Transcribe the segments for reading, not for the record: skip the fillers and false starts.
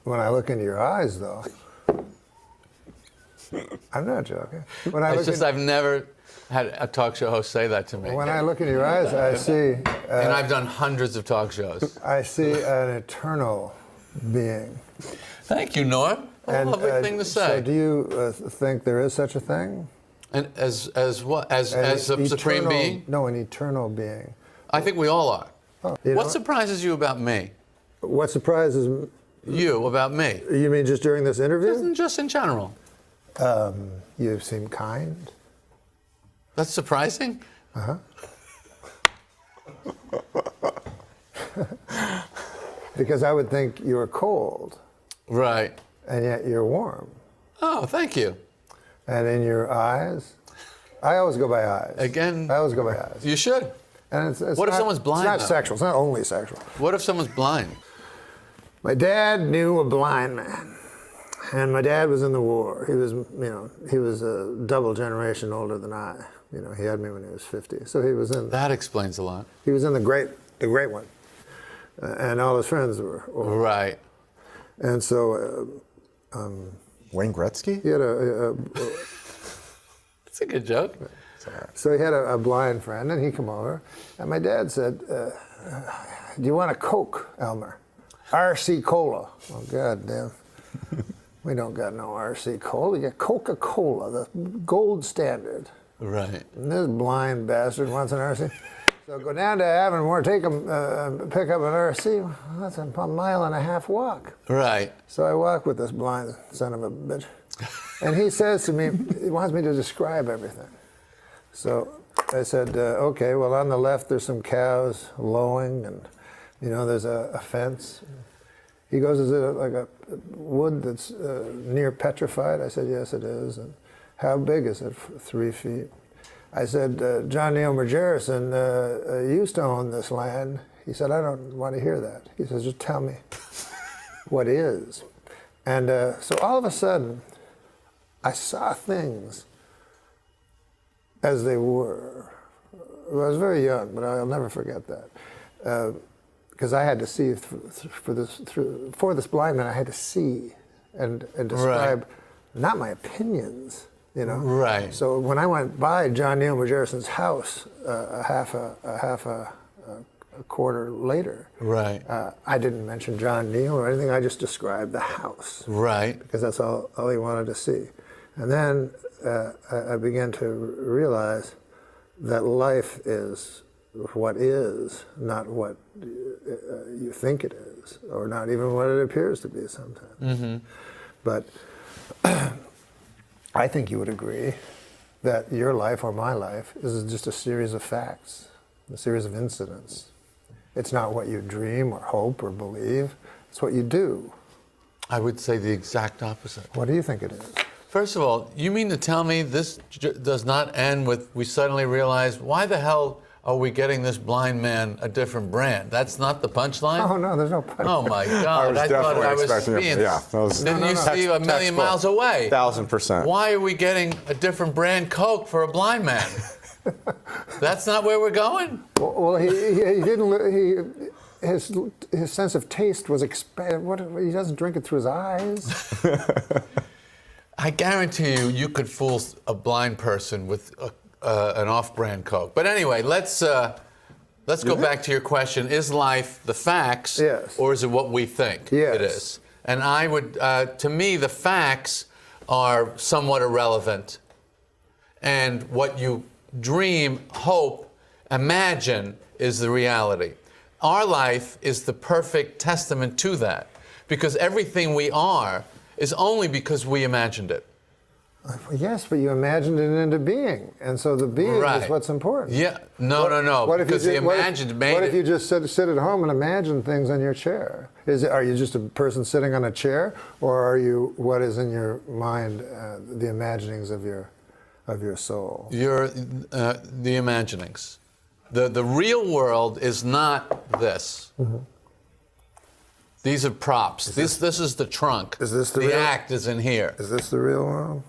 When I look into your eyes, though, I'm not joking. When It's just I've never had a talk show host say that to me. When I look into your eyes, I see... and I've done hundreds of talk shows. I see an eternal being. Thank you, Norm. A lovely thing to say. So do you think there is such a thing? And as what? As a supreme being? No, an eternal being. I think we all are. Oh, what surprises you about me? What surprises you about me? You mean just during this interview? Just in general. You seem kind. That's surprising? Uh-huh. Because I would think you were cold. Right. And yet you're warm. Oh, thank you. And in your eyes, I always go by eyes. Again, I always go by eyes. You should. And it's what if someone's blind? It's not sexual. It's not only sexual. What if someone's blind? My dad knew a blind man, and my dad was in the war. He was, he was a double generation older than I. He had me when he was 50, so he was in. That explains a lot. He was in the great one, and all his friends were old. Right. And so. Wayne Gretzky? He had That's a good joke. So he had a blind friend, and he come over, and my dad said, "Do you want a Coke, Elmer? RC Cola." Oh, God damn. We don't got no RC Cola. We got Coca-Cola, the gold standard. Right. And this blind bastard wants an RC. So go down to Avonmore, pick up an RC. Well, that's a mile and a half walk. Right. So I walk with this blind son of a bitch. And he says to me, he wants me to describe everything. So I said, okay, well, on the left there's some cows lowing, and, there's a fence. He goes, is it like a wood that's near petrified? I said, yes, it is. And how big is it? 3 feet. I said, John Neil Margerison used to own this land. He said, I don't want to hear that. He says, just tell me what is. And so all of a sudden, I saw things as they were. I was very young, but I'll never forget that. Because I had to see for this blind man, I had to see and describe not my opinions. Right. So when I went by John Neil Margerison's house a quarter later, right, I didn't mention John Neil or anything. I just described the house, right, because that's all he wanted to see. And then I began to realize that life is what is, not what you think it is, or not even what it appears to be sometimes. Mm-hmm. But I think you would agree that your life or my life is just a series of facts, a series of incidents. It's not what you dream or hope or believe. It's what you do. I would say the exact opposite. What do you think it is? First of all, you mean to tell me this does not end with we suddenly realize, why the hell are we getting this blind man a different brand? That's not the punchline? Oh, no, there's no punchline. Oh, my God. I thought I was being... Yeah, Didn't you see a million miles away? 1,000%. Why are we getting a different brand Coke for a blind man? That's not where we're going? Well, he didn't... His sense of taste was expanded. He doesn't drink it through his eyes. I guarantee you could fool a blind person with an off-brand Coke. But anyway, let's go back to your question. Is life the facts, yes, or is it what we think yes, it is? And I would, to me, the facts are somewhat irrelevant. And what you dream, hope, imagine is the reality. Our life is the perfect testament to that, because everything we are is only because we imagined it. Yes, but you imagined it into being, and so the being is what's important. Yeah, no. Because the imagined made it. What if you just sit at home and imagine things on your chair? Are you just a person sitting on a chair, or are you what is in your mind, the imaginings of your soul? You're the imaginings. The real world is not this. Mm-hmm. These are props. This is the trunk. Is this the act is in here. Is this the real world?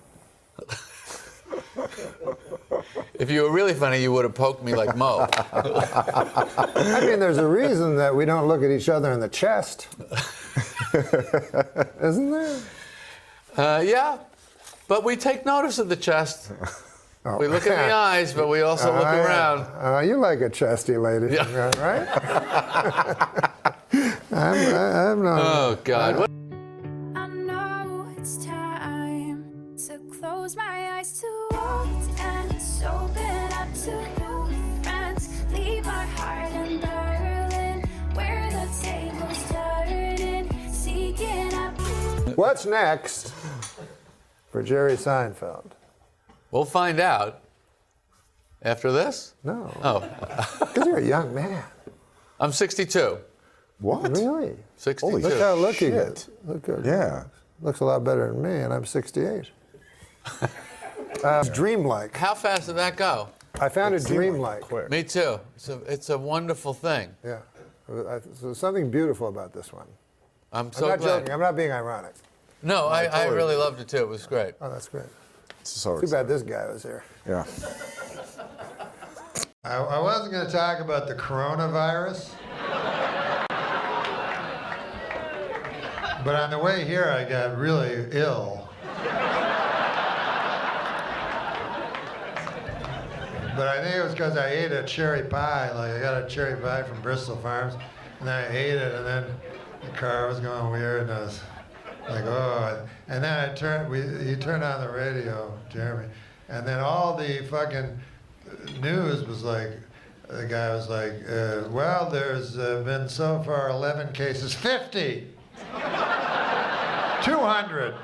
If you were really funny, you would have poked me like Mo. I mean, there's a reason that we don't look at each other in the chest. Isn't there? Yeah, but we take notice of the chest. Oh. We look in the eyes, but we also look around. You like a chesty lady, Yeah. right? I'm not. Oh, God. I know it's time to close my eyes to old ends, open up to new friends, leave my heart in Berlin, where the tables turning, seeking up. What's next for Jerry Seinfeld? We'll find out after this. No, Oh, because you're a young man. I'm 62. What? Really? 62. Holy Look how look you shit. get. Look good. Yeah. Looks a lot better than me, and I'm 68. Dreamlike. How fast did that go? I found it dreamlike. Quick. Me too. It's a wonderful thing. Yeah. There's something beautiful about this one. I'm so I'm not glad. joking. I'm not being ironic. No, I totally- really loved it too. It was great. Oh, that's great. So Too bad excited. this guy was here. Yeah. I wasn't going to talk about the coronavirus. But on the way here, I got really ill. But I think it was because I ate a cherry pie. Like, I got a cherry pie from Bristol Farms, and then I ate it, and then the car was going weird, and I was like, oh. And then he turned on the radio, Jeremy, and then all the fucking news was like, the guy was like, well, there's been so far 11 cases, 50, 200.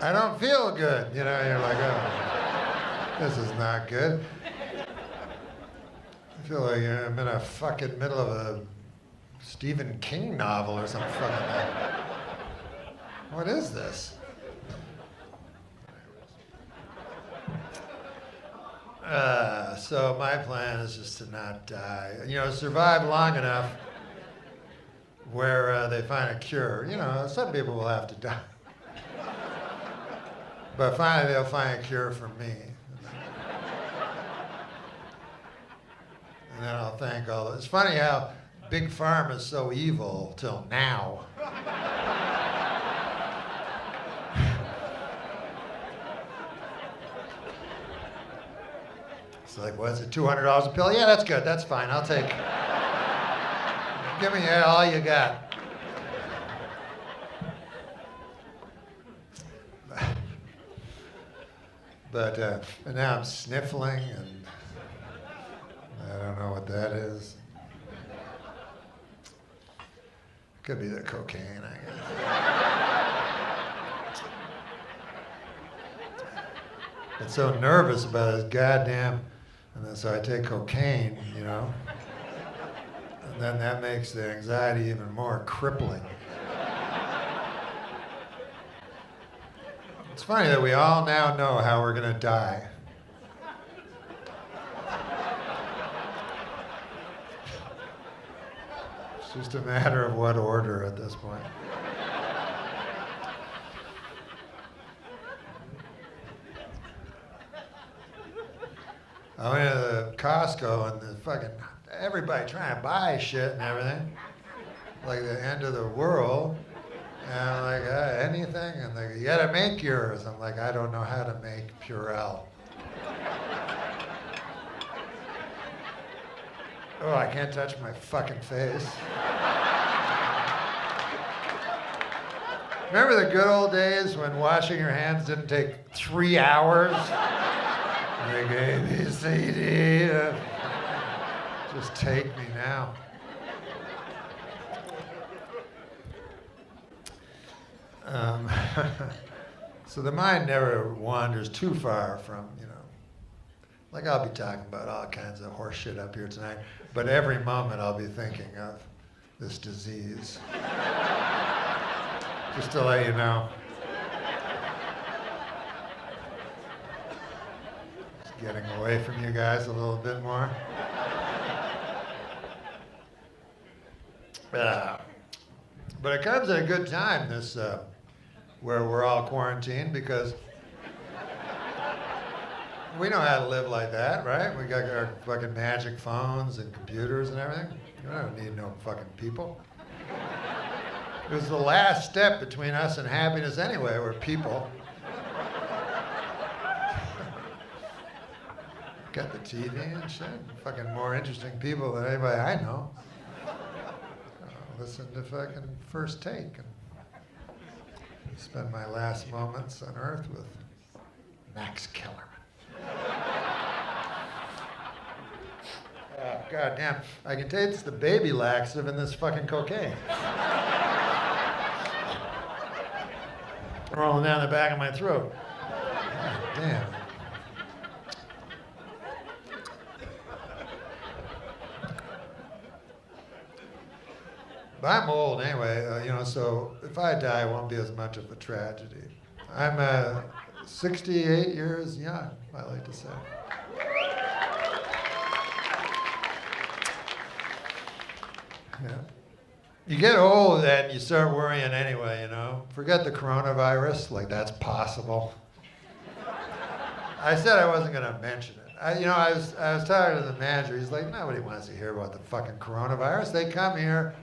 I don't feel good, you know, you're like, oh, this is not good. I feel like I'm in a fucking middle of a Stephen King novel or some fucking thing. What is this? So my plan is just to not die. You know, survive long enough where they find a cure. You know, some people will have to die. But finally they'll find a cure for me. And then I'll thank all this. It's funny how Big Pharma is so evil till now. It's like, what's it, $200 a pill? Yeah, that's good. That's fine. I'll take. Give me all you got. But now I'm sniffling, and I don't know what that is. Could be the cocaine, I guess. Get so nervous about this goddamn, and then so I take cocaine, you know, and then that makes the anxiety even more crippling. It's funny that we all now know how we're gonna die. It's just a matter of what order at this point. I went to the Costco and the fucking everybody trying to buy shit and everything, like the end of the world. And I'm like, anything? And they go, you gotta make yours. I'm like, I don't know how to make Purell. Oh, I can't touch my fucking face. Remember the good old days when washing your hands didn't take 3 hours? Like A, B, C, D. Just take me now. So the mind never wanders too far from, you know, like I'll be talking about all kinds of horse shit up here tonight, but every moment I'll be thinking of this disease. Just to let you know. Just getting away from you guys a little bit more. But it comes at a good time, this, where we're all quarantined, because we know how to live like that, right? We got our fucking magic phones and computers and everything. We don't need no fucking people. It was the last step between us and happiness anyway, we're people. Got the TV and shit. Fucking more interesting people than anybody I know. Listen to fucking First Take and spend my last moments on Earth with Max Kellerman. God damn, I can taste the baby laxative in this fucking cocaine. Rolling down the back of my throat. God damn. But I'm old anyway, so if I die, it won't be as much of a tragedy. I'm 68 years young, I like to say. Yeah. You get old and you start worrying anyway, Forget the coronavirus, like that's possible. I said I wasn't going to mention it. I was talking to the manager. He's like, nobody wants to hear about the fucking coronavirus. They come here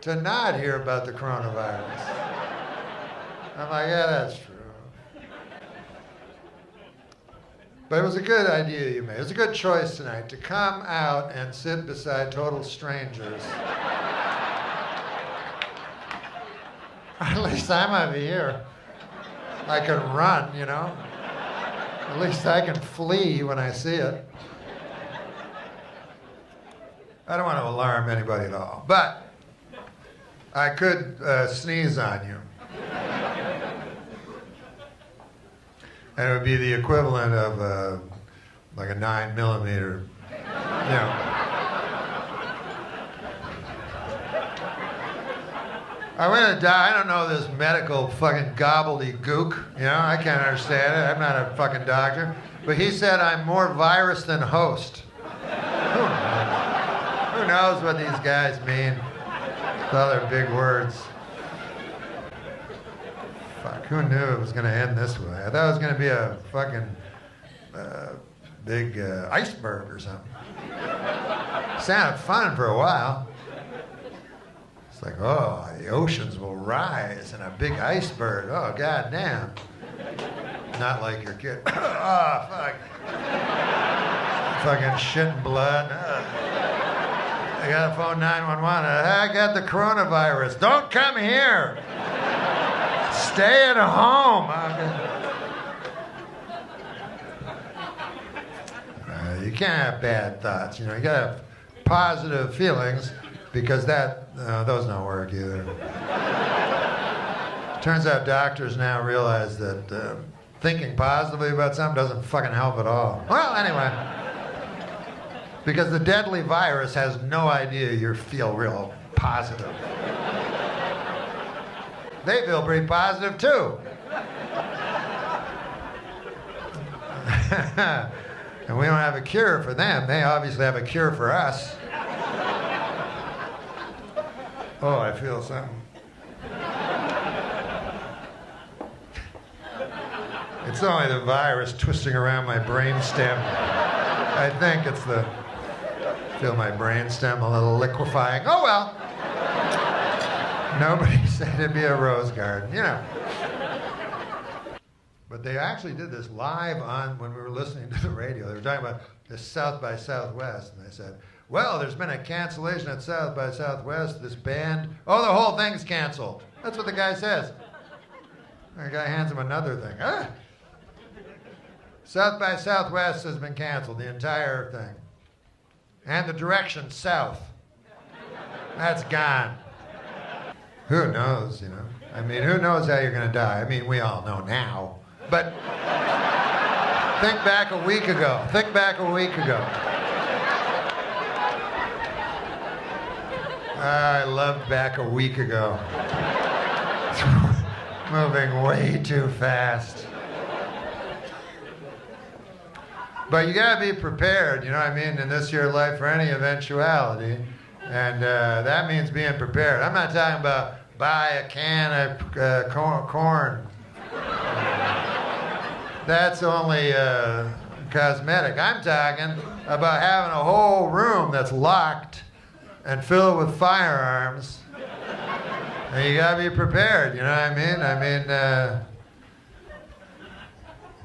to not hear about the coronavirus. I'm like, yeah, that's true. But it was a good idea you made. It was a good choice tonight to come out and sit beside total strangers. At least I might be here. I can run, At least I can flee when I see it. I don't want to alarm anybody at all, but I could sneeze on you. And it would be the equivalent of like a 9mm, I'm gonna die. I don't know this medical fucking gobbledygook. I can't understand it. I'm not a fucking doctor. But he said I'm more virus than host. Who knows what these guys mean? With all their big words. Fuck, who knew it was gonna end this way? I thought it was gonna be a fucking big iceberg or something. Sounded fun for a while. It's like, oh, the oceans will rise in a big iceberg. Oh, goddamn. Not like your kid. Oh, fuck. Fucking shitting blood. I gotta phone 911. I got the coronavirus. Don't come here. Stay at home. You can't have bad thoughts. You gotta have positive feelings. Because those don't work either. Turns out doctors now realize that thinking positively about something doesn't fucking help at all. Well, anyway. Because the deadly virus has no idea you feel real positive. They feel pretty positive too. And we don't have a cure for them. They obviously have a cure for us. Oh, I feel something. It's only the virus twisting around my brainstem. I think it's feel my brainstem a little liquefying. Oh well. Nobody said it'd be a rose garden, But they actually did this live when we were listening to the radio. They were talking about this South by Southwest, and they said, well, there's been a cancellation at South by Southwest. This band, the whole thing's canceled. That's what the guy says. The guy hands him another thing. South by Southwest has been canceled, the entire thing. And the direction south. That's gone. Who knows, I mean, who knows how you're going to die? I mean, we all know now. But think back a week ago. I loved back a week ago. Moving way too fast. But you gotta be prepared, in this year of life for any eventuality. And that means being prepared. I'm not talking about buy a can of corn. That's only cosmetic. I'm talking about having a whole room that's locked and filled with firearms You gotta be prepared, you know what I mean?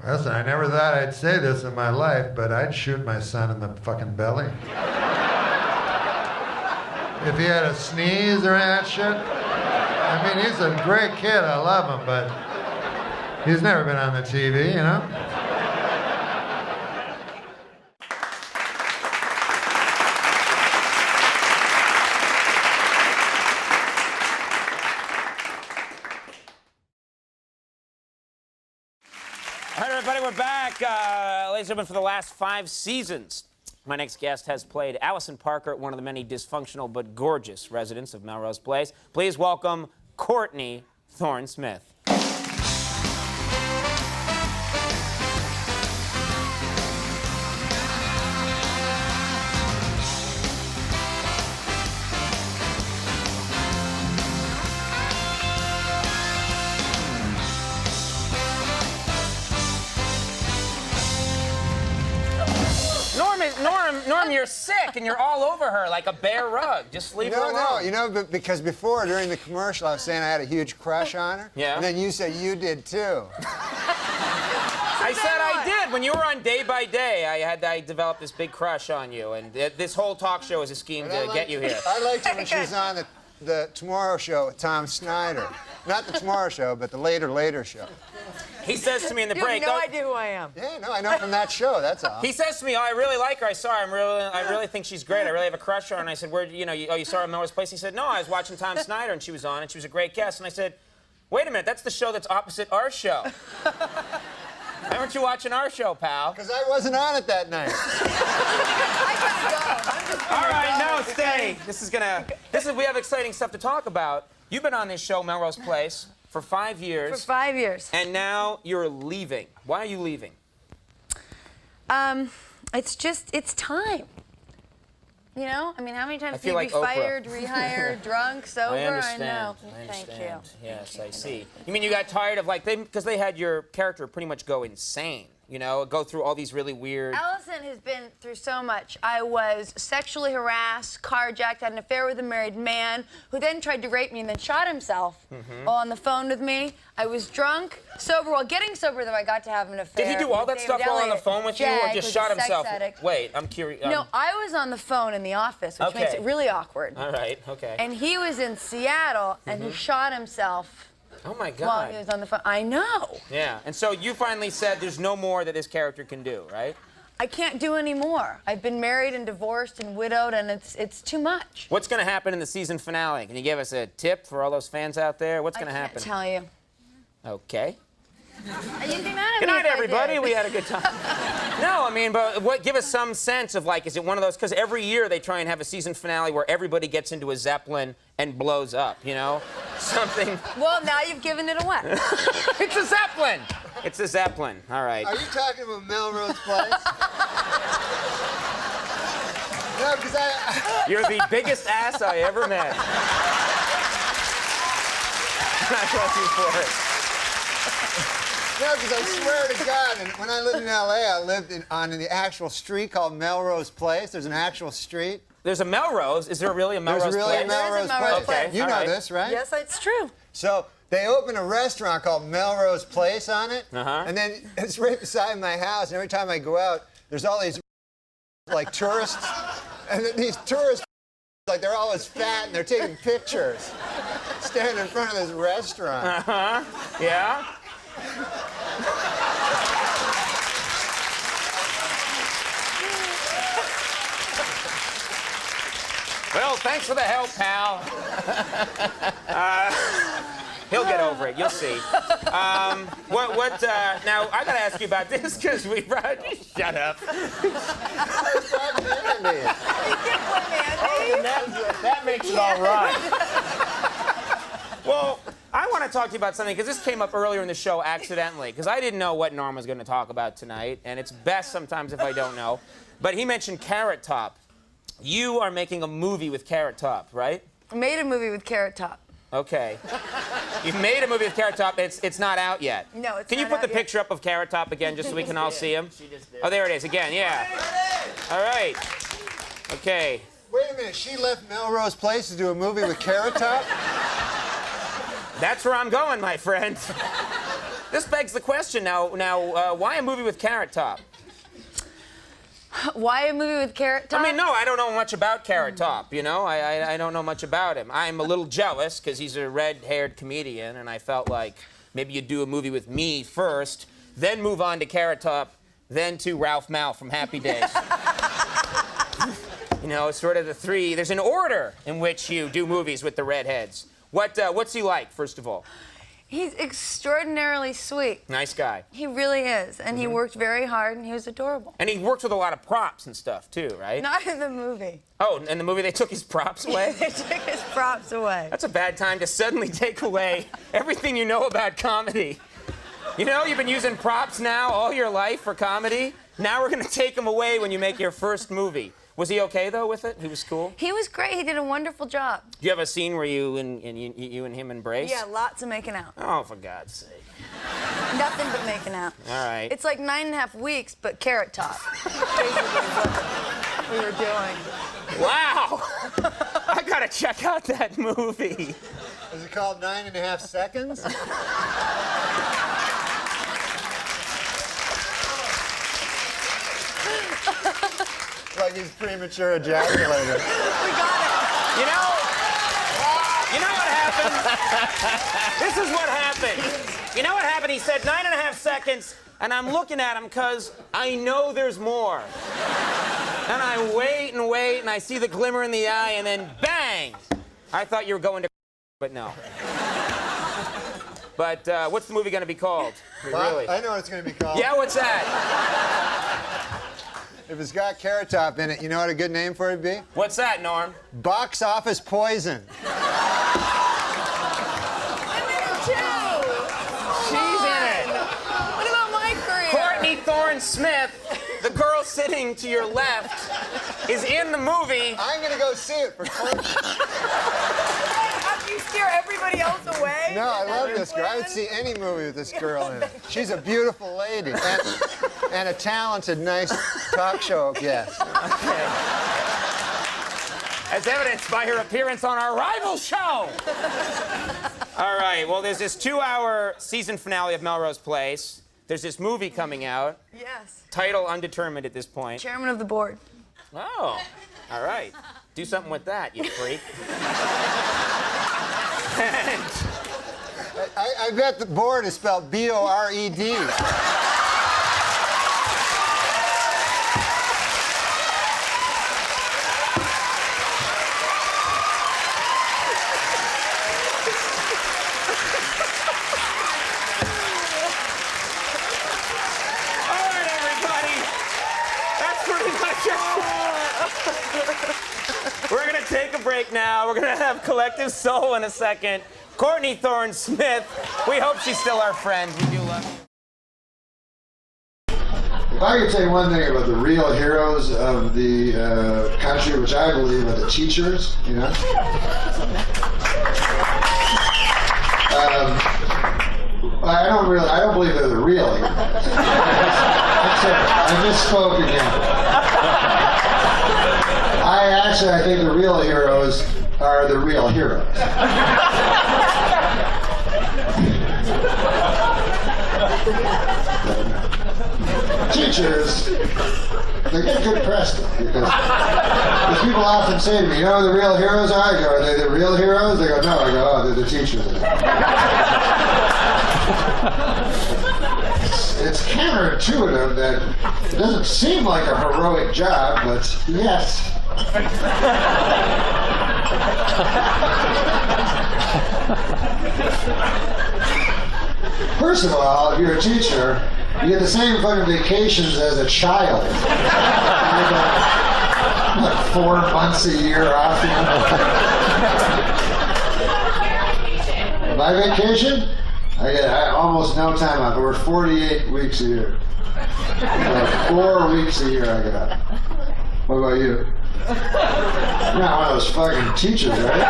Listen, I never thought I'd say this in my life, but I'd shoot my son in the fucking belly. If he had a sneeze or that shit. I mean, he's a great kid, I love him, but he's never been on the TV, you know? All right, everybody, we're back. Ladies and gentlemen, for the last 5 seasons, my next guest has played Allison Parker, one of the many dysfunctional but gorgeous residents of Melrose Place. Please welcome Courtney Thorne-Smith. Norm, you're sick and you're all over her like a bear rug. Just leave her alone. No, because before, during the commercial, I was saying I had a huge crush on her. Yeah. And then you said you did too. I said I did. When you were on Day by Day, I developed this big crush on you, and this whole talk show is a scheme to get you here. I liked her when she was on the Tomorrow Show with Tom Snyder. Not the Tomorrow Show, but the Later Show. He says to me in the You break. have no idea who I am. Yeah, no, I know from that show, that's all. He says to me, "Oh, I really like her. I saw her. I really think she's great. I really have a crush on her." And I said, "Where? You saw her at Melrose Place?" He said, "No, I was watching Tom Snyder, and she was on, and she was a great guest." And I said, "Wait a minute, that's the show that's opposite our show. Why weren't you watching our show, pal?" Because I wasn't on it that night. I gotta go. I'm just All right, no, stay. We have exciting stuff to talk about. You've been on this show, Melrose Place, for 5 years. for 5 years. And now you're leaving. Why are you leaving? It's time. You know? I mean, how many times feel can you like be Oprah. fired, rehired, drunk, sober? I understand. know. I Thank understand. you. Yes, I see. You mean you got tired of because they had your character pretty much go insane, go through all these really weird. Allison has been through so much. I was sexually harassed, carjacked, had an affair with a married man who then tried to rape me and then shot himself while on the phone with me. I was drunk, sober. While getting sober, though, I got to have an affair. Did he do all with that stuff David while on the Elliott. phone with you, or Jack just was shot a sex himself? addict. Wait, I'm curious. No, I was on the phone in the office, which makes Okay. it really awkward. All right, okay. And he was in Seattle, and he shot himself Oh my God. while he was on the phone. I know. Yeah, and so you finally said there's no more that this character can do, right? I can't do any more. I've been married and divorced and widowed, and it's too much. What's going to happen in the season finale? Can you give us a tip for all those fans out there? What's going to I happen? can't tell you. Okay. You'd be mad at Good me night, if I everybody. did. We had a good time. No, I mean, but give us some sense of is it one of those? Because every year they try and have a season finale where everybody gets into a Zeppelin and blows up, Something. Well, now you've given it away. It's a Zeppelin. It's a Zeppelin. All right. Are you talking about Melrose Place? No, because You're the biggest ass I ever met. I love you for it. No, because I swear to God, and when I lived in L.A., I lived on the actual street called Melrose Place. There's an actual street. There's a Melrose. Is there really a Melrose There's really place? a Melrose Melrose Place. Place. You All know right. this, right? Yes, it's true. So they opened a restaurant called Melrose Place on it, Uh-huh. and then it's right beside my house. And every time I go out, there's all these tourists, and these tourists they're always fat and they're taking pictures, standing in front of this restaurant. Uh-huh. Yeah? Well, thanks for the help, pal. He'll get over it. You'll see. Now, I got to ask you about this because we brought... Shut up. That makes it all right. Well, I want to talk to you about something because this came up earlier in the show accidentally because I didn't know what Norm was going to talk about tonight, and it's best sometimes if I don't know. But he mentioned Carrot Top. You are making a movie with Carrot Top, right? I made a movie with Carrot Top. Okay. You've made a movie with Carrot Top. It's not out yet. No, it's Can you not put the out yet. picture up of Carrot Top again just so we can all see him? Oh, there it is again, yeah. All right. Okay. Wait a minute, she left Melrose Place to do a movie with Carrot Top? That's where I'm going, my friend. This begs the question now, why a movie with Carrot Top? Why a movie with Carrot Top? I mean, no, I don't know much about Carrot Top, you know? I don't know much about him. I'm a little jealous because he's a red-haired comedian, and I felt like maybe you'd do a movie with me first, then move on to Carrot Top, then to Ralph Mal from Happy Days. You know, sort of the three. There's an order in which you do movies with the redheads. What's he like, first of all? He's extraordinarily sweet. Nice guy. He really is, and he worked very hard, and he was adorable. And he works with a lot of props and stuff, too, right? Not in the movie. Oh, in the movie they took his props away? They took his props away. That's a bad time to suddenly take away everything you know about comedy. You know, you've been using props now all your life for comedy. Now we're going to take them away when you make your first movie. Was he okay, though, with it? He was cool? He was great. He did a wonderful job. Do you have a scene where you and him embrace? Yeah, lots of making out. Oh, for God's sake. Nothing but making out. All right. It's like 9.5 weeks, but Carrot Top. Basically what we were doing. Wow! I gotta check out that movie. Is it called 9.5 Seconds? Like he's premature ejaculator. We got it. You know what happened? This is what happened. You know what happened? He said 9.5 seconds, and I'm looking at him because I know there's more. And I wait, and I see the glimmer in the eye, and then bang! I thought you were going to, but no. But what's the movie going to be called? Really? I know what it's going to be called. Yeah, what's that? If it's got Carrot Top in it, you know what a good name for it would be? What's that, Norm? Box Office Poison. I'm in it too. She's in it. What about my career? Courtney Thorne-Smith, the girl sitting to your left, is in the movie. I'm going to go see it for Courtney. After you scare everybody else away? No, I love this girl. I would see any movie with this girl in it. She's a beautiful lady and a talented, nice talk show guest. Okay. As evidenced by her appearance on our rival show. All right, well, there's this 2-hour season finale of Melrose Place. There's this movie coming out. Yes. Title undetermined at this point. Chairman of the board. Oh, all right. Do something with that, you freak. I bet the board is spelled B-O-R-E-D. We're going to take a break now. We're going to have Collective Soul in a second. Courtney Thorne-Smith, we hope she's still our friend. We do love her. If I could say one thing about the real heroes of the country, which I believe are the teachers, you know? I don't believe they're the real heroes. I misspoke again. I think the real heroes are the real heroes. Teachers, they get good press because people often say to me, you know who the real heroes are? I go, are they the real heroes? They go, no. I go, oh, they're the teachers. It's counterintuitive that it doesn't seem like a heroic job, but yes. First of all, if you're a teacher, you get the same fucking vacations as a child. You get, like 4 months a year off. My vacation? I get almost no time off. We're 48 weeks a year. So 4 weeks a year I got. What about you? You're not one of those fucking teachers, right?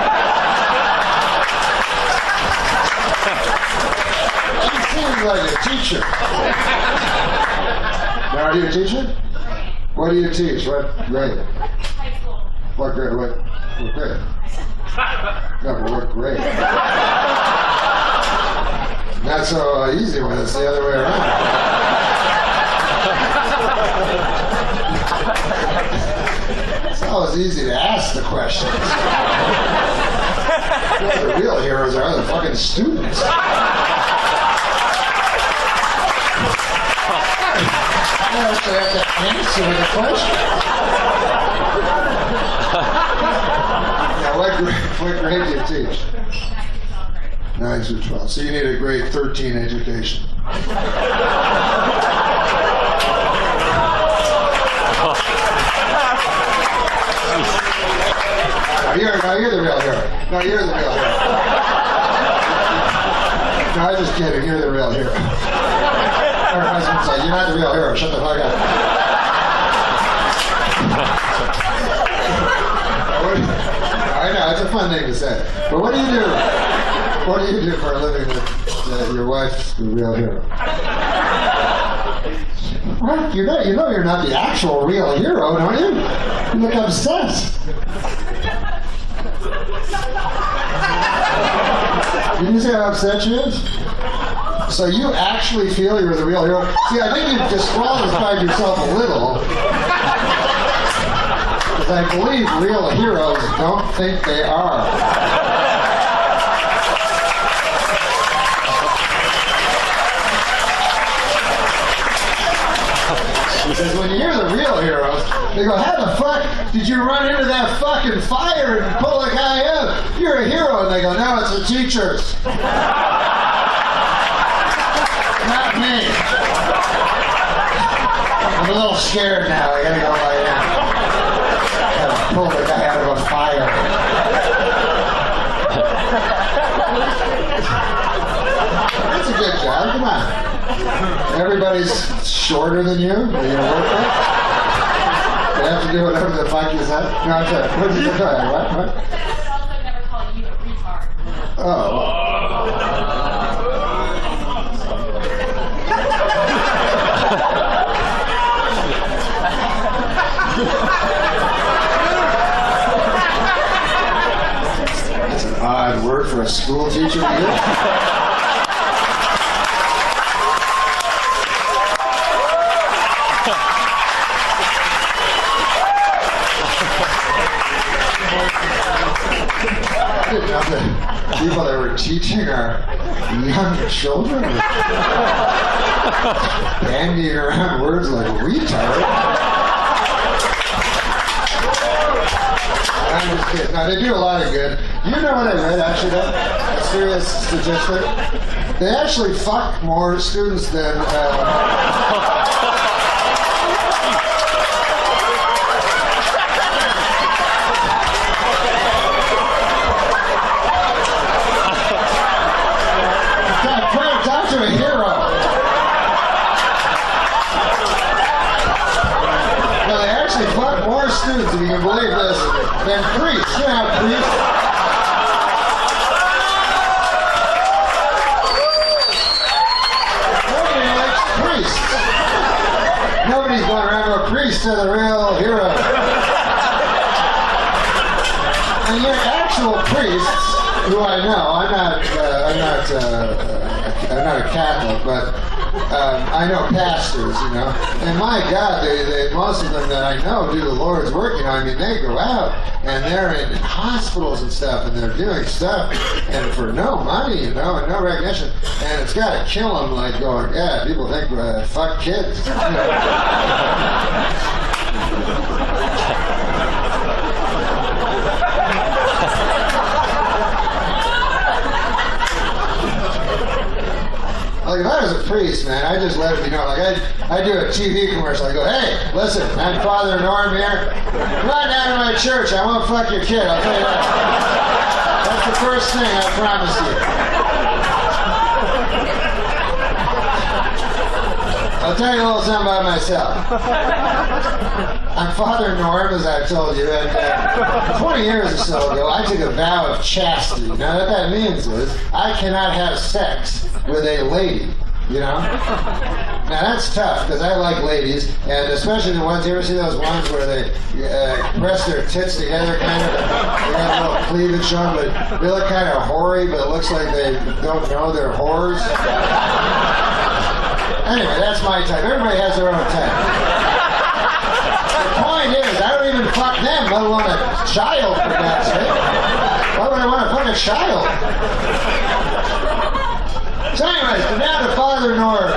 She seems like a teacher. Now, are you a teacher? What do you teach? What grade? High school. What grade? What grade? No, but what grade? not so easy when it's the other way around. It's always easy to ask the questions. The real heroes are the fucking students. You actually have to answer the question. Now, what grade do you teach? 9 through 12. So you need a grade 13 education. No, you're the real hero. No, you're the real hero. No, I'm just kidding. You're the real hero. Our husband said, "You're not the real hero. Shut the fuck up." I know, it's a fun thing to say. But what do you do? What do you do for a living that your wife's the real hero? Well, you know you're not the actual real hero, don't you? You look obsessed. Did you see how upset she is? So you actually feel you're the real hero? See, I think you've disqualified yourself a little. Because I believe real heroes don't think they are. Because when you hear the real heroes, they go, "How the fuck did you run into that fucking fire and pull a guy up? You're a hero." And they go, "No, it's the teachers. Not me. I'm a little scared now. I gotta go lie down. Gotta pull the guy out of a fire." That's a good job. Come on. Everybody's shorter than you? Are you gonna work with? They have to do whatever the fuck you said? No, I'm sorry. What did you say? What? Also never call you a retard. Oh. That's an odd word for a school teacher to use. People that were teaching our young children were bandying around words like retard. I'm just kidding. No, they do a lot of good. You know what I read, actually, though? A serious statistic. They actually fuck more students than... students, if you can believe this, than priests. You know how priests... Nobody likes priests. Nobody's going around with priests are the real hero. And yet actual priests, who I know, I'm not a Catholic, but I know pastors, you know, and my God, they most of them that I know do the Lord's work. You know, I mean, they go out and they're in hospitals and stuff, and they're doing stuff, and for no money, you know, and no recognition, and it's got to kill them. Like going, yeah, people think fuck kids. You know. Like if I was a priest, man, I just let it be known. Like I do a TV commercial. I go, "Hey, listen, I'm Father Norm here. Come on down to my church. I won't fuck your kid. I'll tell you that. That's the first thing I promise you." I'll tell you a little something about myself. I'm Father Norm, as I've told you, and 20 years or so ago, I took a vow of chastity. Now, what that means is I cannot have sex with a lady, you know? Now that's tough because I like ladies, and especially the ones. You ever see those ones where they press their tits together, kind of? They got a little cleavage on, but they look kind of hoary, but it looks like they don't know they're whores. Anyway, that's my type. Everybody has their own type. The point is, I don't even fuck them, let alone a child, for God's sake. Why would I want to fuck a child? So anyways, go down to Father Norris.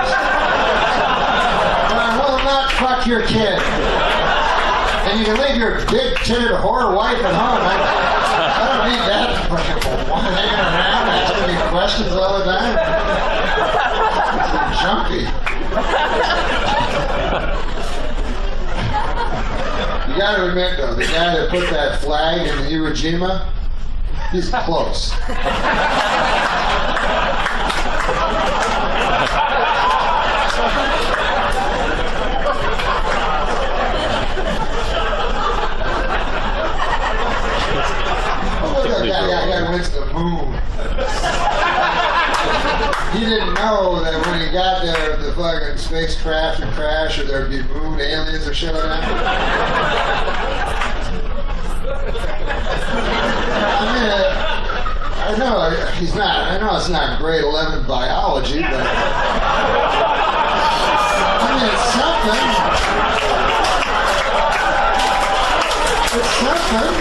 I will not fuck your kid. And you can leave your big-titted whore wife at home. I don't need that fucking one hanging around asking me questions all the time. It's junkie. You gotta admit, though, the guy that put that flag in the Iwo Jima, he's close. That guy went to the moon. He didn't know that when he got there, the fucking spacecraft would crash, or there'd be moon aliens or shit like that. I mean, I know he's not. I know it's not grade 11 biology, but I mean, it's something. It's something.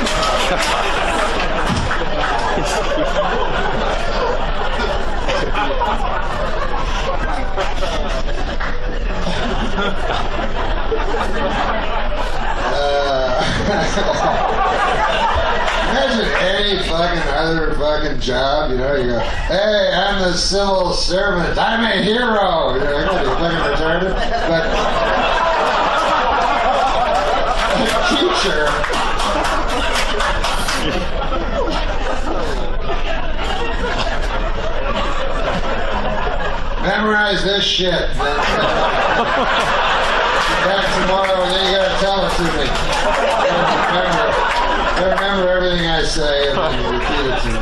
Imagine any fucking other fucking job, you know, you go, hey, I'm the civil servant, I'm a hero. You know, you're fucking retarded. But a teacher. Memorize this shit. Back tomorrow and then you gotta tell it to me. Remember everything I say and then you repeat it to me.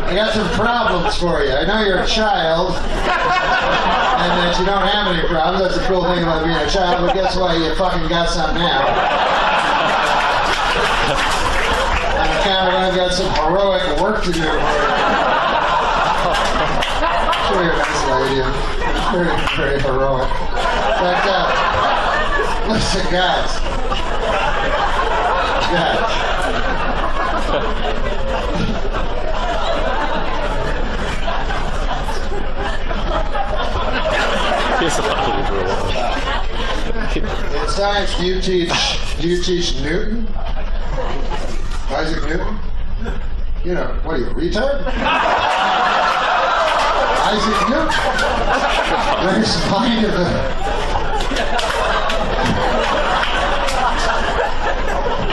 I got some problems for you. I know you're a child and that you don't have any problems. That's the cool thing about being a child, but guess what? You fucking got some now. On account of I've got some heroic work to do for you. Sure, you're a nice lady. Very, very heroic. But, listen, guys. In science, do you teach Newton? Isaac Newton? You know, what are you, a retard? Isaac Newton. There's kind of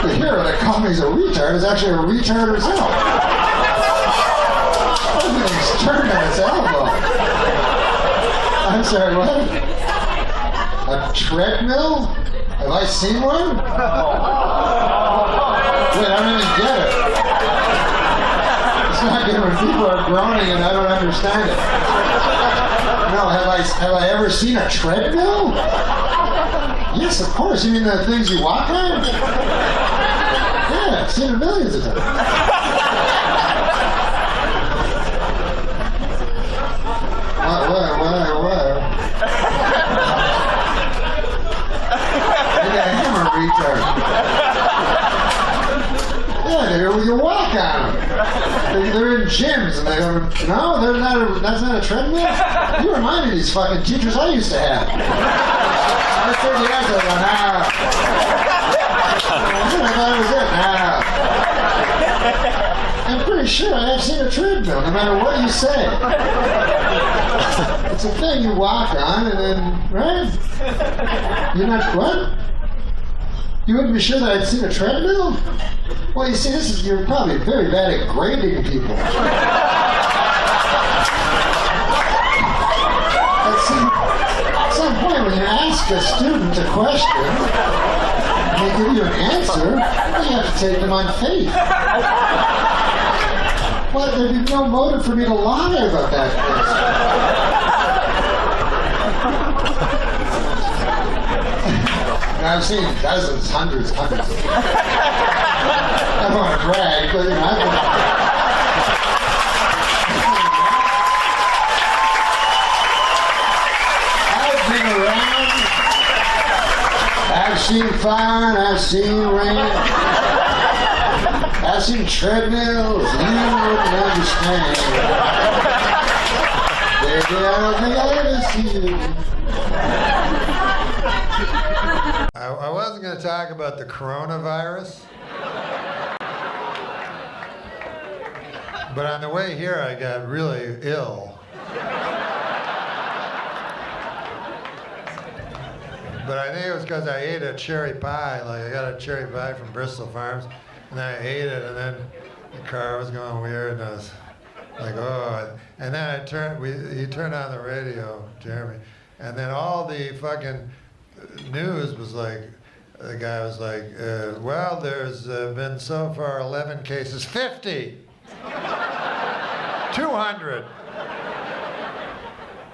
the hero that called me a retard is actually a retard herself. Everything's turned on its elbow. I'm sorry, what? A treadmill? Have I seen one? Wait, I don't even get it. It's not good when people are groaning and I don't understand it. No, have I ever seen a treadmill? Yes, of course. You mean the things you walk on? Yeah, I've seen it millions of times. What? Yeah, I am a retard. Yeah, you walk on them. They're in gyms and they go, no, that's not a treadmill? You remind me of these fucking teachers I used to have. I said the answer, I thought it was it. I'm pretty sure I have seen a treadmill, no matter what you say. It's a thing you walk on and then, right? You're not, what? You wouldn't be sure that I'd seen a treadmill? Well, you see, you're probably very bad at grading people. At some point, when you ask a student a question, and they give you an answer, you have to take them on faith. Well, there'd be no motive for me to lie about that question. And I've seen dozens, hundreds of them. I don't want to brag, but you know, I've been around. I've seen fire and I've seen rain. I've seen treadmills you wouldn't understand. Baby, I don't think I'll ever see you. I wasn't going to talk about the coronavirus. But on the way here, I got really ill. But I think it was because I ate a cherry pie. Like, I got a cherry pie from Bristol Farms, and then I ate it, and then the car was going weird, and I was like, oh. And then he turned on the radio, Jeremy, and then all the fucking news was like, the guy was like, well, there's been so far 11 cases, 50, 200.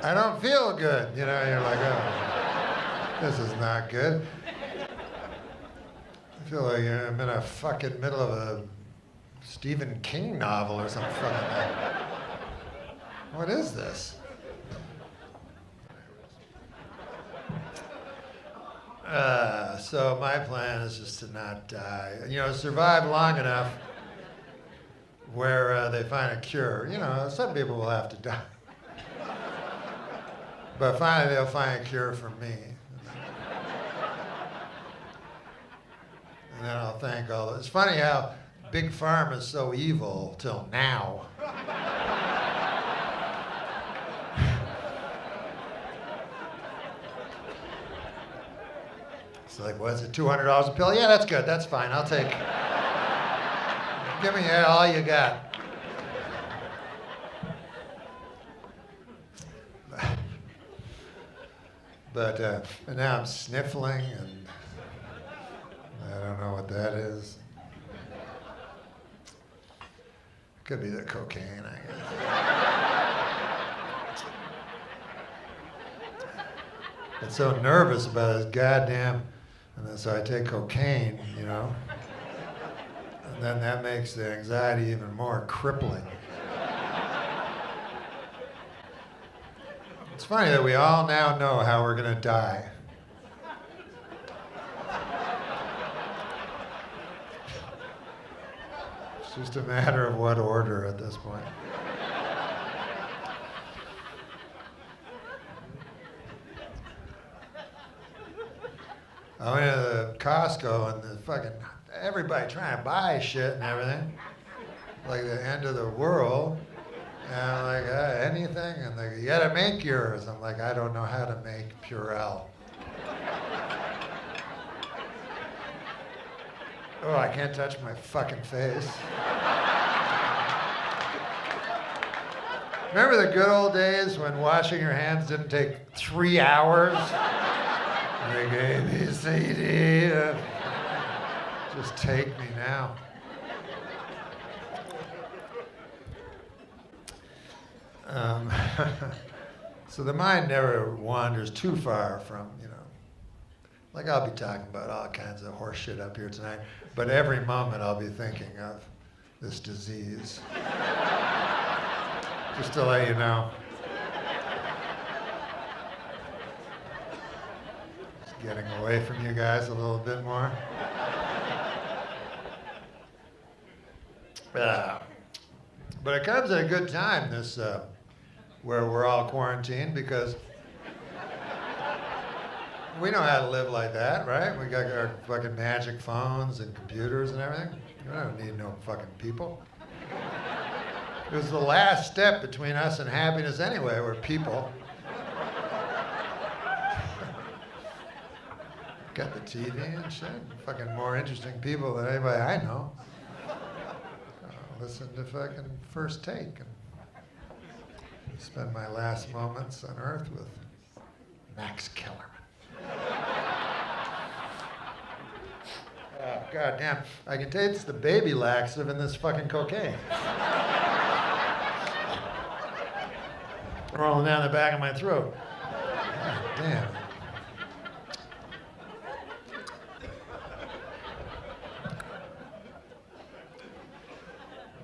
I don't feel good, you know, you're like, oh. This is not good. I feel like I'm in a fucking middle of a Stephen King novel or something fucking like that. What is this? So my plan is just to not die. You know, survive long enough where they find a cure. You know, some people will have to die. But finally they'll find a cure for me. And then I'll thank all those. It's funny how Big Pharma is so evil till now. It's like, what's it, $200 a pill? Yeah, that's good, that's fine, I'll take. Give me all you got. But and now I'm sniffling, and I don't know what that is. Could be the cocaine, I guess. It's so nervous about this goddamn, and then so I take cocaine, you know, and then that makes the anxiety even more crippling. It's funny that we all now know how we're gonna die. It's just a matter of what order at this point. I went to the Costco and the fucking, everybody trying to buy shit and everything. Like the end of the world. And I'm like, anything? And they go, you gotta make yours. I'm like, I don't know how to make Purell. Oh, I can't touch my fucking face. Remember the good old days when washing your hands didn't take 3 hours? Like A, B, C, D. Just take me now. So the mind never wanders too far from, you know, like I'll be talking about all kinds of horse shit up here tonight, but every moment I'll be thinking of this disease. Just to let you know. Just getting away from you guys a little bit more. But it comes at a good time, this, where we're all quarantined, because we know how to live like that, right? We got our fucking magic phones and computers and everything. We don't need no fucking people. It was the last step between us and happiness anyway, were people. Got the TV and shit. Fucking more interesting people than anybody I know. Listen to fucking First Take and spend my last moments on Earth with Max Kellerman. Oh, God damn. I can taste the baby laxative in this fucking cocaine. Rolling down the back of my throat. God damn.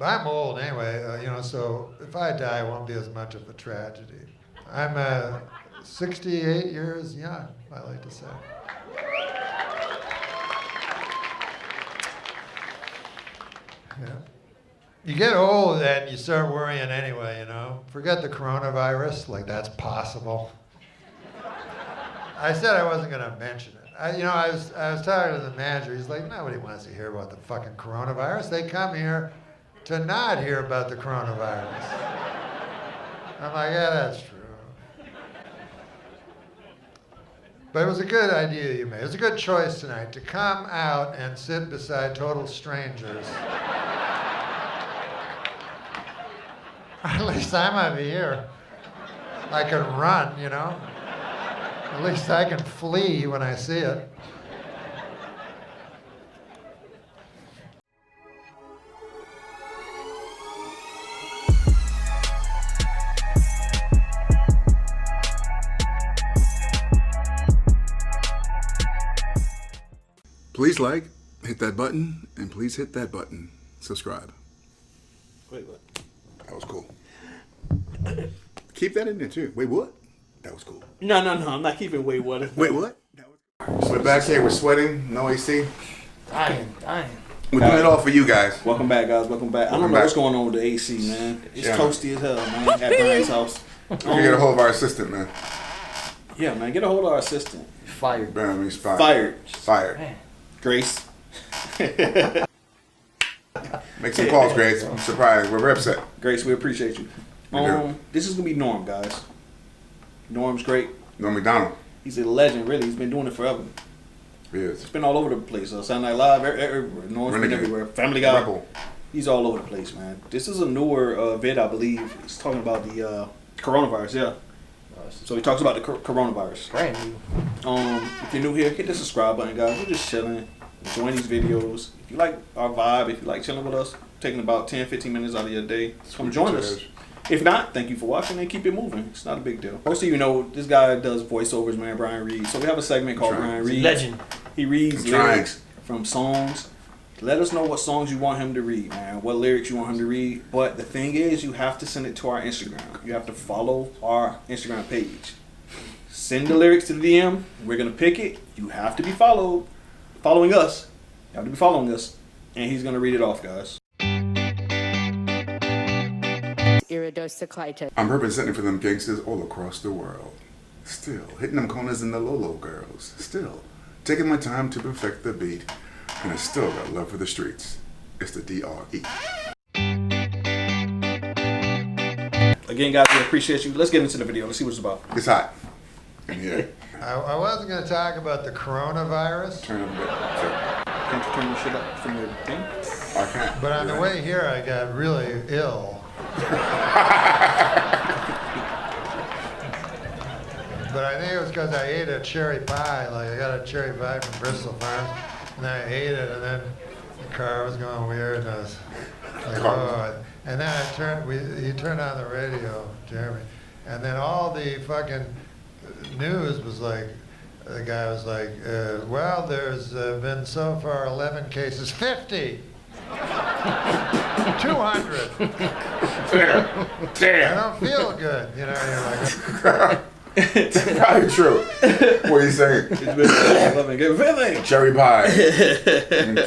I'm old anyway, you know, so if I die, it won't be as much of a tragedy. I'm 68 years young, I like to say. Yeah. You get old and you start worrying anyway, you know. Forget the coronavirus, like that's possible. I said I wasn't going to mention it. I was talking to the manager. He's like, nobody wants to hear about the fucking coronavirus. They come here to not hear about the coronavirus. I'm like, yeah, that's true. But it was a good idea you made. It was a good choice tonight to come out and sit beside total strangers. At least I might be here. I can run, you know. At least I can flee when I see it. Please like, hit that button, and please hit that button. Subscribe. Wait, what? That was cool. Keep that in there too. Wait, what? That was cool. No, I'm not keeping wait, what? Wait, what? We're back here. We're sweating. No AC. Dying. We're doing it all for you guys. Welcome back, guys. Welcome back. I don't know what's going on with the AC, man. It's toasty as hell, man. At Brian's house. We get a hold of our assistant, man. Yeah, man. Get a hold of our assistant. Fired. Bam, he's fired. Fired. Man. Grace. Make some calls, Grace. I'm surprised. We're upset. Grace, we appreciate you. This is gonna be Norm, guys. Norm's great. Norm Macdonald. He's a legend, really. He's been doing it forever. He is. It's been all over the place. Saturday Night Live, everywhere. Norm's been everywhere. Family Guy. Rebel. He's all over the place, man. This is a newer vid, I believe. It's talking about the coronavirus, yeah. So he talks about the coronavirus. Brand new. If you're new here, hit the subscribe button, guys. We're just chilling, enjoying these videos. If you like our vibe, if you like chilling with us, taking about 10-15 minutes out of your day, come join us. If not, thank you for watching and keep it moving. It's not a big deal. Most of you know this guy does voiceovers, man, Brian Reed. So we have a segment called Brian Reed. Legend. He reads lyrics from songs. Let us know what songs you want him to read, man. What lyrics you want him to read. But the thing is, you have to send it to our Instagram. You have to follow our Instagram page. Send the lyrics to the DM. We're going to pick it. You have to be following us. You have to be following us. And he's going to read it off, guys. I'm representing for them gangsters all across the world. Still, hitting them corners in the Lolo girls. Still, taking my time to perfect the beat. And I still got love for the streets. It's the DRE. Again, guys, we appreciate you. Let's get into the video. Let's see what it's about. It's hot in here. I wasn't going to talk about the coronavirus. Turn it a bit. Can't you turn your shit up from your thing? I can't. But on the way here, I got really ill. But I think it was because I ate a cherry pie. Like, I got a cherry pie from Bristol Farms, and I ate it, and then the car was going weird, and I was like, oh. And then he turned on the radio, Jeremy, and then all the fucking news was like, the guy was like, well, there's been so far 11 cases, 50. 200. Damn. I don't feel good, you know. You're like, it's probably true. What are you saying? Cherry pie.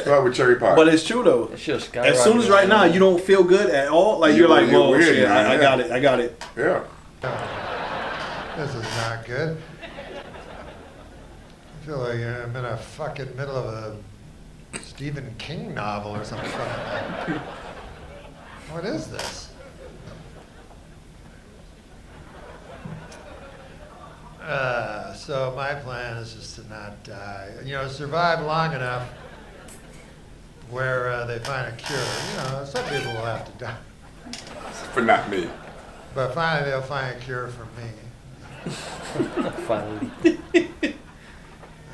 Start with cherry pie. But it's true though. It's just as soon as right now you don't feel good at all, like you're like, whoa, weird, shit, I got it. Yeah. this is not good. I feel like I'm in a fucking middle of a Stephen King novel or something. What is this? So my plan is just to not die. You know, survive long enough where they find a cure. You know, some people will have to die. But not me. But finally they'll find a cure for me. Finally. And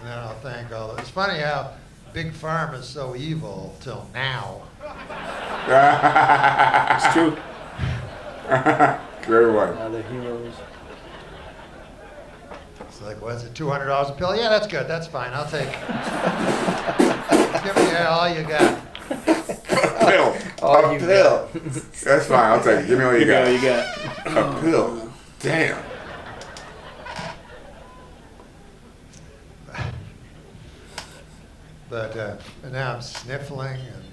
then I'll thank all of it. It's funny how Big Pharma is so evil till now. It's true. Very well. Now they're heroes. It's like, what's it, $200 a pill? Yeah, that's good. That's fine. I'll take it. Give me all you got. Pill. All A you pill. That's fine. I'll take it. Give me all you got. You got. A pill. Damn. But now I'm sniffling, and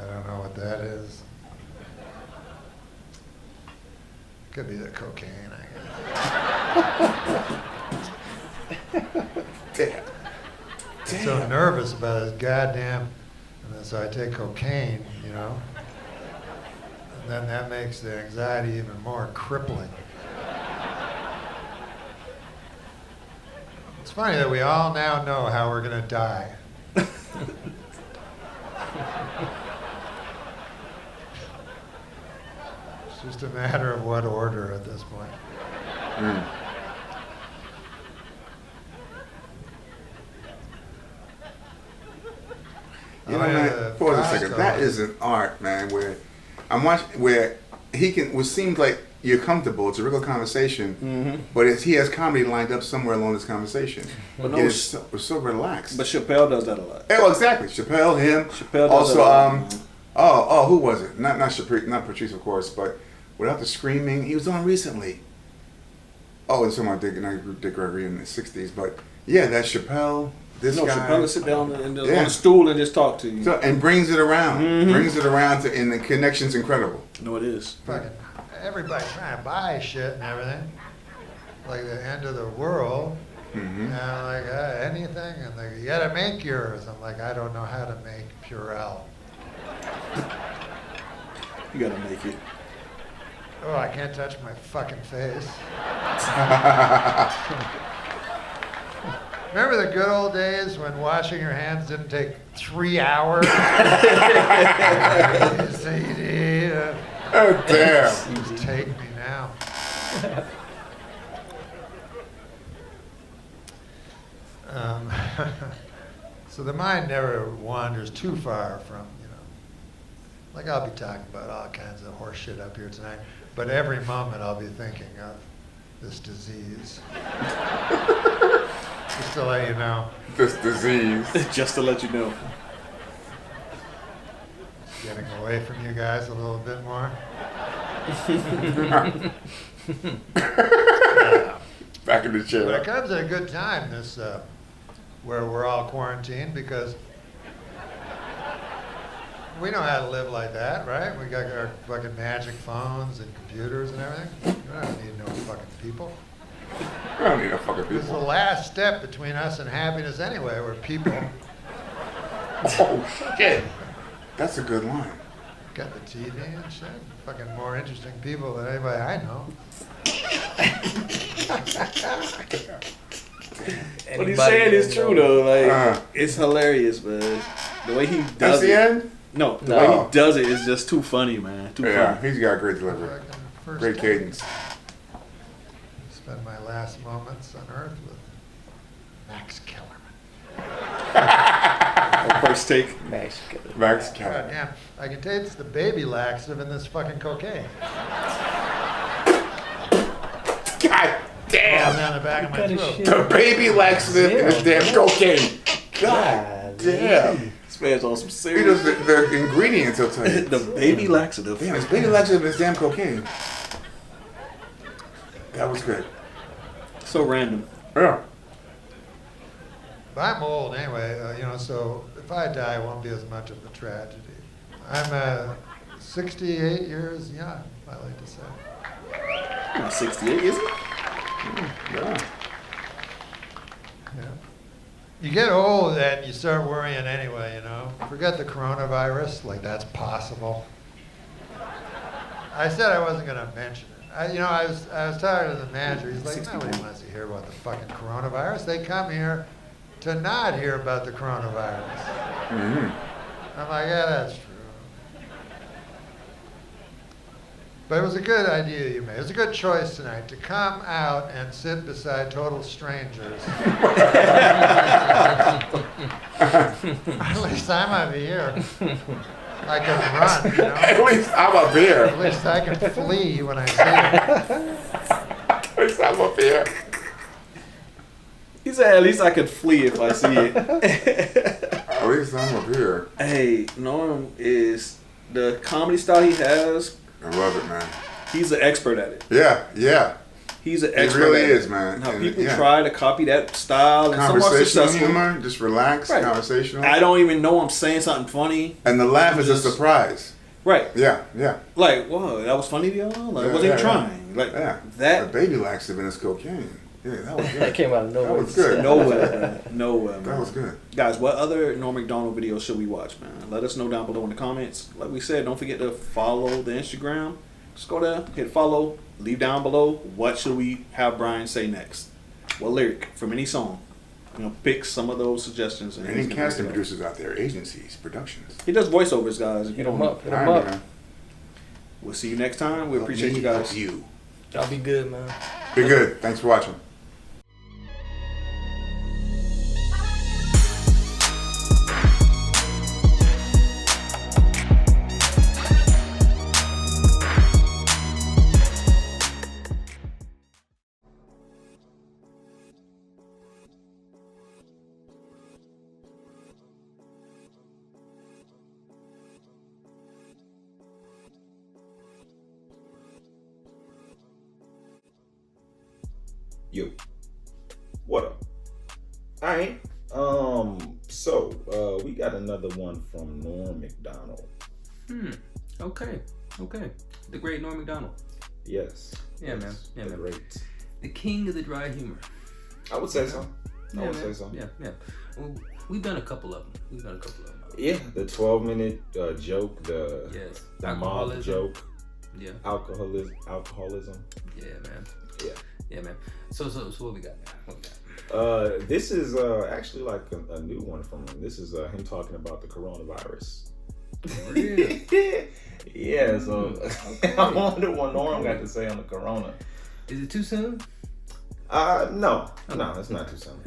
I don't know what that is. Could be the cocaine, I guess. Damn. I'm so nervous about this goddamn, and then so I take cocaine, you know, and then that makes the anxiety even more crippling. It's funny that we all now know how we're gonna die. It's just a matter of what order at this point. You know, man, pause a second. That is an art, man, where I'm watching, where he can, what seems like you're comfortable, it's a regular conversation, but he has comedy lined up somewhere along this conversation. But no, it's so relaxed. But Chappelle does that a lot. Oh, exactly. Chappelle, him. Chappelle does also, that a lot. who was it? Not Patrice, of course, but without the screaming, he was on recently. Oh, it's talking about Dick Gregory in the '60s, but yeah, that's Chappelle. This guy. Chappelle will sit down on the stool and just talk to you. So, and brings it around. Brings it around and the connection's incredible. No, it is. Fucking everybody trying to buy shit and everything, like the end of the world. And I'm like, anything, and like, you gotta make yours. I'm like, I don't know how to make Purell. You gotta make it. Oh, I can't touch my fucking face. Remember the good old days when washing your hands didn't take 3 hours? CD. Oh, damn. Just take me now. So the mind never wanders too far from, you know, like I'll be talking about all kinds of horse shit up here tonight, but every moment I'll be thinking of this disease. Just to let you know. This disease. Just to let you know. Getting away from you guys a little bit more. Back in the chair. But it comes at a good time, this, where we're all quarantined, because we know how to live like that, right? We got our fucking magic phones and computers and everything. We don't need no fucking people. I don't need no fucking This is the people. last step between us and happiness anyway, we're people. Oh, shit. That's a good line. Got the TV and shit. Fucking more interesting people than anybody I know. What he's saying is true though. Like it's hilarious, man. The way he does That's it. the end? No, the way he does it is just too funny, man. Too Yeah, funny. he's got great delivery. First Great time. cadence. Spend my last moments on Earth with Max Kellerman. First take. Max. Max God Kellerman. damn, I can taste the baby laxative in this fucking cocaine. God damn. Down the back of my kind of throat. shit? The baby laxative and the damn cocaine. God damn. This man's on some He serious. does the ingredients, he'll tell you. The baby laxative. Damn, it's baby laxative and this damn cocaine. That was good. So random. Yeah. But I'm old anyway, you know, so if I die, it won't be as much of a tragedy. I'm 68 years young, I like to say. Not 68, is it? Yeah. Yeah. You get old and you start worrying anyway, you know. Forget the coronavirus, like that's possible. I said I wasn't going to mention it. I was talking to the manager. He's like, nobody wants to hear about the fucking coronavirus. They come here to not hear about the coronavirus. Mm-hmm. I'm like, yeah, that's true. But it was a good idea you made. It was a good choice tonight to come out and sit beside total strangers. At least I'm up here. I can run, you know. At least I'm up here. At least I can flee when I see it. At least I'm up here. He said, at least I could flee if I see it. At least I'm up here. Hey, Norm is the comedy style he has. I love it, man. He's an expert at it. Yeah. He's an It expert. really at is, it. man. How And, people yeah. try to copy that style, and some are Conversational successful. humor, just relaxed, Right. conversational. I don't even know I'm saying something funny. And the laugh is a Just- surprise. Right. Yeah. Like, whoa, that was funny to y'all? Like, Yeah, I wasn't even yeah. trying. Like, Yeah. that. The baby laxative is cocaine. Yeah, that was good. That came out of nowhere. That was good. Nowhere, man. Nowhere, man. That was good. Guys, what other Norm Macdonald videos should we watch, man? Let us know down below in the comments. Like we said, don't forget to follow the Instagram. Just go there, hit follow, leave down below. What should we have Brian say next? What lyric from any song? You know, pick some of those suggestions. And Any he's gonna casting do it. producers out there, agencies, productions. He does voiceovers, guys. If you Hit don't him know. up. Hit him Alright, up. man. We'll see you next time. We appreciate you guys. You. Y'all be good, man. Be good. Thanks for watching. Yo, what up? Alright, so we got another one from Norm Macdonald. Okay. The great Norm Macdonald. Yes. Yeah, man. Yes, Yeah, the man. Great. The king of the dry humor. I would say so. I Yeah, would man. say so. Yeah. Well, we've done a couple of them. Yeah, the 12-minute joke, the mob Alcoholism. joke, Yeah. alcoholism. Yeah, man. Yeah, man. So what we got, man? What we got? This is actually like a new one from him. This is him talking about the coronavirus. Really? Yeah, so I wonder what Norm got to say on the corona. Is it too soon? No, it's not too soon.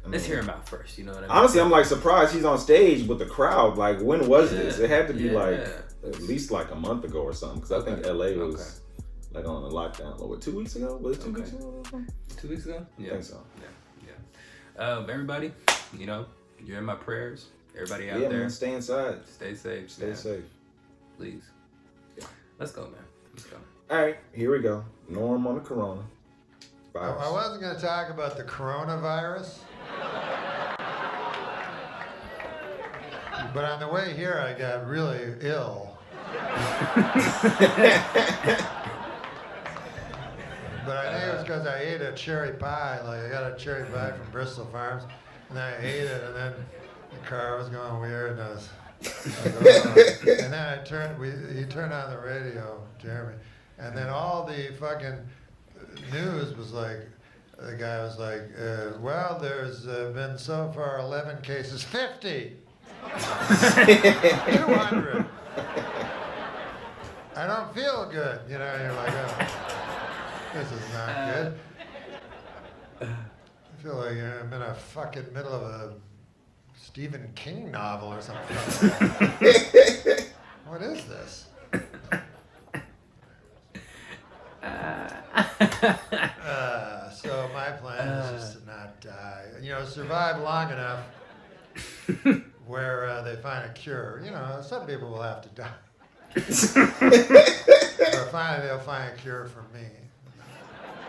Let's hear him out first. You know what I mean? Honestly, I'm like surprised he's on stage with the crowd. Like, when was this? It had to be like at least like a month ago or something. Because I think LA was like on a lockdown. What, 2 weeks ago? Was it 2 weeks ago? 2 weeks ago? I think so. Yeah. Everybody, you know, you're in my prayers. Everybody out Yeah, there, man, stay inside. Stay safe. Stay man. safe. Please. Yeah. Let's go, man. Let's go. All right, here we go. Norm on the corona. I wasn't going to talk about the coronavirus. But on the way here, I got really ill. But I think it was because I ate a cherry pie. Like, I got a cherry pie from Bristol Farms, and I ate it, and then the car was going weird, and I was and then he turned on the radio, Jeremy, and then all the fucking news was like, the guy was like, well, there's been so far 11 cases, 50. 200. I don't feel good. You know, you're like, oh, this is not good. I feel like I'm in a fucking middle of a Stephen King novel or something. What is this? So my plan is just to not die. You know, survive long enough where they find a cure. You know, some people will have to die. But finally they'll find a cure for me.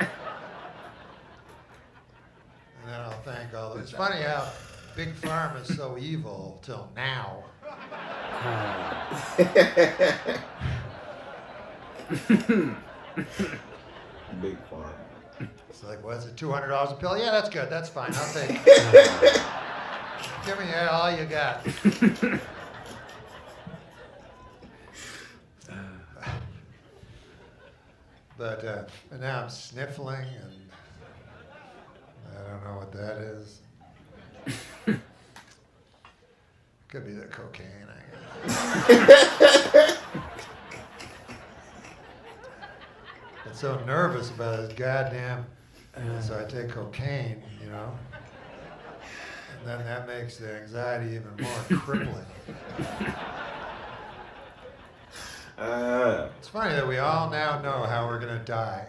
And then I'll thank all those. It's funny how Big Pharma is so evil till now. Big Pharma. It's like, what's it, $200 a pill? Yeah, that's good. That's fine. I'll take it. Give me all you got. But now I'm sniffling, and I don't know what that is. Could be the cocaine, I guess. I'm so nervous about this goddamn, so I take cocaine, you know, and then that makes the anxiety even more crippling. It's funny that we all now know how we're gonna die.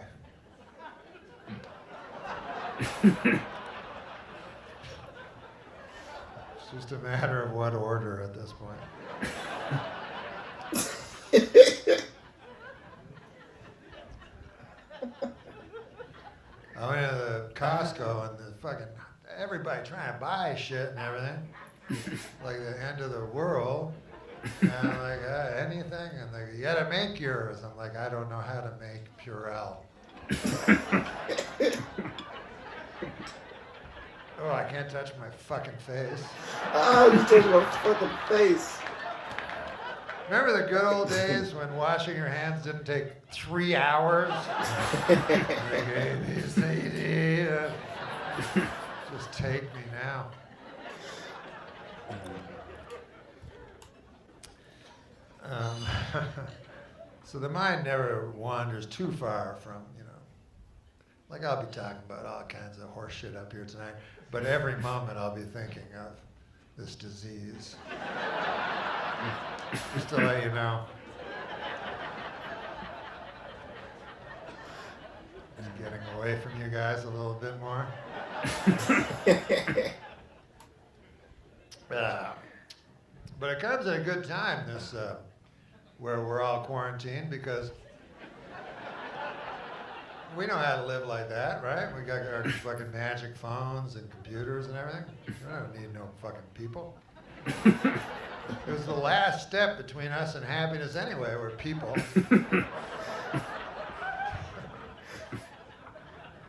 It's just a matter of what order at this point. I went to the Costco and the fucking everybody trying to buy shit and everything, like the end of the world. And I'm like, anything? And they go, you gotta make yours. I'm like, I don't know how to make Purell. Oh, I can't touch my fucking face. Oh, you touched my fucking face. Remember the good old days when washing your hands didn't take 3 hours? Like A, B, C, D. Just take me now. So the mind never wanders too far from, like I'll be talking about all kinds of horse shit up here tonight, but every moment I'll be thinking of this disease. Just to let you know. Just getting away from you guys a little bit more. But it comes at a good time, this, where we're all quarantined, because we know how to live like that, right? We got our fucking magic phones and computers and everything. We don't need no fucking people. It was the last step between us and happiness anyway, were people.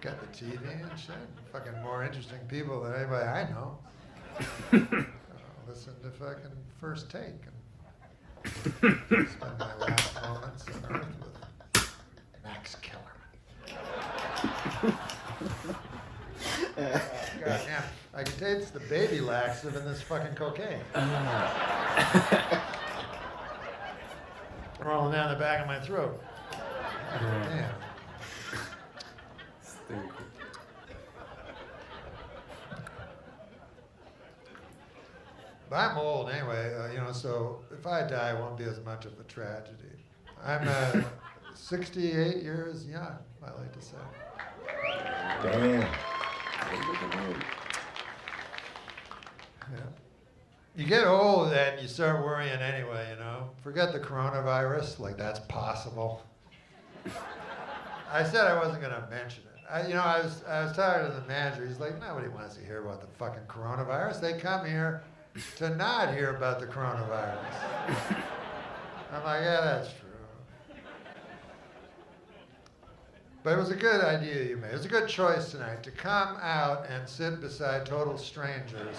Got the TV and shit. Fucking more interesting people than anybody I know. Listen to fucking First Take and spend my last moments on Earth with Max Kellerman. God damn, I can taste the baby laxative in this fucking cocaine. Rolling down the back of my throat. Damn. Stupid. But I'm old anyway, so if I die, it won't be as much of a tragedy. I'm 68 years young, I like to say. Damn. Yeah. You get old and you start worrying anyway, Forget the coronavirus, like that's possible. I said I wasn't going to mention it. I was talking to the manager. He's like, nobody wants to hear about the fucking coronavirus. They come here to not hear about the coronavirus. I'm like, yeah, that's true. But it was a good idea you made. It was a good choice tonight to come out and sit beside total strangers.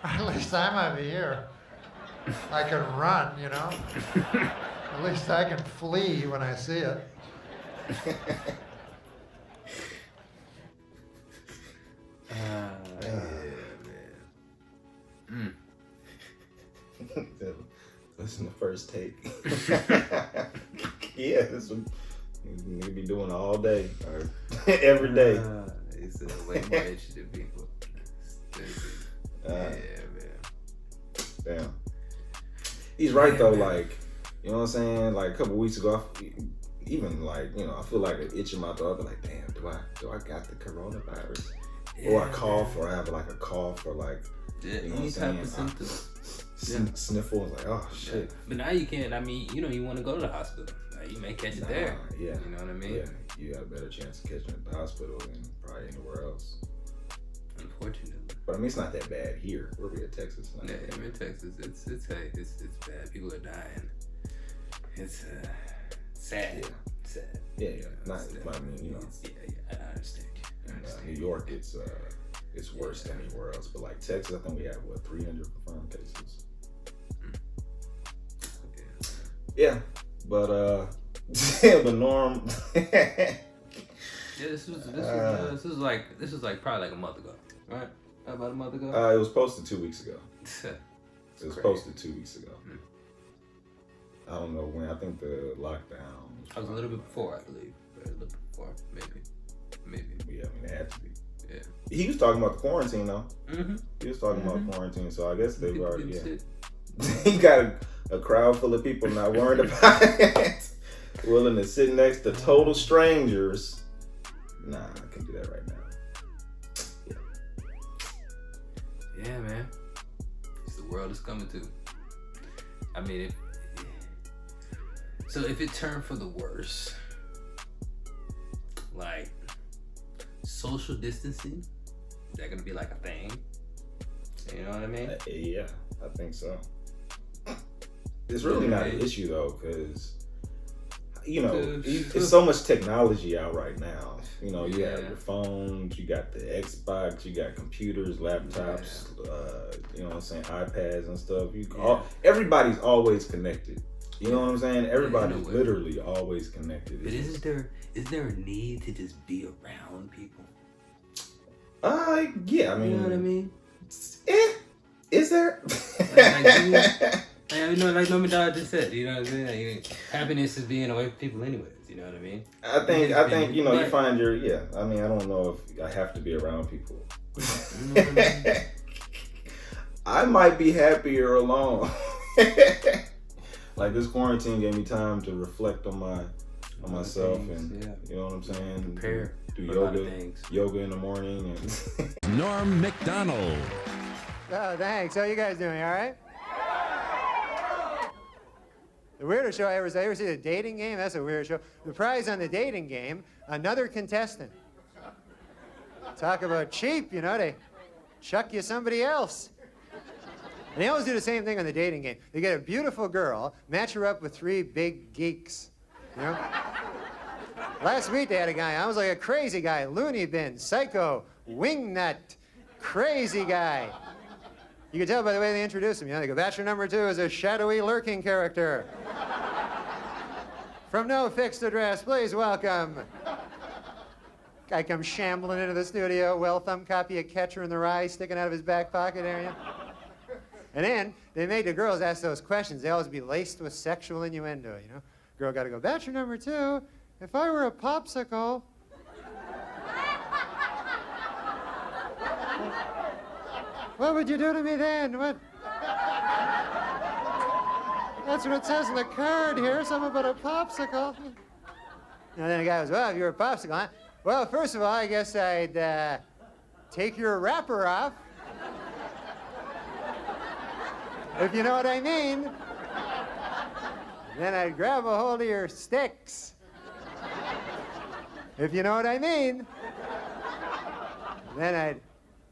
At least I might be here. I can run, At least I can flee when I see it. Listen to First Take. Yeah, this one we be doing all day or every day. It's way more interesting people. Yeah, man. Damn. He's right though. Like, you know what I'm saying? Like a couple weeks ago, even like I feel like an itch in my throat. I'll be like, damn, do I got the coronavirus? Or I cough, or I have like a cough, or like any type of symptoms. Sniffle, like, oh shit. Yeah. But now you can't. I mean, you want to go to the hospital. You may catch it there. Yeah. You know what I mean? Yeah. You got a better chance of catching it at the hospital than probably anywhere else. Unfortunately. But I mean, it's not that bad here. We're in Texas. Yeah, I'm in Texas. It's bad. People are dying. It's sad. Yeah. Sad. Yeah. Not. I mean, I understand you. New York, it's worse than anywhere else. But like Texas, I think we have 300 confirmed cases. Yeah, but but Norm. Yeah, this was probably like a month ago, right? About a month ago. It was posted 2 weeks ago. It was posted 2 weeks ago. I don't know when. I think the lockdown. I was a little bit before, I believe. A little bit before, maybe. Yeah, I mean, it had to be. Yeah. He was talking about the quarantine though. Mm-hmm. He was talking about quarantine, so I guess they've already. Yeah. He got a crowd full of people not worried about it, willing to sit next to total strangers. Nah, I can't do that right now. Yeah. Yeah, man. It's the world it's coming to. I mean, if it turned for the worse, like social distancing, is that gonna be like a thing? You know what I mean? Yeah, I think so. It's really not an issue though, because it's so much technology out right now. You know, you have your phones, you got the Xbox, you got computers, laptops, you know what I'm saying, iPads and stuff. Everybody's always connected. You know what I'm saying? Everybody's literally always connected. But is there a need to just be around people? Yeah, I mean, you know what I mean? Is there? You know, like Macdonald just said, you know what I'm saying? Like, happiness is being away from people anyways, you know what I mean? I think you know, you find your, I mean, I don't know if I have to be around people. I might be happier alone. Like this quarantine gave me time to reflect on myself and you know what I'm saying? Prepare. Do yoga in the morning and Norm Macdonald. Oh, thanks. How you guys doing? All right? The weirdest show I ever saw. You ever see the dating game? That's a weird show. The prize on the dating game, another contestant. Talk about cheap, you know, they chuck you somebody else. And they always do the same thing on the dating game. They get a beautiful girl, match her up with 3 big geeks, you know? Last week they had a guy, I was like a crazy guy, loony bin, psycho, wingnut, crazy guy. You can tell by the way they introduce him, you know, they go, bachelor number 2 is a shadowy, lurking character. From no fixed address, please welcome. Guy comes shambling into the studio, well-thumbed copy of Catcher in the Rye sticking out of his back pocket area. And then they made the girls ask those questions. They always be laced with sexual innuendo, you know. Girl got to go, bachelor number 2, if I were a popsicle. What would you do to me then? What? That's what it says on the card here, something about a popsicle. And then the guy goes, well, if you're a popsicle, huh? Well, first of all, I guess I'd take your wrapper off. If you know what I mean. Then I'd grab a hold of your sticks. If you know what I mean. Then I'd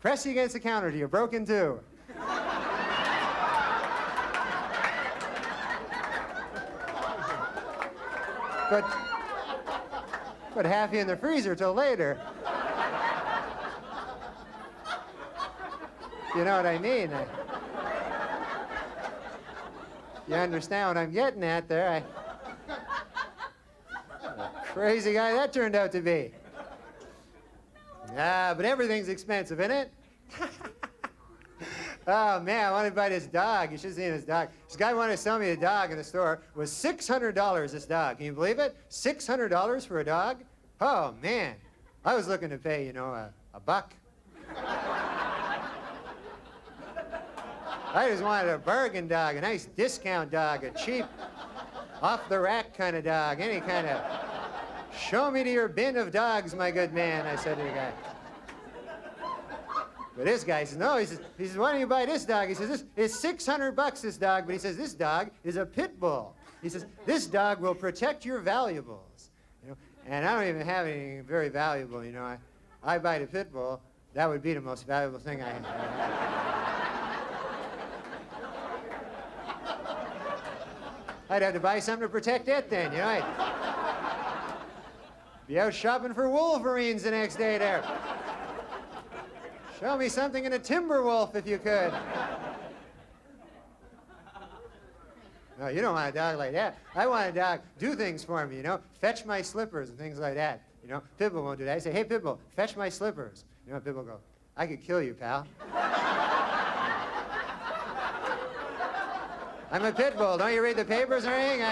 press you against the counter till you're broken too. But half you in the freezer till later. You know what I mean? You understand what I'm getting at there? Crazy guy that turned out to be. But everything's expensive, isn't it? Oh, man, I want to buy this dog. You should have seen this dog. This guy wanted to sell me a dog in the store. It was $600, this dog. Can you believe it? $600 for a dog? Oh, man. I was looking to pay, you know, a buck. I just wanted a bargain dog, a nice discount dog, a cheap, off-the-rack kind of dog, any kind of... Show me to your bin of dogs, my good man, I said to the guy. But this guy says, no, he says, why don't you buy this dog? He says, it's $600, this dog, but he says, this dog is a pit bull. He says, this dog will protect your valuables. You know, and I don't even have anything very valuable, you know. I buy the pit bull, that would be the most valuable thing I have. I'd have to buy something to protect it then, you know. I'd be out shopping for wolverines the next day there. Show me something in a timber wolf if you could. No, you don't want a dog like that. I want a dog do things for me, you know, fetch my slippers and things like that. You know, Pitbull won't do that. I say, hey, Pitbull, fetch my slippers. You know, Pitbull go, I could kill you, pal. I'm a pit bull. Don't you read the papers or anything?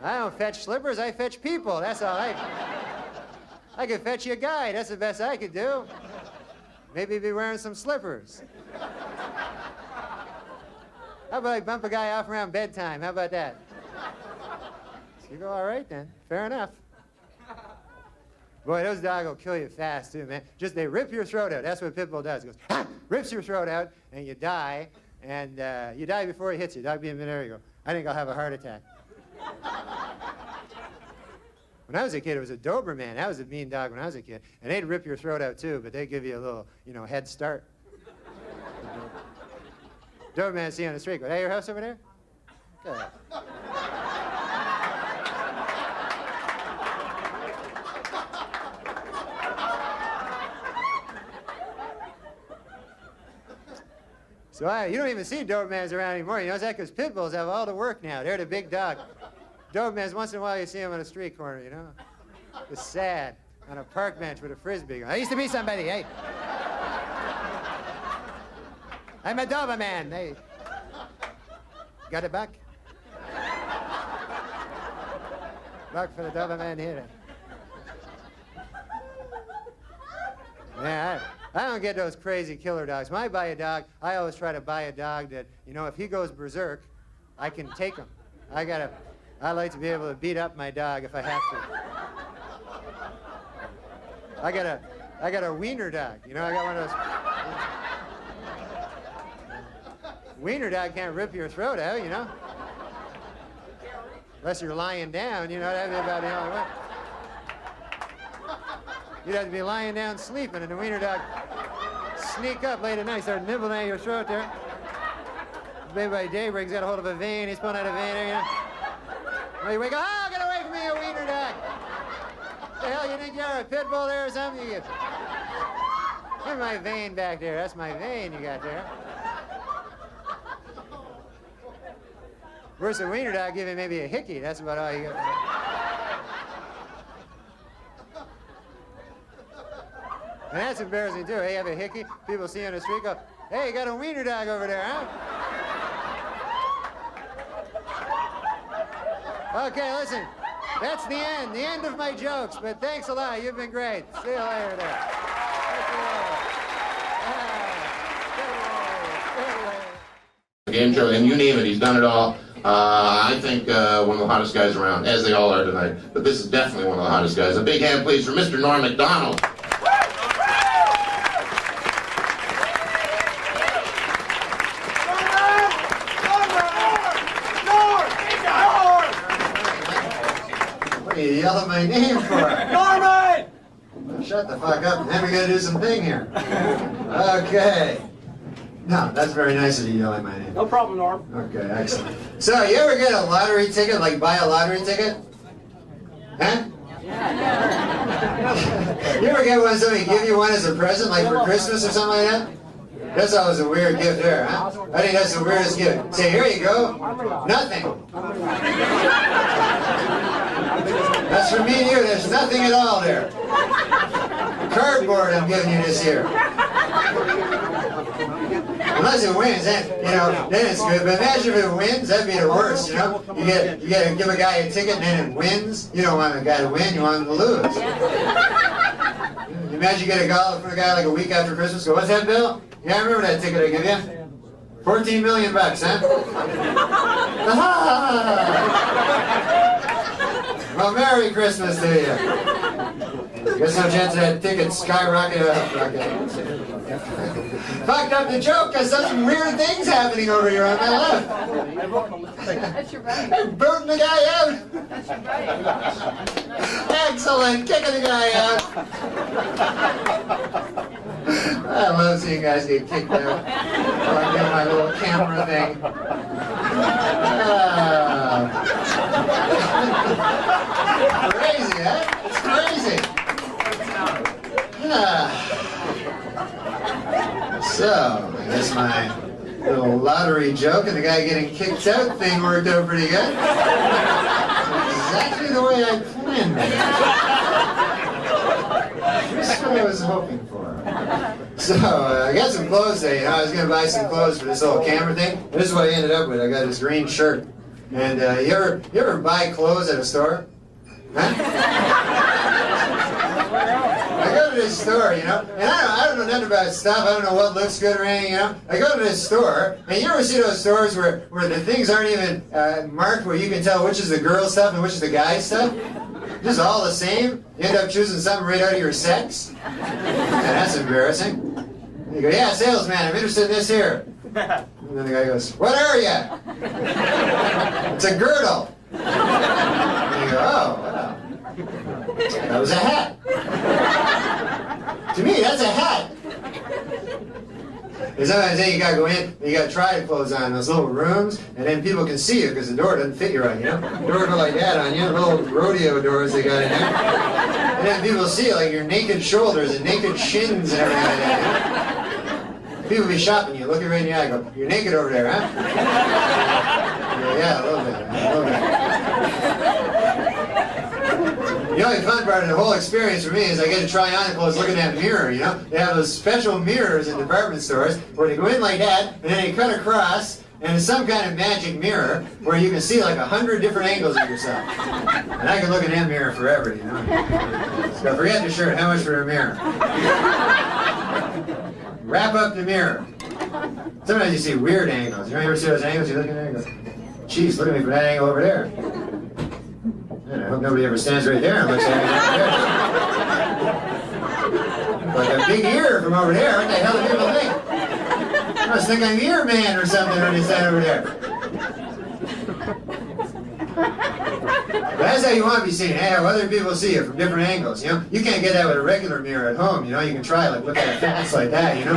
I don't fetch slippers. I fetch people. That's all. I could fetch you a guy. That's the best I could do. Maybe be wearing some slippers. How about I bump a guy off around bedtime? How about that? So you go, all right then. Fair enough. Boy, those dogs will kill you fast, too, man. Just they rip your throat out. That's what a pit bull does. It goes, ah, rips your throat out, and you die. And you die before he hits you. Dog being there, you go, I think I'll have a heart attack. When I was a kid, it was a Doberman. That was a mean dog when I was a kid. And they'd rip your throat out, too, but they'd give you a little, head start. Doberman see you on the street, go, hey, your house over there? Go ahead. So you don't even see Dobermans around anymore. You know that? Because pit bulls have all the work now. They're the big dog. Dobermans, once in a while you see them on a street corner, It's sad. On a park bench with a Frisbee. I used to be somebody, hey. I'm a Doberman, hey. Got it back? Back for the Doberman here. Yeah, I don't get those crazy killer dogs. When I buy a dog, I always try to buy a dog that, if he goes berserk, I can take him. I like to be able to beat up my dog if I have to. I got a wiener dog. I got one of those. Wiener dog can't rip your throat out, Unless you're lying down, that'd be about the only way. You'd have to be lying down sleeping, and the wiener dog sneak up late at night, start nibbling at your throat there. Maybe by daybreak, he's got a hold of a vein, he's pulling out a vein there, Well, you wake up, oh, get away from me, a wiener dog! What the hell, you think you're a pit bull there or something? Give me my vein back there, that's my vein you got there. Worse, a wiener dog give you maybe a hickey, that's about all you got. And that's embarrassing, too. Hey, you have a hickey, people see you on the street, go, hey, you got a wiener dog over there, huh? Okay, listen, that's the end of my jokes, but thanks a lot. You've been great. See you later there. Game show, and you name it, he's done it all. I think one of the hottest guys around, as they all are tonight, but this is definitely one of the hottest guys. A big hand, please, for Mr. Norm Macdonald. What are you yelling my name for? Norman! Shut the fuck up, man. We gotta do some thing here. Okay. No, that's very nice of you yelling my name. No problem, Norm. Okay, excellent. So, you ever get a lottery ticket, like buy a lottery ticket? Huh? You ever get one, somebody give you one as a present, like for Christmas or something like that? That's always a weird gift there, huh? I think that's the weirdest gift. Say, here you go. Nothing. That's for me and you. There's nothing at all there. Cardboard I'm giving you this year. Unless it wins, then it's good. But imagine if it wins, that'd be the worst, You gotta give a guy a ticket and then it wins. You don't want a guy to win, you want him to lose. Imagine you get a call from a guy like a week after Christmas, go, what's that, Bill? Yeah, I remember that ticket I give you. 14 million bucks, huh? Well, Merry Christmas to you. Guess no chance of that ticket skyrocketed up. Fucked up the joke because some weird things happening over here on my left. That's your right. I'm booting the guy out. That's your right. Excellent, kicking the guy out. I love seeing guys get kicked out. While I do my little camera thing. Crazy, huh? It's crazy. So, I guess my little lottery joke and the guy getting kicked out thing worked out pretty good. Exactly the way I planned it. Just what I was hoping for. So, I got some clothes today. I was going to buy some clothes for this little camera thing. This is what I ended up with. I got this green shirt. And you ever buy clothes at a store? Huh? I go to this store, you know, and I don't know nothing about stuff. I don't know what looks good or anything, you know. I go to this store, and you ever see those stores where the things aren't even marked, where you can tell which is the girl stuff and which is the guy stuff? Just all the same. You end up choosing something right out of your sex. Yeah, that's embarrassing. And you go, yeah, salesman, I'm interested in this here. And then the guy goes, what are you? It's a girdle. And you go, oh, wow. That was a hat. To me, that's a hat. And sometimes then you gotta go in and you gotta try the clothes on in those little rooms, and then people can see you because the door doesn't fit you right, you know? The door go like that on you, little rodeo doors they got in there. And then people see like your naked shoulders and naked shins and everything like that. You know? People be shopping you, looking right in the eye, go, you're naked over there, huh? Yeah, a little bit, a little bit. The only fun part of the whole experience for me is I get to try on the clothes looking at the mirror, you know? They have those special mirrors in department stores where they go in like that, and then they cut across, and it's some kind of magic mirror where you can see like 100 different angles of yourself. And I can look in that mirror forever, you know? So forget the shirt, how much for a mirror? Wrap up the mirror. Sometimes you see weird angles. You ever see those angles? You look at it and go, geez, look at me from that angle over there. And I hope nobody ever stands right there and looks at me over there. Like a big ear from over there. What the hell do people think? I must think I'm ear man or something when they stand over there. But that's how you want to be seen. Have other people see you from different angles. You know, you can't get that with a regular mirror at home. You know, you can try like look at a face like that. You know,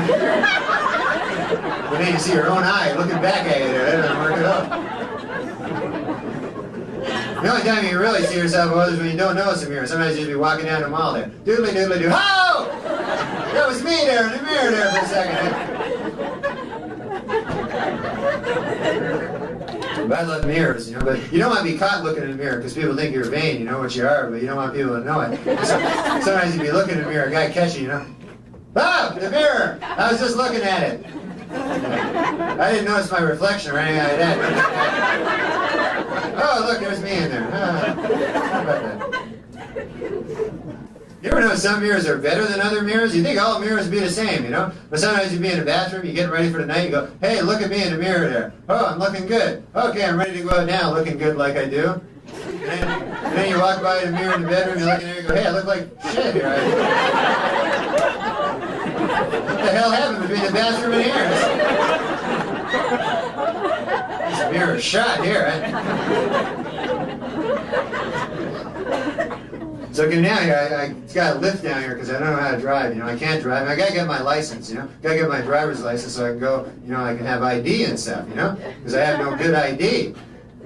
but then you see your own eye looking back at you. That doesn't work at all. The only time you can really see yourself with others is when you don't notice the mirror. Sometimes you just be walking down the mall there. Doodly doodly doo. Oh! That was me there in the mirror there for a second. But I love mirrors, you know, but you don't want to be caught looking in the mirror because people think you're vain, you know what you are, but you don't want people to know it. So, sometimes you be looking in the mirror, a guy catch you, you know. Oh, the mirror! I was just looking at it. I didn't notice my reflection or anything like that. Oh, look, there's me in there. How about that? You ever know some mirrors are better than other mirrors? You think all mirrors be the same, you know? But sometimes you be in the bathroom, you get ready for the night, you go, hey, look at me in the mirror there. Oh, I'm looking good. Okay, I'm ready to go out now, looking good like I do. And then you walk by the mirror in the bedroom, you look in there, you go, hey, I look like shit here. What the hell happened between the bathroom and here? This mirror shot here, right? So now I got a lift down here because I don't know how to drive. You know, I can't drive. I gotta get my license. You know, gotta get my driver's license so I can go. You know, I can have ID and stuff. You know, because I have no good ID.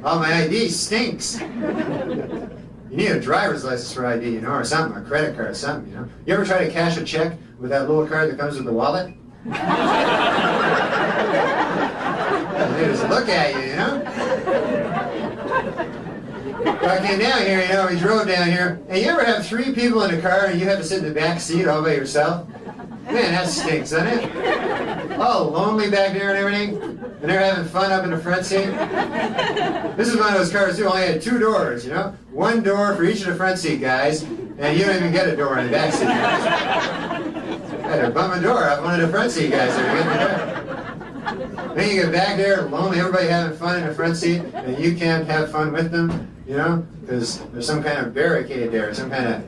All my ID stinks. You need a driver's license for ID, you know, or something, a credit card or something. You know, you ever try to cash a check with that little card that comes with the wallet? They just look at you, you know. I came down here, you know, we drove down here, and you ever have 3 people in a car and you have to sit in the back seat all by yourself? Man, that stinks, doesn't it? All lonely back there and everything, and they're having fun up in the front seat. This is one of those cars too, only had 2 doors, you know? 1 door for each of the front seat guys, and you don't even get a door in the back seat. I had to bum a door off one of the front seat guys there to get in the door. Then you get back there, lonely, everybody having fun in the front seat, and you can't have fun with them. You know, because there's some kind of barricade there, some kind of,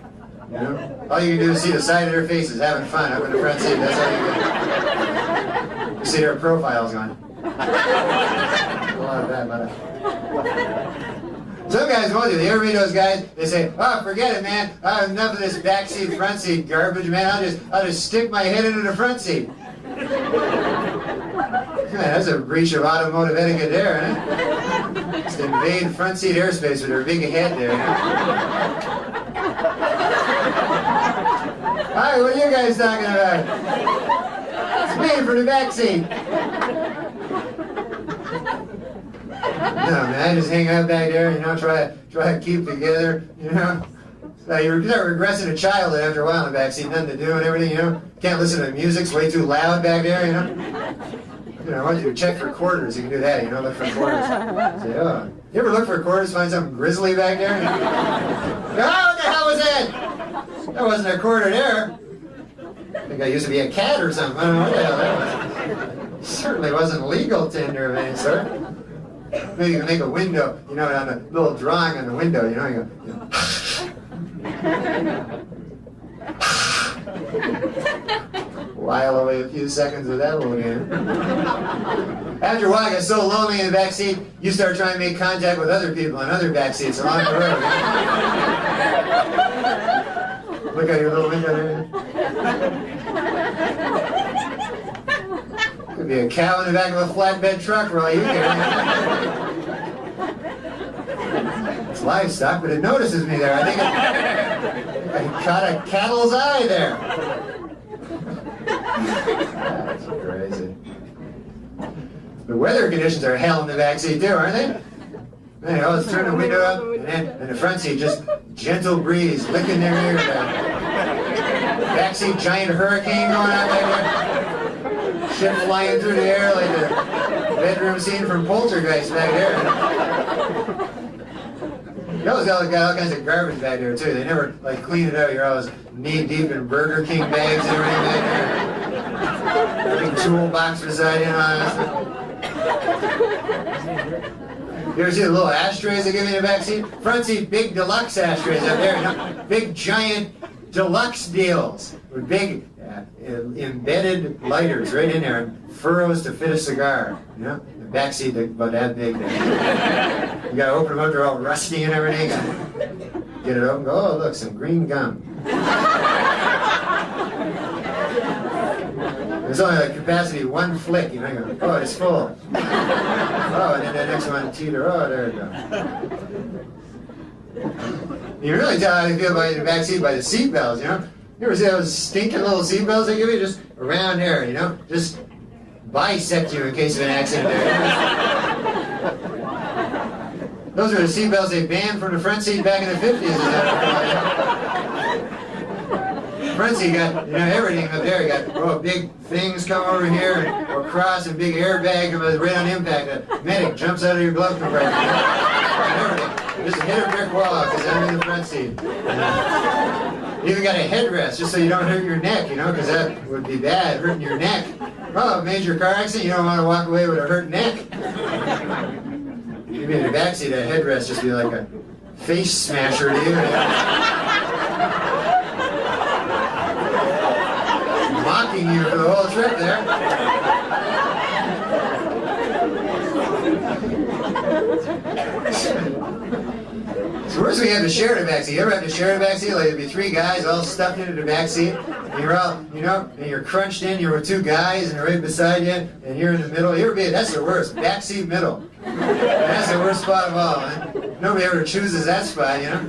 you know, all you can do is see the side of their faces having fun up in the front seat. That's all you can. You see their profiles going. A lot of that, but some guys won't do. You ever meet those guys? They say, "Oh, forget it, man. I have enough of this back seat, front seat garbage, man. I'll just stick my head into the front seat." Man, that's a breach of automotive etiquette there, isn't it? Just invade front seat airspace with her big head there. Hi, what are you guys talking about? It's me for the back seat. No, man, I just hang out back there, you know, try to keep together, you know. You start regressing a child after a while in the back seat, nothing to do and everything, you know. Can't listen to the music, it's way too loud back there, you know. You know, I want you to check for quarters. You can do that. You know, look for quarters. Say, oh, you ever look for quarters? Find something grisly back there? Oh, what the hell was that? That wasn't a quarter there. think I used to be a cat or something. I don't know what the hell that was. Certainly wasn't legal tender of any sort. Maybe you can make a window, you know, on a little drawing on the window, you know, you go, while away a few seconds of that little game. After a while, I got so lonely in the back seat, you start trying to make contact with other people in other back seats along the road. Look at your little window there. Could be a cow in the back of a flatbed truck for all you care. It's livestock, but it notices me there. I think I caught a cattle's eye there. That's crazy. The weather conditions are hell in the backseat too, aren't they? Anyhow, let's turn the window up, and then in the front seat, just gentle breeze licking their ear there. Backseat, giant hurricane going on back there. Shit flying through the air like the bedroom scene from Poltergeist back there. You always got all kinds of garbage back there too. They never like clean it out. You're always knee deep in Burger King bags and everything back there. Big toolbox beside you and all that stuff. You ever see the little ashtrays they give you in the back seat? Front seat, big deluxe ashtrays up there. You know? Big giant deluxe deals with big embedded lighters right in there and furrows to fit a cigar. You know? The back seat about that big there. You gotta open them up, they're all rusty and everything. Get it open, go, oh look, some green gum. There's only like capacity one flick, you know, you go, oh, it's full. Oh, and then the next one, teeter, oh, there you go. You really tell how you feel about in the back seat by the seat belts, you know? You ever see those stinking little seat belts they give you? Just around there, you know? Just bisect you in case of an accident there. Those are the seat belts they banned from the front seat back in the 50s. Front seat got, you know, everything up there. You got big things come over here or across, and big airbag right on impact. A medic jumps out of your glove compartment. Everything. Just hit a brick wall because I'm in the front seat. You even got a headrest just so you don't hurt your neck, you know, because that would be bad, hurting your neck. Oh, major car accident, you don't want to walk away with a hurt neck. You'd be in the backseat, a headrest just be like a face smasher to you. Mocking you for the whole trip there. It's worse when you have to share the backseat. You ever have to share the backseat? Like there'd be three guys all stuffed into the backseat, and you're all, you know, and you're crunched in. You're with two guys, and they're right beside you, and you're in the middle. You ever be? That's the worst. Backseat middle. That's the worst spot of all, man. Nobody ever chooses that spot, you know.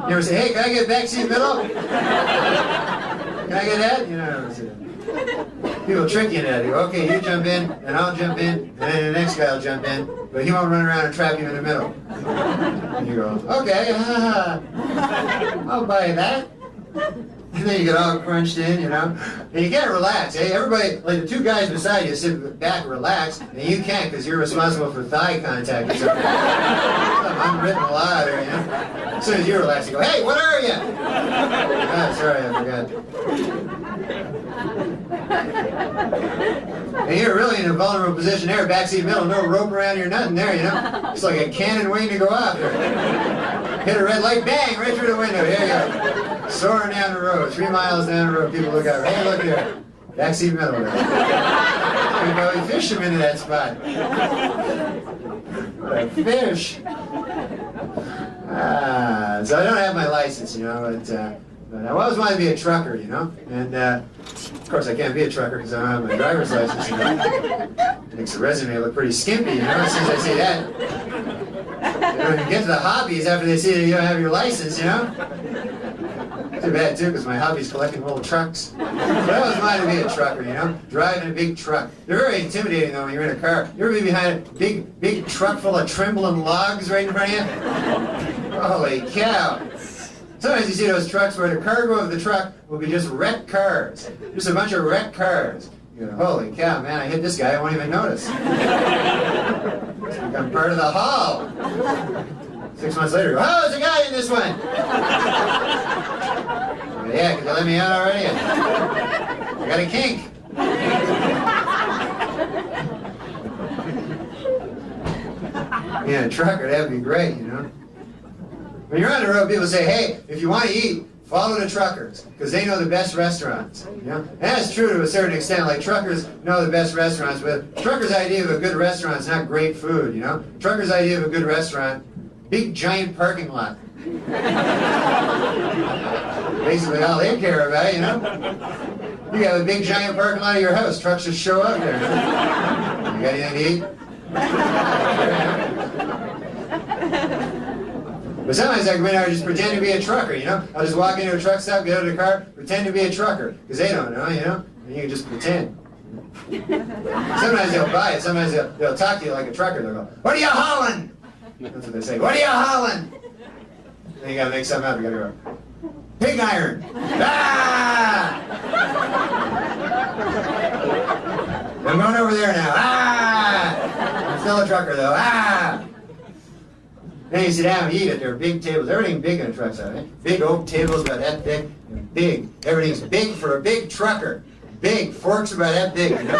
You ever say, "Hey, can I get backseat middle? Can I get that?" You know. People trick you into that. You go, okay, you jump in, and I'll jump in, and then the next guy will jump in, but he won't run around and trap you in the middle. And you go, okay, I'll buy that. And then you get all crunched in, you know. And you can't relax, eh? Everybody, like the two guys beside you sit back, relax, and you can't because you're responsible for thigh contact or something. Some unwritten law there, you know. As soon as you relax, you go, hey, what are you? Oh, sorry, I forgot. And you're really in a vulnerable position there, backseat middle, no rope around your nothing there, you know? It's like a cannon waiting to go off there. Hit a red light, bang, right through the window, there you go. Soaring down the road, 3 miles down the road, people look out, hey, look here, backseat middle there. You probably fish them into that spot. What a fish. So I don't have my license, you know, but I always wanted to be a trucker, you know, and of course I can't be a trucker because I don't have my driver's license, you know. It makes the resume look pretty skimpy, you know, as soon as I see that. When you get to the hobbies after they see that you don't have your license, you know. Too bad too, because my hobby's collecting little trucks. But I always wanted to be a trucker, you know, driving a big truck. They're very intimidating though when you're in a car. You ever be behind a big truck full of trembling logs right in front of you? Holy cow. Sometimes you see those trucks where the cargo of the truck will be just wrecked cars. Just a bunch of wrecked cars. You go, holy cow, man, I hit this guy, I won't even notice. It's become part of the haul. 6 months later, oh, there's a guy in this one. Yeah, can you let me out already? I got a kink. Yeah, a trucker, that'd be great, you know? When you're on the road, people say, hey, if you want to eat, follow the truckers, because they know the best restaurants. You know? And that's true to a certain extent. Like, truckers know the best restaurants, but truckers' idea of a good restaurant is not great food, you know? Truckers' idea of a good restaurant, big, giant parking lot. Basically all they care about, you know? You have a big, giant parking lot of your house. Trucks just show up there. You got anything to eat? But sometimes I go in there and just pretend to be a trucker, you know? I'll just walk into a truck stop, get out of the car, pretend to be a trucker, because they don't know, you know? And you can just pretend. Sometimes they'll buy it, sometimes they'll talk to you like a trucker. They'll go, what are you hauling? That's what they say, what are you hauling? Then you gotta make something up, you gotta go, pig iron. Ah! I'm going over there now. Ah! I'm still a trucker though. Ah! Then you sit down and eat at their big tables. Everything big in a truck stop, eh? Big oak tables about that big. Big. Everything's big for a big trucker. Big. Forks about that big. You know?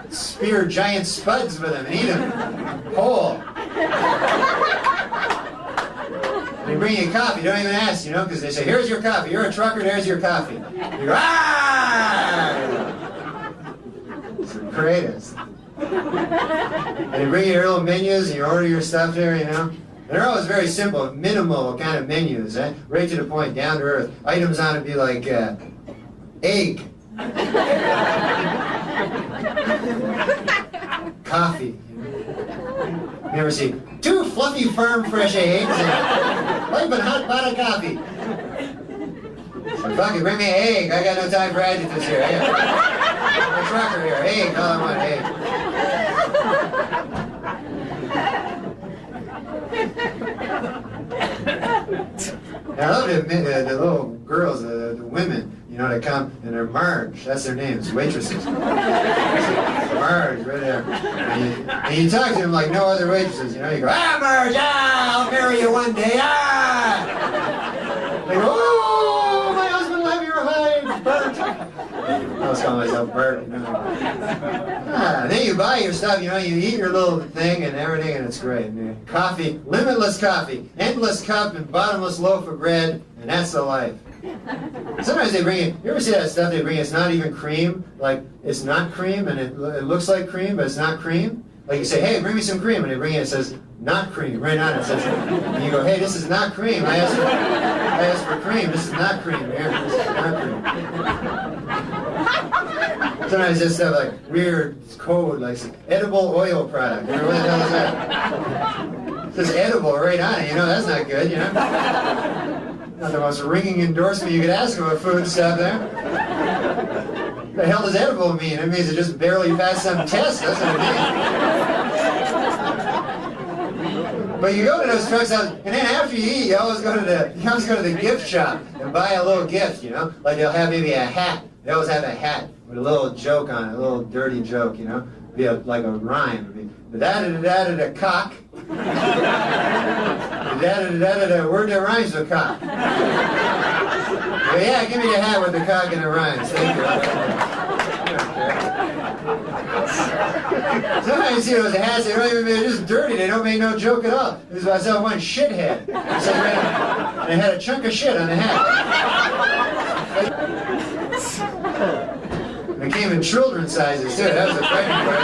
Spear giant spuds with them and eat them whole. They bring you coffee. Don't even ask, you know, because they say, here's your coffee. You're a trucker, there's your coffee. You go, ah! It's the greatest. And they bring you your little menus and you order your stuff there, you know. And they're always very simple, minimal kind of menus, eh? Right to the point, down to earth. Items on it be like egg, coffee. You ever see 2 fluffy farm fresh eggs and piping hot pot of coffee? So fuck it, bring me an egg. I got no time for adjectives here. I'm a trucker here. Egg, all I want, egg. I love the little girls, the women, you know, that come and they're Marge. That's their names, waitresses. Marge, right there. And you talk to them like no other waitresses, you know. You go, ah, Marge, ah, I'll marry you one day, ah. They go, oh, my husband left your hide, Bert. I was calling myself Bert, you know. Then you buy your stuff, you know, you eat your little thing and everything, and it's great. And coffee, limitless coffee, endless cup and bottomless loaf of bread, and that's the life. Sometimes they bring you ever see that stuff they bring? It's not even cream, like it's not cream, and it looks like cream, but it's not cream. Like you say, hey, bring me some cream, and they bring it says, not cream, right on it. It says, and you go, hey, this is not cream. I asked for cream. This is not cream. Here, this is not cream. Sometimes there's stuff like weird code, like edible oil product. You know, what the hell is that? It says edible right on it. You know, that's not good, you know? Not the most ringing endorsement you could ask of a food stuff there. What the hell does edible mean? It means it just barely passed some test. That's what it means. But you go to those truck stops, and then after you eat, you always go to the gift shop and buy a little gift, you know? Like they'll have maybe a hat. They always have a hat with a little joke on it, a little dirty joke, you know? It'd be like a rhyme. It'd be da-da-da-da-da cock. Da-da-da-da-da word that rhymes with cock. Well, yeah, give me the hat with the cock and the rhymes. Thank you. Sometimes you see those hats, they're just dirty. They don't make no joke at all. This is why I saw one shithead. And they had a chunk of shit on the hat. They came in children's sizes, too. That was a frightening part.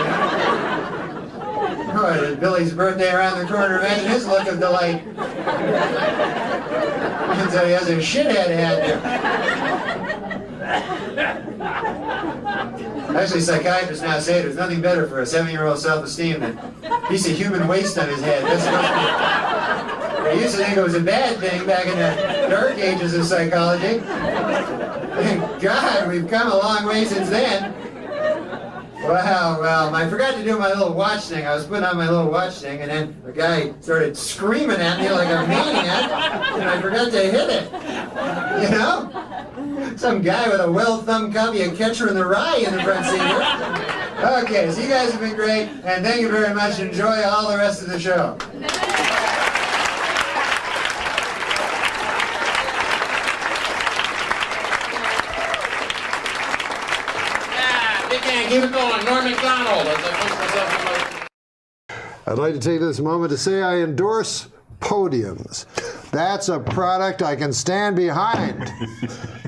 Oh, it's Billy's birthday around the corner. Imagine his look of delight. So he has a shithead hat there. Actually, psychiatrists now say there's nothing better for a 7-year-old self-esteem than a piece of human waste on his head. They used to think it was a bad thing back in the dark ages of psychology. Thank God, we've come a long way since then. Wow, well, I forgot to do my little watch thing. I was putting on my little watch thing, and then the guy started screaming at me like a maniac, and I forgot to hit it. You know? Some guy with a well-thumbed copy of Catcher in the Rye in the front seat here. Okay, so you guys have been great, and thank you very much. Enjoy all the rest of the show. microphone, Norm Macdonald, as I push myself in my... I'd like to take this moment to say I endorse podiums. That's a product I can stand behind.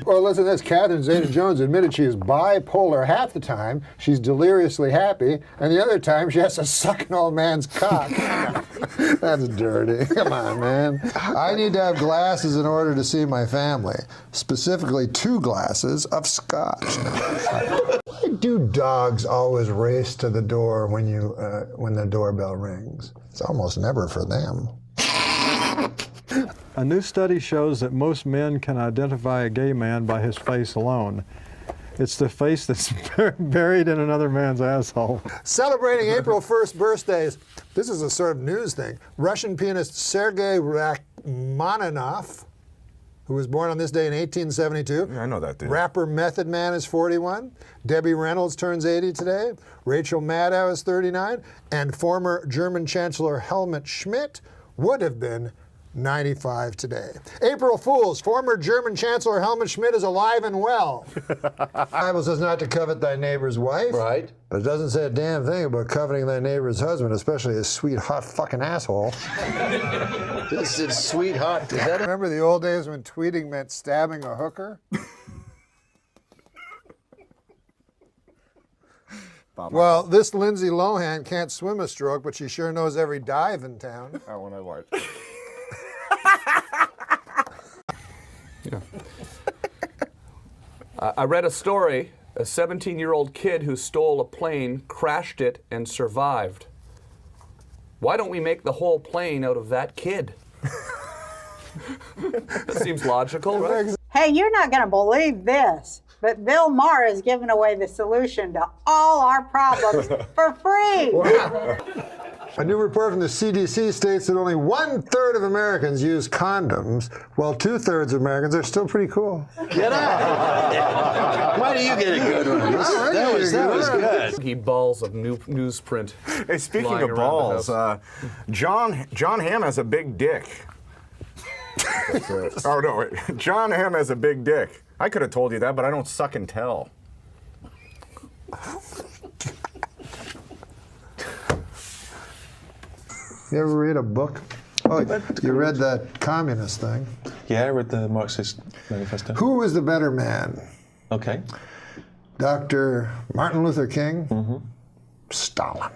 Well, listen to this. Catherine Zeta-Jones admitted she is bipolar half the time. She's deliriously happy, and the other time she has to suck an old man's cock. That's dirty. Come on, man. I need to have glasses in order to see my family, specifically 2 glasses of scotch. Why do dogs always race to the door when the doorbell rings? It's almost never for them. A new study shows that most men can identify a gay man by his face alone. It's the face that's buried in another man's asshole. Celebrating April 1st birthdays. This is a sort of news thing. Russian pianist Sergei Rachmaninoff, who was born on this day in 1872. Yeah, I know that dude. Rapper Method Man is 41. Debbie Reynolds turns 80 today. Rachel Maddow is 39. And former German Chancellor Helmut Schmidt would have been 95 today. April Fools, former German Chancellor Helmut Schmidt is alive and well. The Bible says not to covet thy neighbor's wife. Right. But it doesn't say a damn thing about coveting thy neighbor's husband, especially his sweet, hot fucking asshole. This is sweet hot. Is that Remember the old days when tweeting meant stabbing a hooker? Well, this Lindsay Lohan can't swim a stroke, but she sure knows every dive in town. That one I watched. Yeah. I read a story, a 17-year-old kid who stole a plane, crashed it, and survived. Why don't we make the whole plane out of that kid? That seems logical, right? Hey, you're not going to believe this, but Bill Maher has given away the solution to all our problems for free. Wow. A new report from the CDC states that only 1/3 of Americans use condoms, while 2/3 of Americans are still pretty cool. Get out! Why do you get a good one? That was good. He balls of newsprint. Hey, speaking flying of around the balls, house. John Hamm has a big dick. Oh no, wait. John Hamm has a big dick. I could have told you that, but I don't suck and tell. You ever read a book? Oh, you read that communist thing. Yeah, I read the Marxist Manifesto. Who was the better man? Okay. Dr. Martin Luther King? Stalin.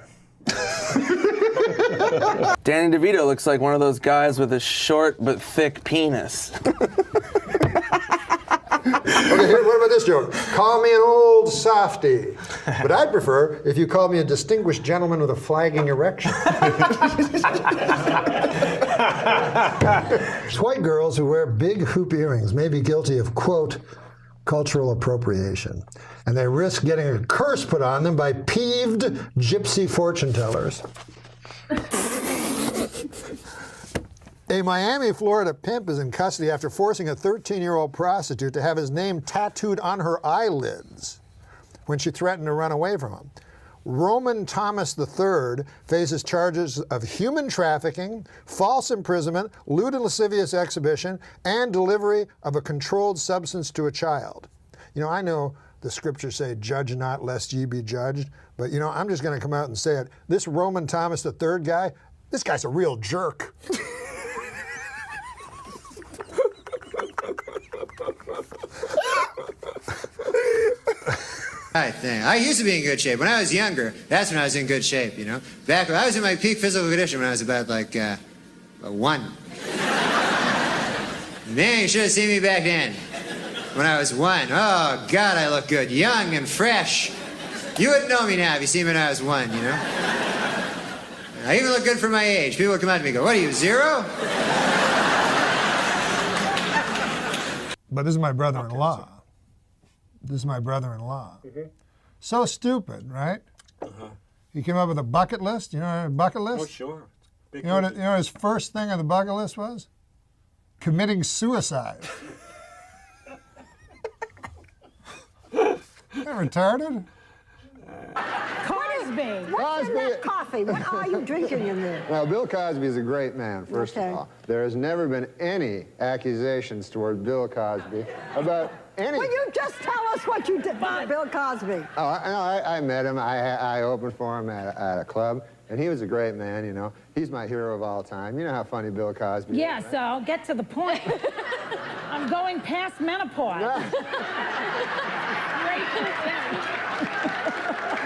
Danny DeVito looks like one of those guys with a short but thick penis. Okay, here, what about this joke? Call me an old softy, but I'd prefer if you called me a distinguished gentleman with a flagging erection. White girls who wear big hoop earrings may be guilty of, quote, cultural appropriation, and they risk getting a curse put on them by peeved gypsy fortune tellers. A Miami, Florida pimp is in custody after forcing a 13-year-old prostitute to have his name tattooed on her eyelids when she threatened to run away from him. Roman Thomas III faces charges of human trafficking, false imprisonment, lewd and lascivious exhibition, and delivery of a controlled substance to a child. You know, I know the scriptures say, judge not lest ye be judged, but you know, I'm just going to come out and say it. This Roman Thomas III guy, this guy's a real jerk. I used to be in good shape. When I was younger, that's when I was in good shape, you know? Back when I was in my peak physical condition when I was about, like, 1. Man, you should have seen me back then. When I was 1. Oh, God, I look good. Young and fresh. You wouldn't know me now if you see me when I was 1, you know? I even look good for my age. People would come out to me and go, what are you, 0? But this is my brother-in-law. This is my brother-in-law. So stupid, right? He came up with a bucket list. You know a bucket list? Oh, sure. You know what his first thing on the bucket list was? Committing suicide. Isn't that retarded? What is Cosby. What's in that coffee? What are you drinking in there? Now, Bill Cosby is a great man, first of all. There has never been any accusations toward Bill Cosby about any... Will you just tell us what you did for Bill Cosby? Oh, I met him. I opened for him at a club, and he was a great man, you know. He's my hero of all time. You know how funny Bill Cosby is, Yeah, right? so I'll get to the point. I'm going past menopause.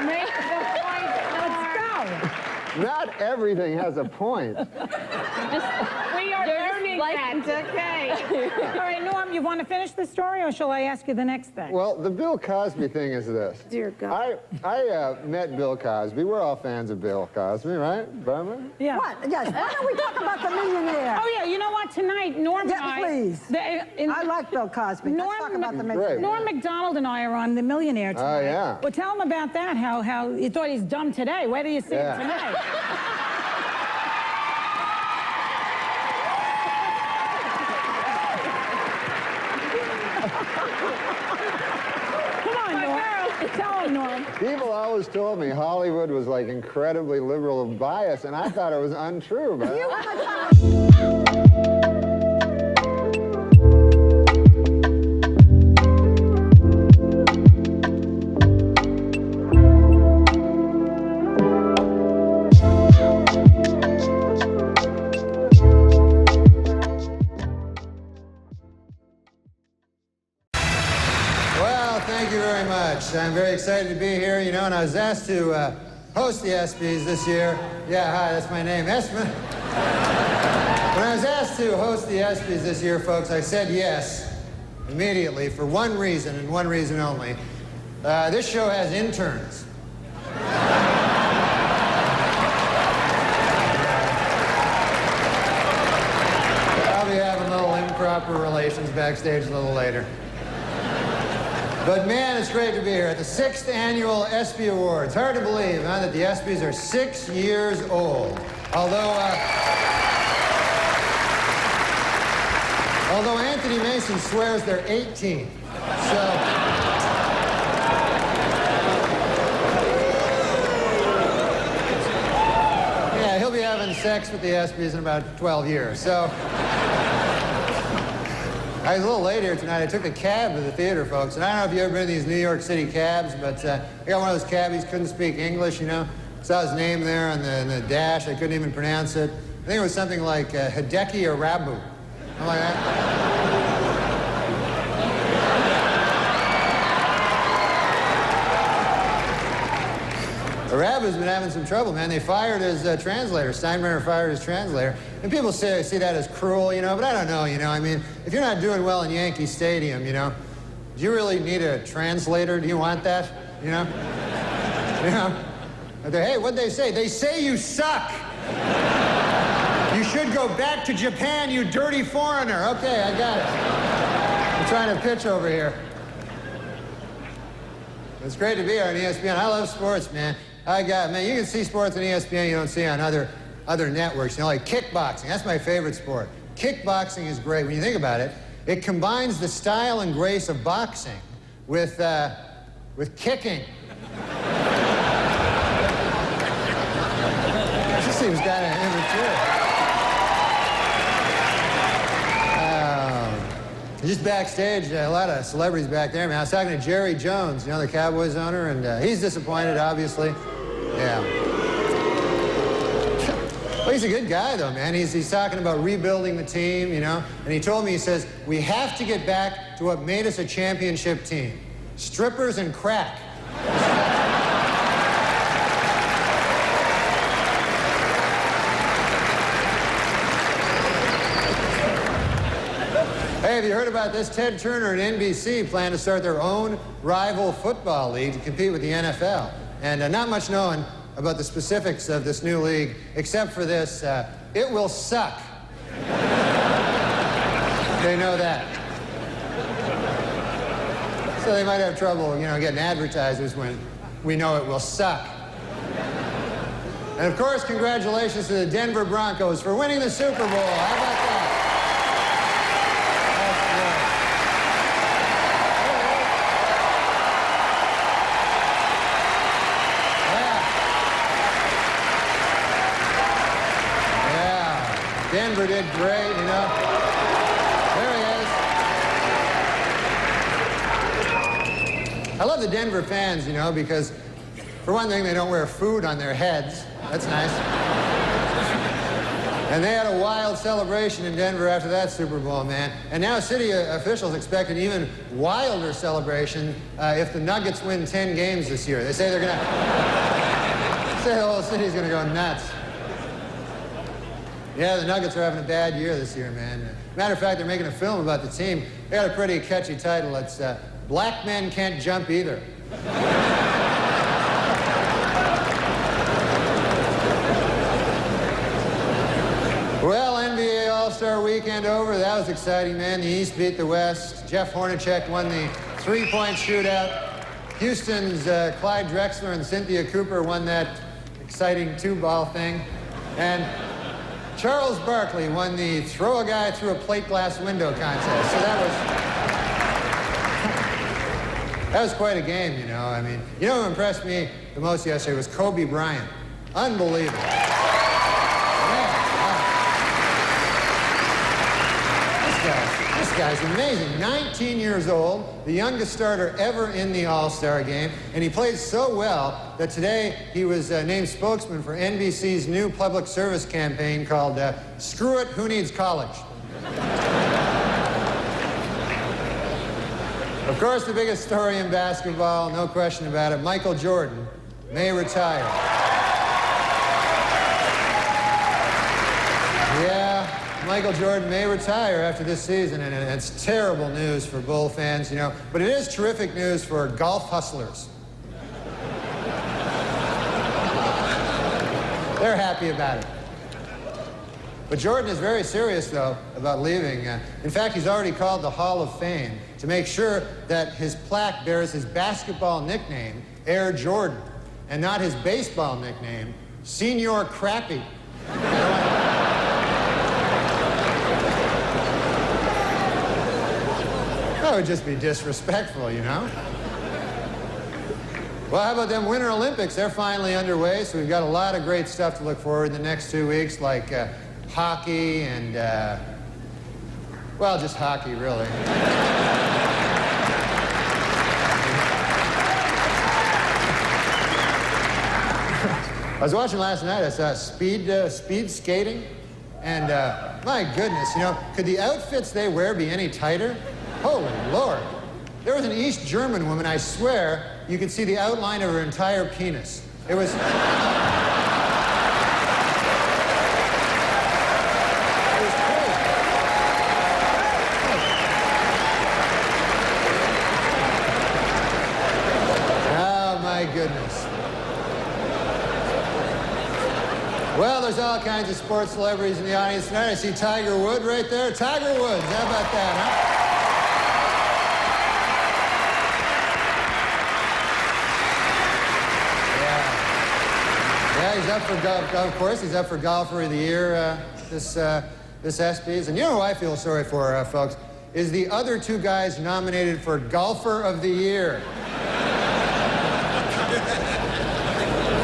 Make the point. Let's go. Not everything has a point. We are learning that. It's okay. All right, Norm, you want to finish the story, or shall I ask you the next thing? Well, the Bill Cosby thing is this. Dear God. I met Bill Cosby. We're all fans of Bill Cosby, right, Barbara? Yeah. What? Yes. Why don't we talk about the millionaire? Oh, yeah, you know what? Tonight, Norm and I... please. I like Bill Cosby. Let's talk about the millionaire. Norm Macdonald and I are on The Millionaire tonight. Oh, yeah. Well, tell him about that, how you thought he's dumb today. Where do you see him tonight? Come on, Norm. Tell him, Norm. People always told me Hollywood was like incredibly liberal and biased, and I thought it was untrue, man. Well, thank you very much. I'm very excited to be here, you know, and I was asked to host the ESPYs this year. Yeah, hi, that's my name, Espen. When I was asked to host the ESPYs this year, folks, I said yes immediately for one reason and one reason only. This show has interns. I'll be having little improper relations backstage a little later. But man, it's great to be here at the 6th annual ESPY Awards. Hard to believe, huh, that the ESPYs are 6 years old. Although Anthony Mason swears they're 18. Yeah, he'll be having sex with the ESPYs in about 12 years. So I was a little late here tonight. I took a cab to the theater, folks. And I don't know if you've ever been in these New York City cabs, but I got one of those cabbies, couldn't speak English, you know. Saw his name there on the dash. I couldn't even pronounce it. I think it was something like Hideki Arabu. Something like that. Arabu's been having some trouble, man. They fired his translator. Steinbrenner fired his translator. And people see that as cruel, you know, but I don't know, you know. I mean, if you're not doing well in Yankee Stadium, you know, do you really need a translator? Do you want that, you know? You know? Hey, what'd they say? They say you suck. You should go back to Japan, you dirty foreigner. Okay, I got it. I'm trying to pitch over here. It's great to be here on ESPN. I love sports, man. Man, you can see sports on ESPN you don't see on other networks. You know, like kickboxing. That's my favorite sport. Kickboxing is great. When you think about it, it combines the style and grace of boxing with kicking. It just seems kind of immature. Just backstage, a lot of celebrities back there, man. I was talking to Jerry Jones, you know, the Cowboys owner, and he's disappointed, obviously. Yeah. Well, he's a good guy, though, man. He's talking about rebuilding the team, you know. And he told me, he says, we have to get back to what made us a championship team. Strippers and crack. Hey, have you heard about this? Ted Turner and NBC plan to start their own rival football league to compete with the NFL. And not much known about the specifics of this new league, except for this, it will suck. They know that. So they might have trouble, you know, getting advertisers when we know it will suck. And of course, congratulations to the Denver Broncos for winning the Super Bowl. How about that? Denver did great, you know. There he is. I love the Denver fans, you know, because for one thing, they don't wear food on their heads. That's nice. And they had a wild celebration in Denver after that Super Bowl, man. And now city officials expect an even wilder celebration if the Nuggets win 10 games this year. They say they're gonna say the whole city's gonna go nuts. Yeah, the Nuggets are having a bad year this year, man. Matter of fact, they're making a film about the team. They got a pretty catchy title. It's Black Men Can't Jump Either. Well, NBA All-Star Weekend over. That was exciting, man. The East beat the West. Jeff Hornacek won the three-point shootout. Houston's Clyde Drexler and Cynthia Cooper won that exciting two-ball thing. And Charles Barkley won the throw a guy through a plate glass window contest. So that was quite a game, you know. I mean, you know who impressed me the most yesterday was Kobe Bryant. Unbelievable. This guy's amazing. 19 years old, the youngest starter ever in the All-Star game, and he played so well that today he was named spokesman for NBC's new public service campaign called Screw It, Who Needs College? Of course, the biggest story in basketball, no question about it, Michael Jordan may retire. Yeah, Michael Jordan may retire after this season, and it's terrible news for Bull fans, you know, but it is terrific news for golf hustlers. They're happy about it. But Jordan is very serious, though, about leaving. In fact, he's already called the Hall of Fame to make sure that his plaque bears his basketball nickname, Air Jordan, and not his baseball nickname, Senior Crappy. That would just be disrespectful, you know? Well, how about them Winter Olympics? They're finally underway, so we've got a lot of great stuff to look forward to in the next 2 weeks, like hockey and, well, just hockey, really. I was watching last night, I saw speed skating, and my goodness, you know, could the outfits they wear be any tighter? Holy Lord. There was an East German woman, I swear, you could see the outline of her entire penis. It was... Goodness. Well, there's all kinds of sports celebrities in the audience tonight. I see Tiger Woods right there. Tiger Woods, how about that, huh? Yeah, he's up for golf. Of course, he's up for Golfer of the Year this ESPYs. And you know who I feel sorry for, folks, is the other two guys nominated for Golfer of the Year.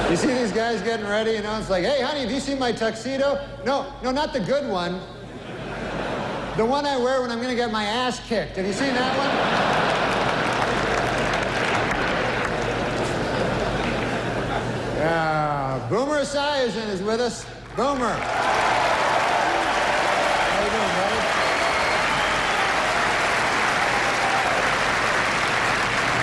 You see these guys getting ready, you know? It's like, hey, honey, have you seen my tuxedo? No, not the good one. The one I wear when I'm going to get my ass kicked. Have you seen that one? Boomer Esiason is with us. Boomer. How you doing, buddy?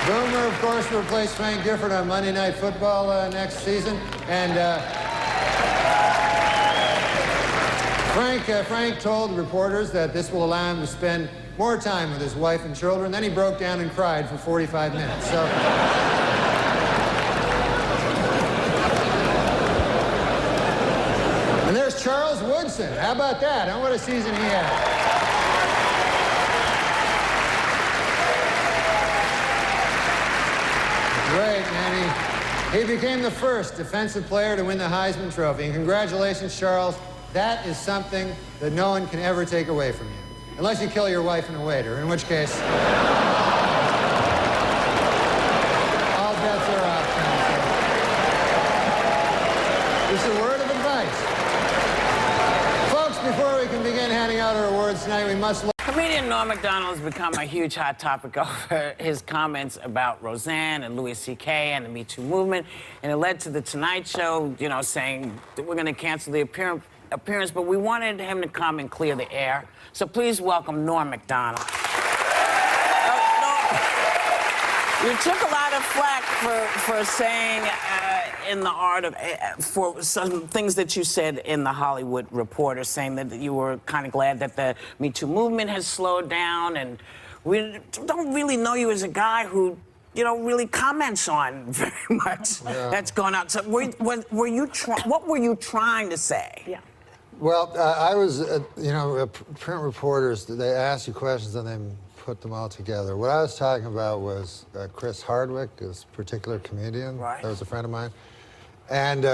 Boomer, of course, will replace Frank Gifford on Monday Night Football next season. And Frank told reporters that this will allow him to spend more time with his wife and children. Then he broke down and cried for 45 minutes. So. And there's Charles Woodson. How about that? Huh? What a season he had. Great, man. He became the first defensive player to win the Heisman Trophy. And congratulations, Charles. That is something that no one can ever take away from you. Unless you kill your wife and a waiter, in which case... all bets are off. Just a word of advice. Folks, before we can begin Tonight's night. We must. Comedian Norm Macdonald has become a huge hot topic over his comments about Roseanne and Louis C.K. and the Me Too movement, and it led to the Tonight Show, you know, saying that we're going to cancel the appearance, but we wanted him to come and clear the air. So please welcome Norm Macdonald. You took a lot of flack for saying in the art of for some things that you said in the Hollywood Reporter, saying that you were kind of glad that the Me Too movement has slowed down, and we don't really know you as a guy who, you know, really comments on very much that's going on. So what were you trying to say? Yeah. Well, I was, you know, print reporters, they ask you questions and they put them all together. What I was talking about was Chris Hardwick, this particular comedian. Right. That was a friend of mine. And,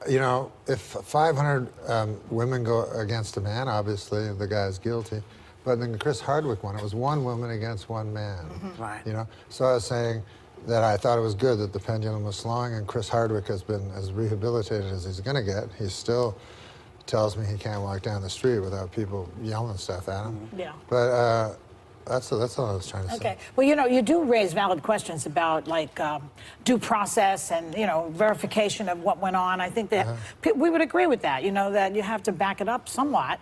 you know, if 500 women go against a man, obviously the guy's guilty. But in the Chris Hardwick one, it was one woman against one man. Mm-hmm. Right. You know, so I was saying that I thought it was good that the pendulum was slowing, and Chris Hardwick has been as rehabilitated as he's going to get. He still tells me he can't walk down the street without people yelling stuff at him. Yeah. But that's all I was trying to say. Okay. Well, you know, you do raise valid questions about, like, due process and, you know, verification of what went on. I think that we would agree with that, you know, that you have to back it up somewhat.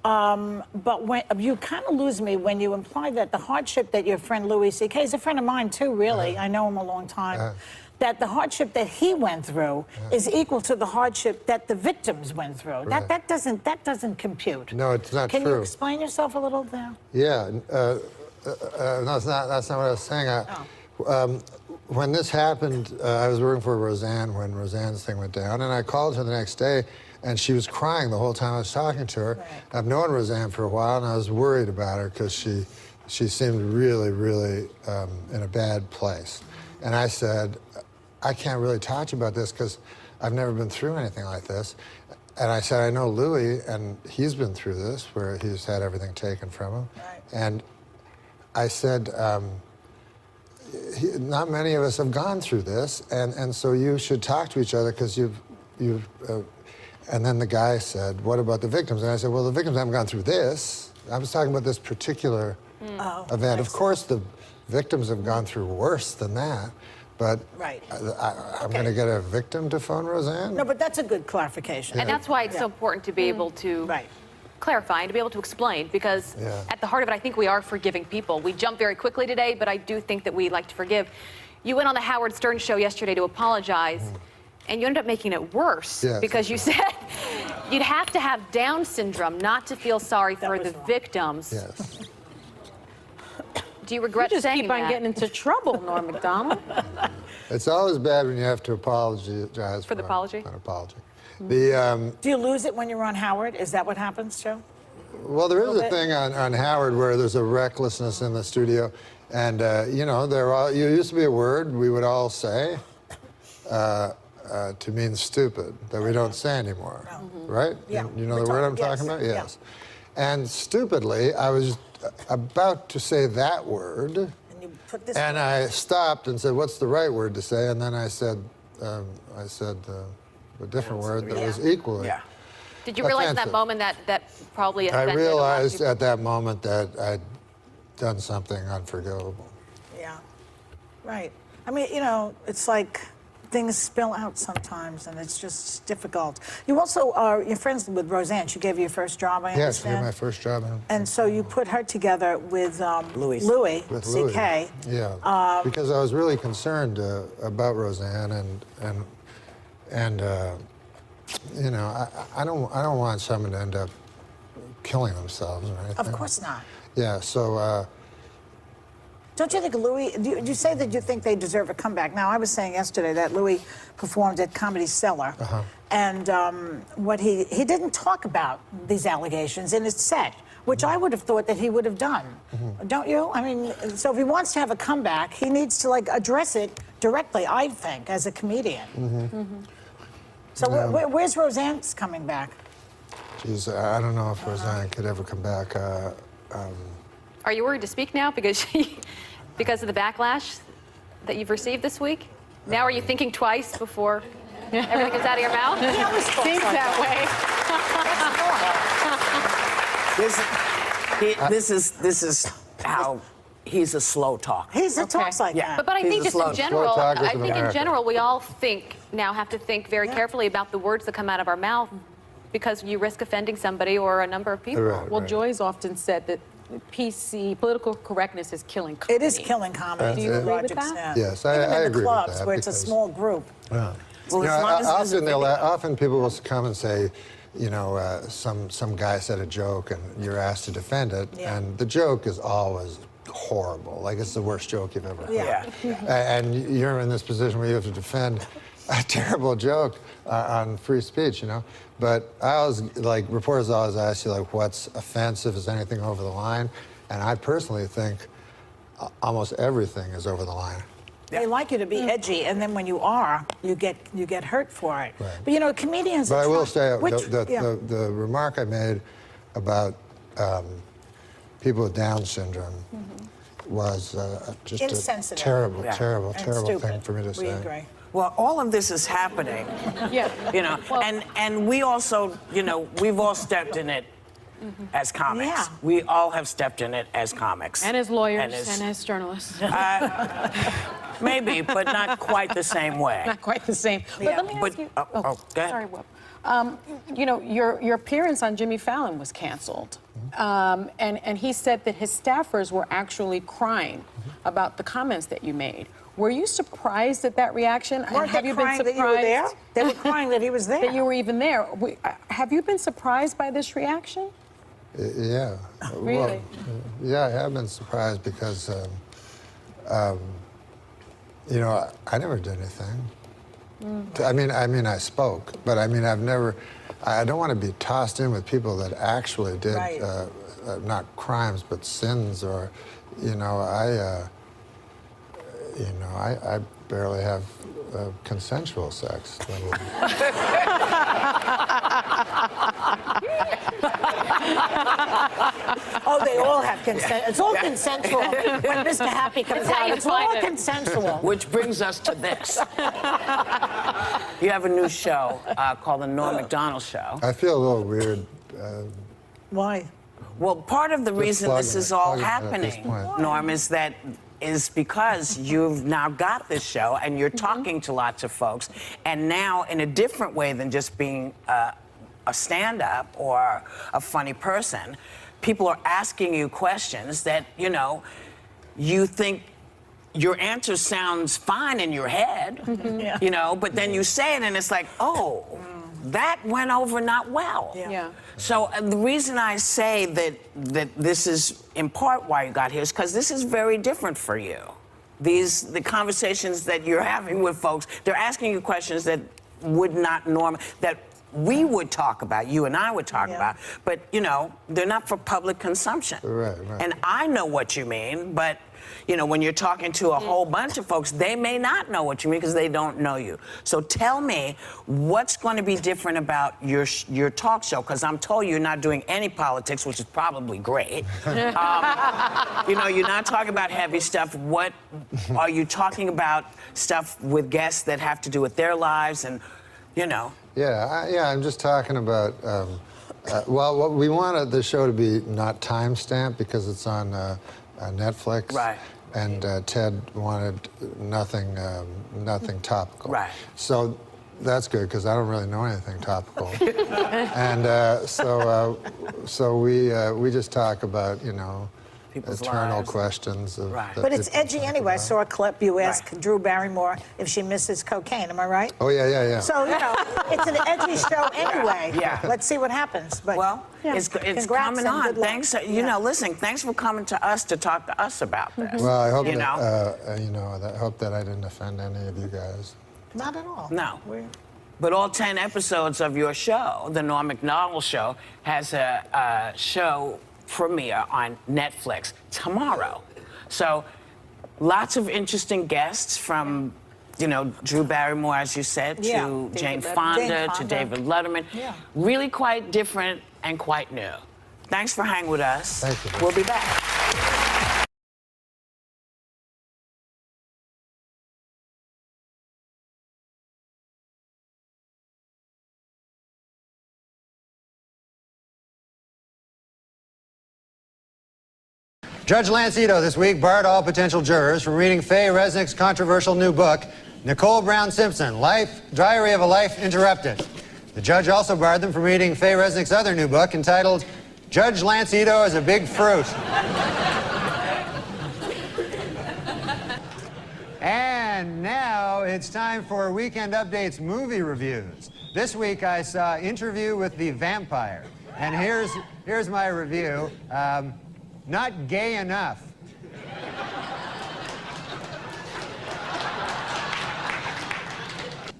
But when you kind of lose me when you imply that the hardship that your friend Louis C.K. is a friend of mine, too, really. I know him a long time. That the hardship that he went through is equal to the hardship that the victims went through. Right. That doesn't compute. No, it's not true. Can you explain yourself a little there? Yeah, no, that's not what I was saying. When this happened, I was working for Roseanne when Roseanne's thing went down, and I called her the next day, and she was crying the whole time I was talking to her. Right. I've known Roseanne for a while, and I was worried about her because she seemed really, really in a bad place. And I said, I can't really talk to you about this because I've never been through anything like this. And I said, I know Louis, and he's been through this, where he's had everything taken from him. Right. And I said, not many of us have gone through this, and so you should talk to each other because and then the guy said, what about the victims? And I said, well, the victims haven't gone through this. I was talking about this particular event. Of course, the victims have gone through worse than that. But I'm going to get a victim to phone Roseanne? No, but that's a good clarification. And that's why it's so important to be able to clarify and to be able to explain, because at the heart of it, I think we are forgiving people. We jump very quickly today, but I do think that we like to forgive. You went on the Howard Stern show yesterday to apologize, and you ended up making it worse because you said you'd have to have Down syndrome not to feel sorry for the victims. Yes. Do you regret saying that? You just keep on getting into trouble, Norm Macdonald. It's always bad when you have to apologize for the apology. An apology. Do you lose it when you're on Howard? Is that what happens, Joe? Well, there is a thing on Howard where there's a recklessness in the studio, and you know, you used to be a word we would all say to mean stupid that we don't say anymore, right? Yeah. You know the word I'm talking about? Yes. And stupidly, I was about to say that word, and I stopped and said, "What's the right word to say?" And then I said a different word that was equally. Did you realize in that moment that probably offended I realized at that moment that I'd done something unforgivable. Yeah, right. I mean, you know, it's like things spill out sometimes, and it's just difficult. You also are you're friends with Roseanne. She gave you your first job, I understand? Yes, she gave my first job. And so you put her together with Louis C.K. Yeah, because I was really concerned about Roseanne, and you know, I don't want someone to end up killing themselves or anything. Of course not. Yeah, so. Don't you think Louis, you say that you think they deserve a comeback. Now, I was saying yesterday that Louis performed at Comedy Cellar, and what he didn't talk about these allegations in his set, which I would have thought that he would have done. Don't you? I mean, so if he wants to have a comeback, he needs to, like, address it directly, I think, as a comedian. So where's Roseanne's coming back? Geez, I don't know if Roseanne could ever come back. Are you worried to speak now because of the backlash that you've received this week? Now are you thinking twice before everything gets out of your mouth? He always seems that way. This is how he's a slow talker. He's a talks like that. But I think just in general, I think in America. general, we all have to think very carefully about the words that come out of our mouth because you risk offending somebody or a number of people. Right, Well, right. Joy's often said that PC, political correctness, is killing comedy. It is killing comedy. Do you to a agree large with that? extent. Yes, Even I in the agree with clubs that where it's a because- small group. Yeah. Well, You as know, long as there's a often people will come and say, you know, some guy said a joke and you're asked to defend it, and the joke is always horrible. Like it's the worst joke you've ever heard. Yeah. And you're in this position where you have to defend a terrible joke on free speech, you know. But I always, like, reporters always ask you, like, what's offensive? Is anything over the line? And I personally think almost everything is over the line. They like you to be edgy, and then when you are, you get hurt for it. Right. But you know, comedians. But are I will trying- say the remark I made about people with Down syndrome was just a Insensitive. terrible, Yeah. terrible, And terrible stupid. thing for me to say. We agree. Well, all of this is happening. Yeah. You know, and we also, you know, we've all stepped in it as comics. Yeah. We all have stepped in it as comics. And as lawyers And and as journalists. maybe, but not quite the same way. Not quite the same. But let me ask you. Go ahead. Sorry, Whoop. You know, your appearance on Jimmy Fallon was canceled. And he said that his staffers were actually crying about the comments that you made. Were you surprised at that reaction? Weren't Have they you been crying surprised that you were there? They were crying that he was there. That you were even there. Have you been surprised by this reaction? Yeah. Really? Well, yeah, I have been surprised because, you know, I never did anything. I mean, I spoke, but I mean, I don't want to be tossed in with people that actually did, not crimes, but sins, or, you know, I barely have consensual sex. Oh, they all have consent. It's all consensual. When Mr. Happy comes out, it's all consensual. Which brings us to this. You have a new show called The Norm Macdonald Show. I feel a little weird. Why? Well, part of the reason this is all plugging it at this happening, point. Norm, is because you've now got this show and you're talking to lots of folks, and now in a different way than just being a stand-up or a funny person, people are asking you questions that, you know, you think your answer sounds fine in your head, you know, but then you say it and it's like, oh, that went over not well. Yeah. So the reason I say that this is in part why you got here is because this is very different for you. The conversations that you're having with folks, they're asking you questions that would not that we would talk about, you and I would talk about, but you know, they're not for public consumption. Right. And I know what you mean, but you know, when you're talking to a whole bunch of folks, they may not know what you mean because they don't know you. So tell me, what's going to be different about your talk show? Because I'm told you're not doing any politics, which is probably great. You know, you're not talking about heavy stuff. What are you talking about? Stuff with guests that have to do with their lives and, you know. Yeah, I'm just talking about. Well, what we wanted the show to be not time-stamped because it's on Netflix. Right. And Ted wanted nothing topical. Right. So that's good because I don't really know anything topical. And so we just talk about, you know, People's eternal lives. questions. Of, Right. that But it's people edgy talk anyway. I about. saw a clip. You asked Drew Barrymore if she misses cocaine. Am I right? Oh yeah. So, you know, it's an edgy show anyway. Yeah. Let's see what happens. But Well, it's congrats coming and on. good luck. Thanks. You know, listen, thanks for coming to us to talk to us about this. Well, I hope you that know? I hope that I didn't offend any of you guys. Not at all. No. But all 10 episodes of your show, The Norm Macdonald Show, has a show premiere on Netflix tomorrow. So lots of interesting guests from, you know, Drew Barrymore, as you said, Yeah. to Jane David Letterman. Fonda, Jane to Fonda. David Letterman. Yeah. Really quite different and quite new. Thanks for hanging with us. Thank you. We'll be back. Judge Lance Ito this week barred all potential jurors from reading Faye Resnick's controversial new book, Nicole Brown Simpson, Diary of a Life Interrupted. The judge also barred them from reading Faye Resnick's other new book entitled Judge Lance Ito is a Big Fruit. And now it's time for Weekend Update's movie reviews. This week I saw Interview with the Vampire. And here's my review. Not gay enough.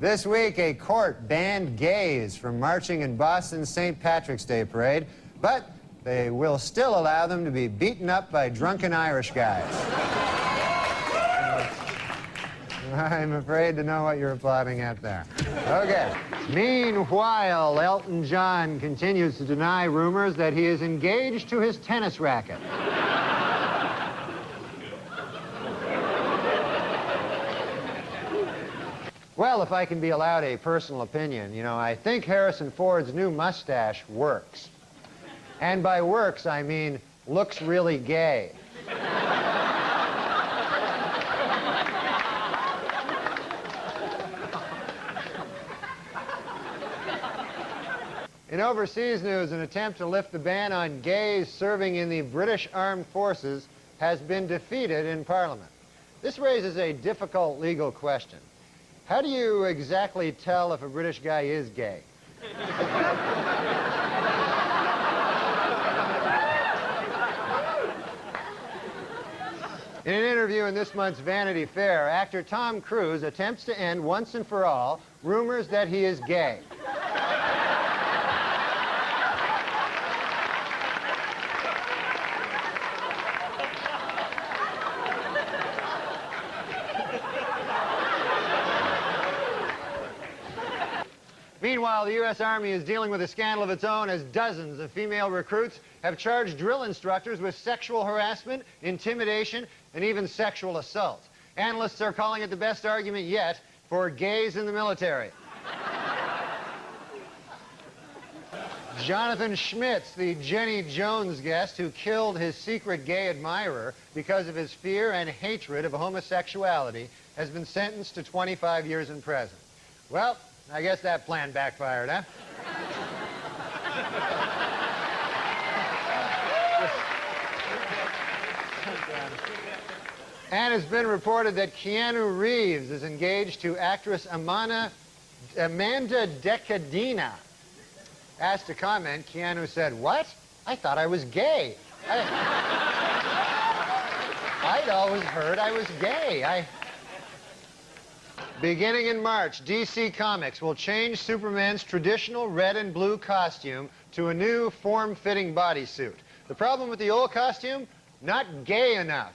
This week, a court banned gays from marching in Boston's St. Patrick's Day parade, but they will still allow them to be beaten up by drunken Irish guys. I'm afraid to know what you're applauding at there. Okay. Meanwhile, Elton John continues to deny rumors that he is engaged to his tennis racket. Well, if I can be allowed a personal opinion, you know, I think Harrison Ford's new mustache works. And by works, I mean looks really gay. In overseas news, an attempt to lift the ban on gays serving in the British Armed Forces has been defeated in Parliament. This raises a difficult legal question. How do you exactly tell if a British guy is gay? In an interview in this month's Vanity Fair, actor Tom Cruise attempts to end once and for all rumors that he is gay. Meanwhile, the U.S. Army is dealing with a scandal of its own as dozens of female recruits have charged drill instructors with sexual harassment, intimidation, and even sexual assault. Analysts are calling it the best argument yet for gays in the military. Jonathan Schmitz, the Jenny Jones guest who killed his secret gay admirer because of his fear and hatred of homosexuality, has been sentenced to 25 years in prison. Well, I guess that plan backfired, huh? And it's been reported that Keanu Reeves is engaged to actress Amanda Decadina. Asked to comment, Keanu said, "What? I thought I was gay. I'd always heard I was gay. Beginning in March, DC Comics will change Superman's traditional red and blue costume to a new form-fitting bodysuit. The problem with the old costume? Not gay enough.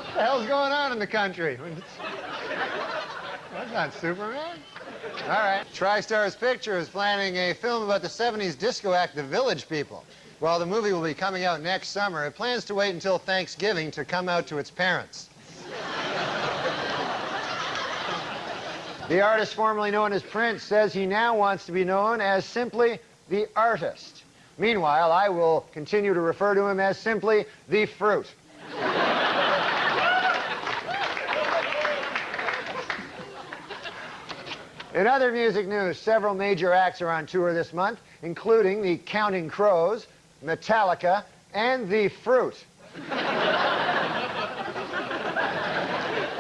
What the hell's going on in the country? That's not Superman. All right. TriStar's Picture is planning a film about the 70s disco act, The Village People. While the movie will be coming out next summer, it plans to wait until Thanksgiving to come out to its parents. The artist formerly known as Prince says he now wants to be known as simply the artist. Meanwhile, I will continue to refer to him as simply the fruit. In other music news, several major acts are on tour this month, including the Counting Crows, Metallica, and the Fruit.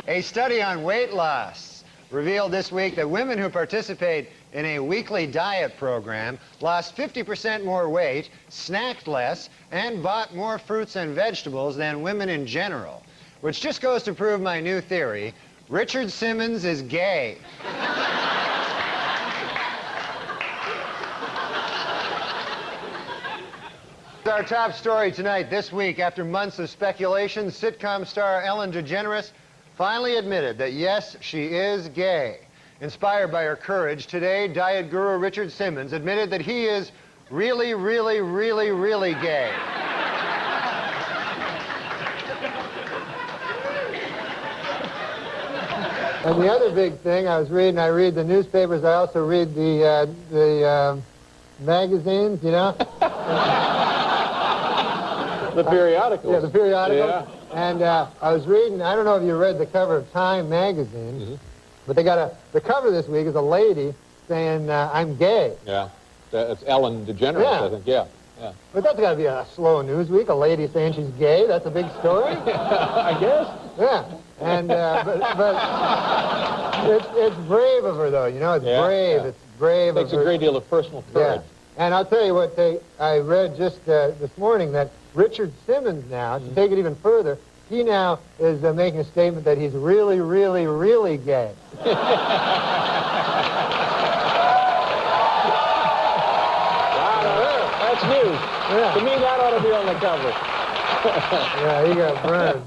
A study on weight loss revealed this week that women who participate in a weekly diet program lost 50% more weight, snacked less, and bought more fruits and vegetables than women in general. Which just goes to prove my new theory: Richard Simmons is gay. Our top story tonight. This week, after months of speculation, sitcom star Ellen DeGeneres finally admitted that, yes, she is gay. Inspired by her courage, today, diet guru Richard Simmons admitted that he is really, really, really, really gay. And the other big thing I read the newspapers. I also read the magazines, you know. The periodicals. Yeah, the periodicals. Yeah. And I was reading, I don't know if you read the cover of Time magazine, but they got the cover this week is a lady saying, I'm gay. Yeah. It's Ellen DeGeneres, Yeah. I think. Yeah. Yeah. But that's got to be a slow news week, a lady saying she's gay. That's a big story. I guess. Yeah. And, but it's brave of her, though, you know, it's brave. Yeah. It's brave Takes of her. a great deal of personal courage. Yeah. And I'll tell you what, I read just this morning that Richard Simmons now, to take it even further, he now is making a statement that he's really, really, really gay. That's news. Yeah. To me, that ought to be on the cover. Yeah, he got burned.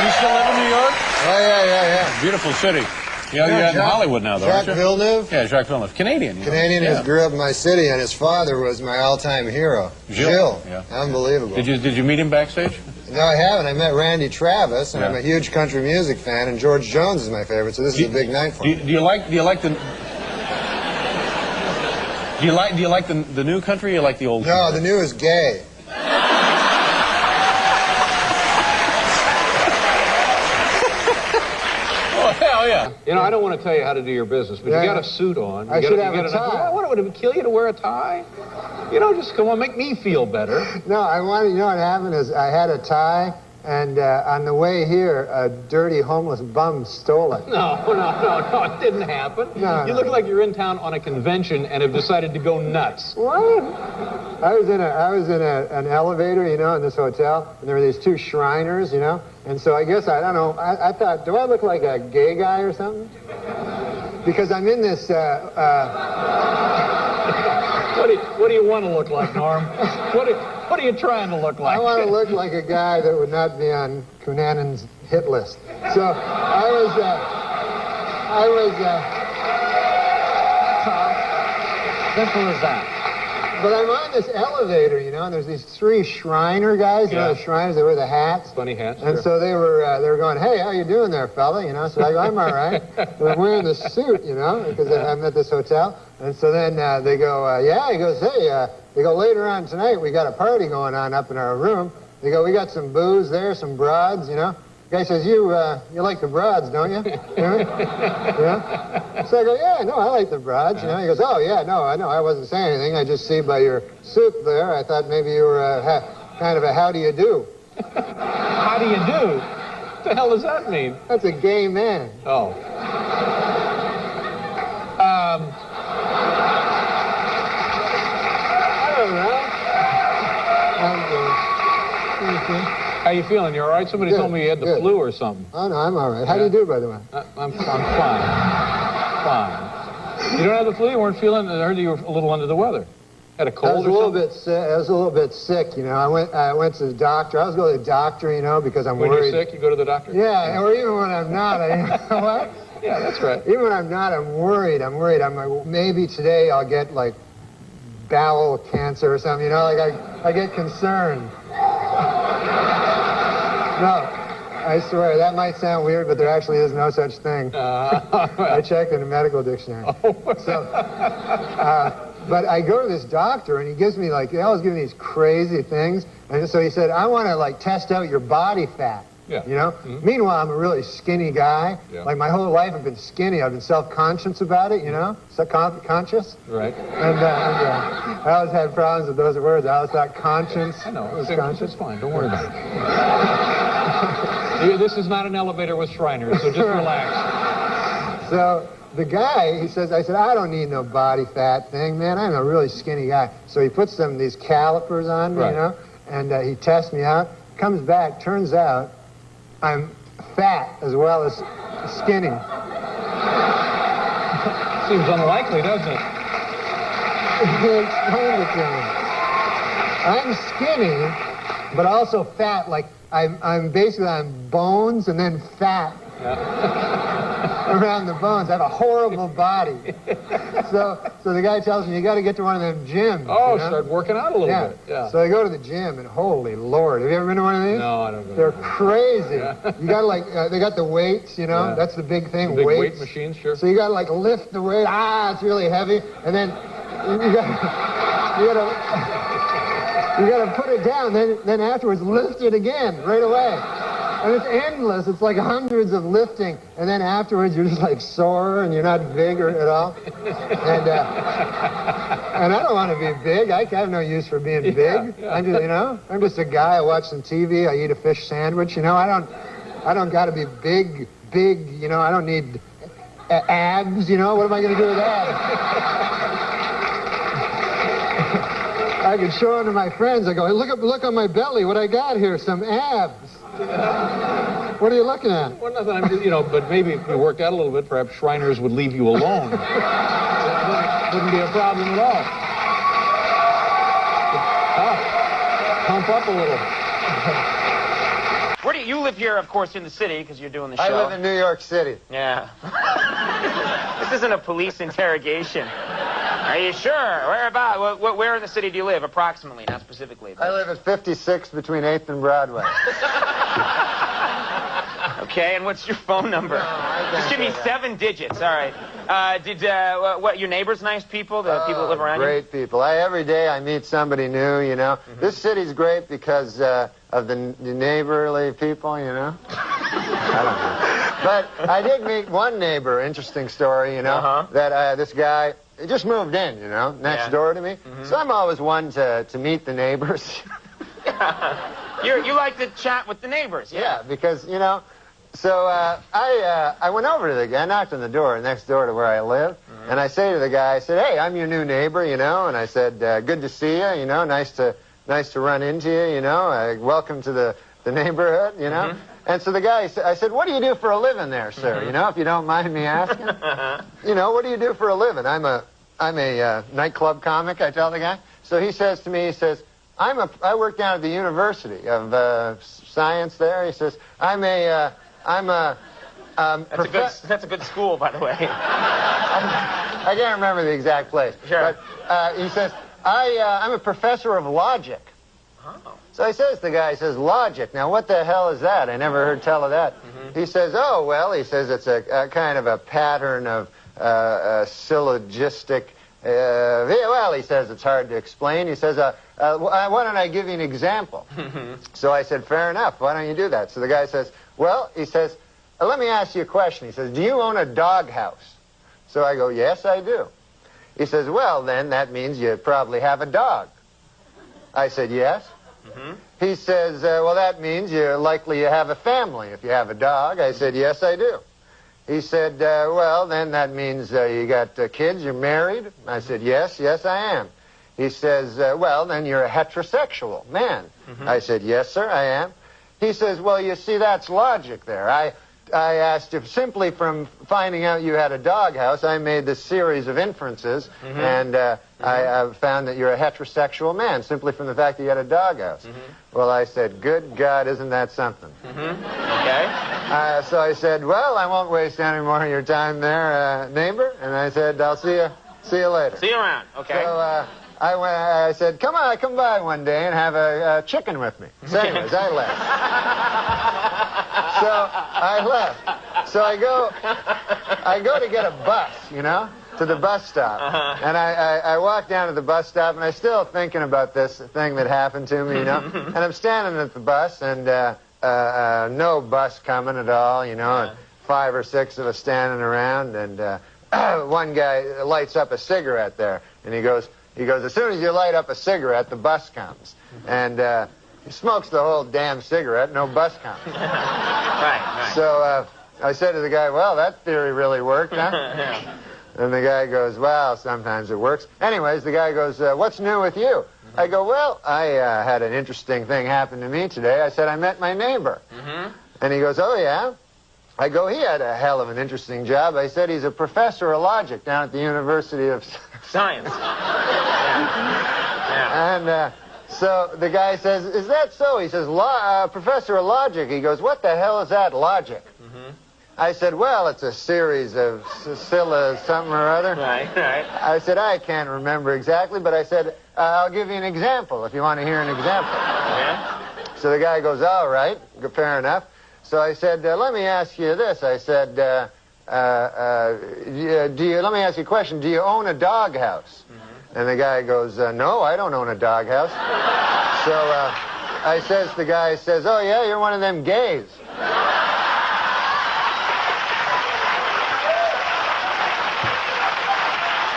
You still live in New York? Oh, yeah. Beautiful city. You're in Hollywood now, though, Jacques aren't you? Villeneuve? Yeah, Jacques Villeneuve. Canadian. You know. Canadian Yeah. who grew up in my city, and his father was my all-time hero. Gilles. Gilles. Yeah. Unbelievable. Did you meet him backstage? No, I haven't. I met Randy Travis, and Yeah. I'm a huge country music fan, and George Jones is my favorite, so this is a big night for me. Do you like the new country or you like the old No, country? the new is gay. Oh, hell yeah. You know, I don't want to tell you how to do your business, but Yeah. you got a suit on. I should have a tie. What, would it kill you to wear a tie? You know, just come on, make me feel better. No, you know what happened is I had a tie, and on the way here, a dirty homeless bum stole it. No, it didn't happen. No, You no. look like you're in town on a convention and have decided to go nuts. What? I was in an elevator, you know, in this hotel, and there were these two Shriners, you know, and so I guess, I don't know, I thought, do I look like a gay guy or something? Because I'm in this, What do you want to look like, Norm? What are you trying to look like? I want to look like a guy that would not be on Cunanan's hit list. So I was simple as that. But I'm on this elevator, you know, and there's these three Shriner guys, you know, the Shriners, they wear the hats. Funny hats. And sure. so they were going, hey, how you doing there, fella? You know, so I go, I'm all right. And I'm wearing the suit, you know, because I'm at this hotel. And so then they go, yeah, he goes, hey, they go, later on tonight, we got a party going on up in our room. They go, we got some booze there, some broads, you know. The guy says, you like the broads, don't you? You know? Yeah? So I go, yeah, no, I like the broads. You know? He goes, oh, yeah, no, I know, I wasn't saying anything. I just see by your suit there, I thought maybe you were kind of a how do you do. How do you do? What the hell does that mean? That's a gay man. Oh. I don't know. How you feeling? You all right? Somebody told me you had the flu or something. Oh, no, I'm all right. How do you do, by the way? I'm fine. Fine. You don't have the flu? You weren't feeling? I heard you were a little under the weather. Had a cold I was a little bit sick, you know. I went to the doctor. I was going to the doctor, you know, because I'm when worried. you're sick, you go to the doctor? Yeah, or even when I'm not. You know what? Yeah, that's right. Even when I'm not, I'm worried. I'm like, well, maybe today I'll get, like, bowel cancer or something, you know? Like, I get concerned. No, I swear, that might sound weird, but there actually is no such thing. I checked in the medical dictionary. But I go to this doctor, and he gives me, like, he always gives me these crazy things. And so he said, I want to, like, test out your body fat. Yeah. You know? Mm-hmm. Meanwhile, I'm a really skinny guy. Yeah. Like, my whole life I've been skinny. I've been self-conscious about it, you know? Conscious. Right. And I always had problems with those words. I always thought conscience. I know. Was conscious. It's fine. Don't worry about it. This is not an elevator with Shriners, so just relax. So the guy, I said, I don't need no body fat thing, man. I'm a really skinny guy. So he puts these calipers on me, you know, and he tests me out. Comes back, turns out I'm fat as well as skinny. Seems unlikely, doesn't it? He explained it to me. I'm skinny, but also fat. Like, I'm bones and then fat. Around the bones. I have a horrible body. So So the guy tells me, you got to get to one of them gyms. Oh, you know? start working out a little bit. Yeah. So I go to the gym, and holy Lord, have you ever been to one of these? No, I don't go. They're crazy. You got to like, they got the weights, you know? Yeah. That's the big thing, The big weights. weight machines, sure. So you got to like lift the weight. It's really heavy. And then you got to put it down. Then afterwards, lift it again right away. And it's endless. It's like hundreds of lifting. And then afterwards, you're just like sore and you're not big at all. And I don't want to be big. I have no use for being big. Yeah. I'm just, you know, I'm just a guy. I watch some TV. I eat a fish sandwich. You know, I don't got to be big. You know, I don't need abs. You know, what am I going to do with abs? I could show them to my friends. I go, hey, look on my belly. What I got here? Some abs. What are you looking at? Well, nothing. I'm just, you know, but maybe if you worked out a little bit, perhaps Shriners would leave you alone. That wouldn't be a problem at all. Pump up a little. Where do you live here, of course, in the city, because you're doing the show? I live in New York City. Yeah. This isn't a police interrogation. Are you sure? Where about? Where in the city do you live, approximately, not specifically? But... I live at 56 between 8th and Broadway. Okay, and what's your phone number? Just give me 7 digits. All right. What? Your neighbors nice people? The people that live around you? Great people. Every day I meet somebody new. You know, this city's great because of the neighborly people. You know. I don't know. But I did meet one neighbor. Interesting story. You know that this guy. He just moved in, you know, next door to me. So I'm always one to meet the neighbors. You like to chat with the neighbors, yeah, because, you know, so I went over to the guy, I knocked on the door next door to where I live, and I say to the guy, I said, hey, I'm your new neighbor, you know, and I said, good to see you, you know, nice to run into you, you know, welcome to the neighborhood, you know. And so the guy, I said, what do you do for a living there, sir? You know, if you don't mind me asking. You know, what do you do for a living? I'm a nightclub comic, I tell the guy. So he says to me, he says, I work down at the University of Science there. He says, that's a good school, by the way. I can't remember the exact place. Sure. But he says, I'm a professor of logic. Oh. So he says, the guy says, logic. Now, what the hell is that? I never heard tell of that. He says, oh, well, he says it's a kind of a pattern of syllogistic. Well, he says it's hard to explain. He says, why don't I give you an example? So I said, fair enough. Why don't you do that? So the guy says, well, he says, let me ask you a question. He says, do you own a doghouse? So I go, yes, I do. He says, well, then that means you probably have a dog. I said, yes. He says, well, that means you're likely you have a family if you have a dog. I said, yes, I do. He said, well, then that means you got kids, you're married? I said, yes, I am. He says, well, then you're a heterosexual man. I said, yes, sir, I am. He says, well, you see, that's logic there. I asked if simply from finding out you had a doghouse, I made this series of inferences, and I found that you're a heterosexual man simply from the fact that you had a doghouse. Well, I said, good God, isn't that something? Okay. So I said, well, I won't waste any more of your time there, neighbor. And I said, I'll see you later. See you around. Okay. So I said, come by one day and have a chicken with me. So anyways, I left. So I left. So I go to get a bus, you know, to the bus stop. And I walk down to the bus stop, and I'm still thinking about this thing that happened to me, you know. And I'm standing at the bus, and no bus coming at all, you know, and 5 or 6 of us standing around, and one guy lights up a cigarette there, and he goes, as soon as you light up a cigarette, the bus comes. And he smokes the whole damn cigarette, no bus comes. Right. So I said to the guy, well, that theory really worked, huh? And the guy goes, well, sometimes it works. Anyways, the guy goes, what's new with you? I go, well, I had an interesting thing happen to me today. I said, I met my neighbor. And he goes, oh, yeah? I go, he had a hell of an interesting job. I said, he's a professor of logic down at the University of Science. And so the guy says, is that so? He says, professor of logic. He goes, what the hell is that, logic? I said, well, it's a series of Scylla something or other. Right. I said, I can't remember exactly, but I said, I'll give you an example if you want to hear an example. Yeah. So the guy goes, all right, fair enough. So I said, let me ask you this. I said, let me ask you a question. Do you own a doghouse? And the guy goes, no, I don't own a doghouse. So the guy says, oh, yeah, you're one of them gays.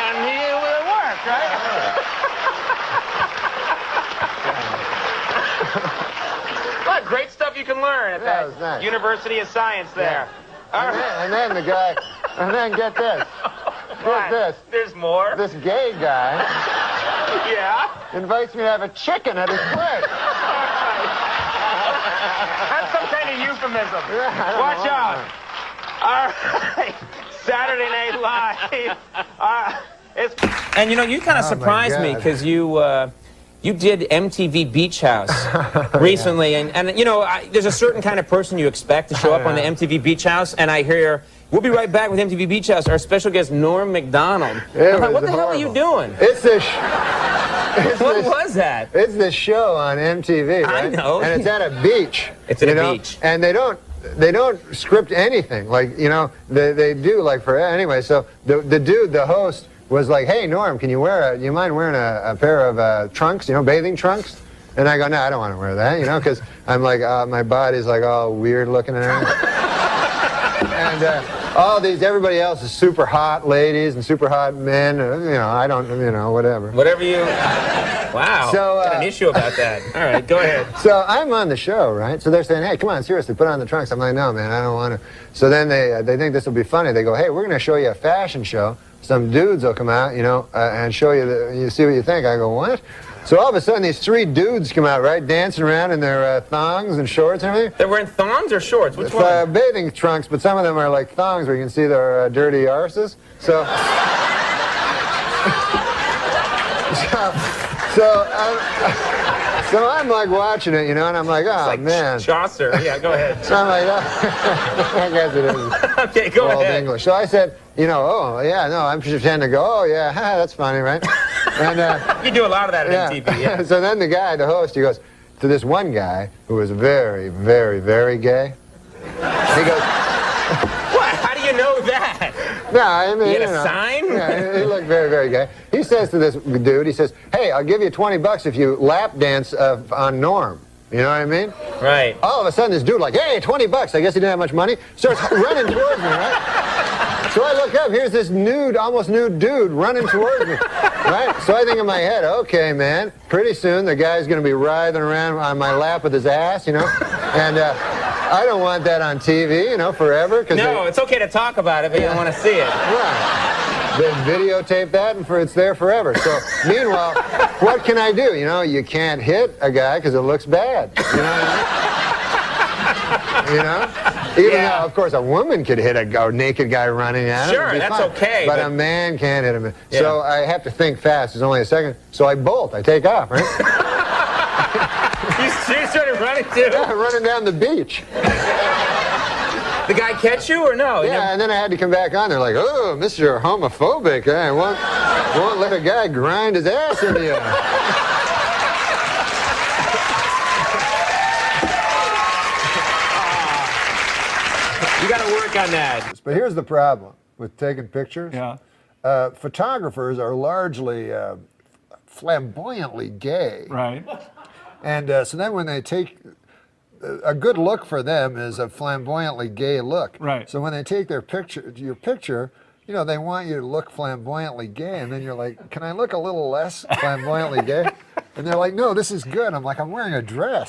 And it worked, right? What great stuff you can learn at Yeah, it was that nice. University of Science there. All right. And then the guy, and then get this. Get this. There's more. This gay guy Yeah. invites me to have a chicken at his place. That's some kind of euphemism. Yeah, I don't Watch know. out. All right. Saturday Night Live. And you know, you kind of surprised me because you did MTV Beach House recently, and you know, there's a certain kind of person you expect to show up on the MTV Beach House, and I hear, we'll be right back with MTV Beach House, our special guest Norm Macdonald. I'm like, what the hell are you doing? It's this. What was that? It's this show on MTV, right? I know. And it's at a beach. It's at you a know? beach. And they don't script anything. Like, you know, they do like for anyway. So the dude, the host, was like, hey Norm, do you mind wearing a pair of trunks? You know, bathing trunks? And I go, no, I don't want to wear that. You know, because I'm like, my body's like all weird looking and everything. And everybody else is super hot ladies and super hot men. You know, I don't, you know, whatever. Whatever you. Wow. So, got an issue about that. All right, go ahead. So I'm on the show, right? So they're saying, hey, come on, seriously, put on the trunks. I'm like, no, man, I don't want to. So then they think this will be funny. They go, hey, we're going to show you a fashion show. Some dudes will come out, you know, and show you, you see what you think. I go, what? So all of a sudden, these three dudes come out, right, dancing around in their thongs and shorts and everything. They're wearing thongs or shorts? Which one? Bathing trunks, but some of them are like thongs where you can see their dirty arses. So I'm like watching it, you know, and I'm like, oh, like man. Chaucer. Yeah, go ahead. So I'm like, oh. I guess it is. Okay, go Old ahead. English. So I said, you know, oh, yeah, no, I'm pretending to go, oh, yeah, that's funny, right? And you do a lot of that at MTV, yeah. So then the guy, the host, he goes to this one guy who was very, very, very gay. He goes, what? How do you know that? no, I mean, You had a sign? Yeah, he looked very, very gay. He says to this dude, he says, hey, I'll give you $20 if you lap dance on Norm. You know what I mean? Right. All of a sudden, this dude like, hey, $20. I guess he didn't have much money. Starts running towards me, right? So I look up. Here's this nude, almost nude dude running towards me, right? So I think in my head, okay, man, pretty soon the guy's going to be writhing around on my lap with his ass, you know? And I don't want that on TV, you know, forever. No, it's okay to talk about it, but you don't want to see it. Right. They videotape that, and it's there forever. So, meanwhile, what can I do? You know, you can't hit a guy because it looks bad. You know what I mean? You know? Even though, of course, a woman could hit a naked guy running at him. Sure, It'd be that's fine. okay, But but- a man can't hit him. Yeah. So I have to think fast. There's only a second. So I bolt. I take off, right? You started running too? Yeah, running down the beach. The guy catch you or no? Yeah, and then I had to come back on. They're like, oh, Mr. Homophobic. I won't let a guy grind his ass into you. You got to work on that. But here's the problem with taking pictures. Yeah. Photographers are largely flamboyantly gay. Right. And so then when they take, a good look for them is a flamboyantly gay look. Right. So when they take your picture, you know, they want you to look flamboyantly gay, and then you're like, can I look a little less flamboyantly gay? And they're like, no, this is good. I'm like, I'm wearing a dress.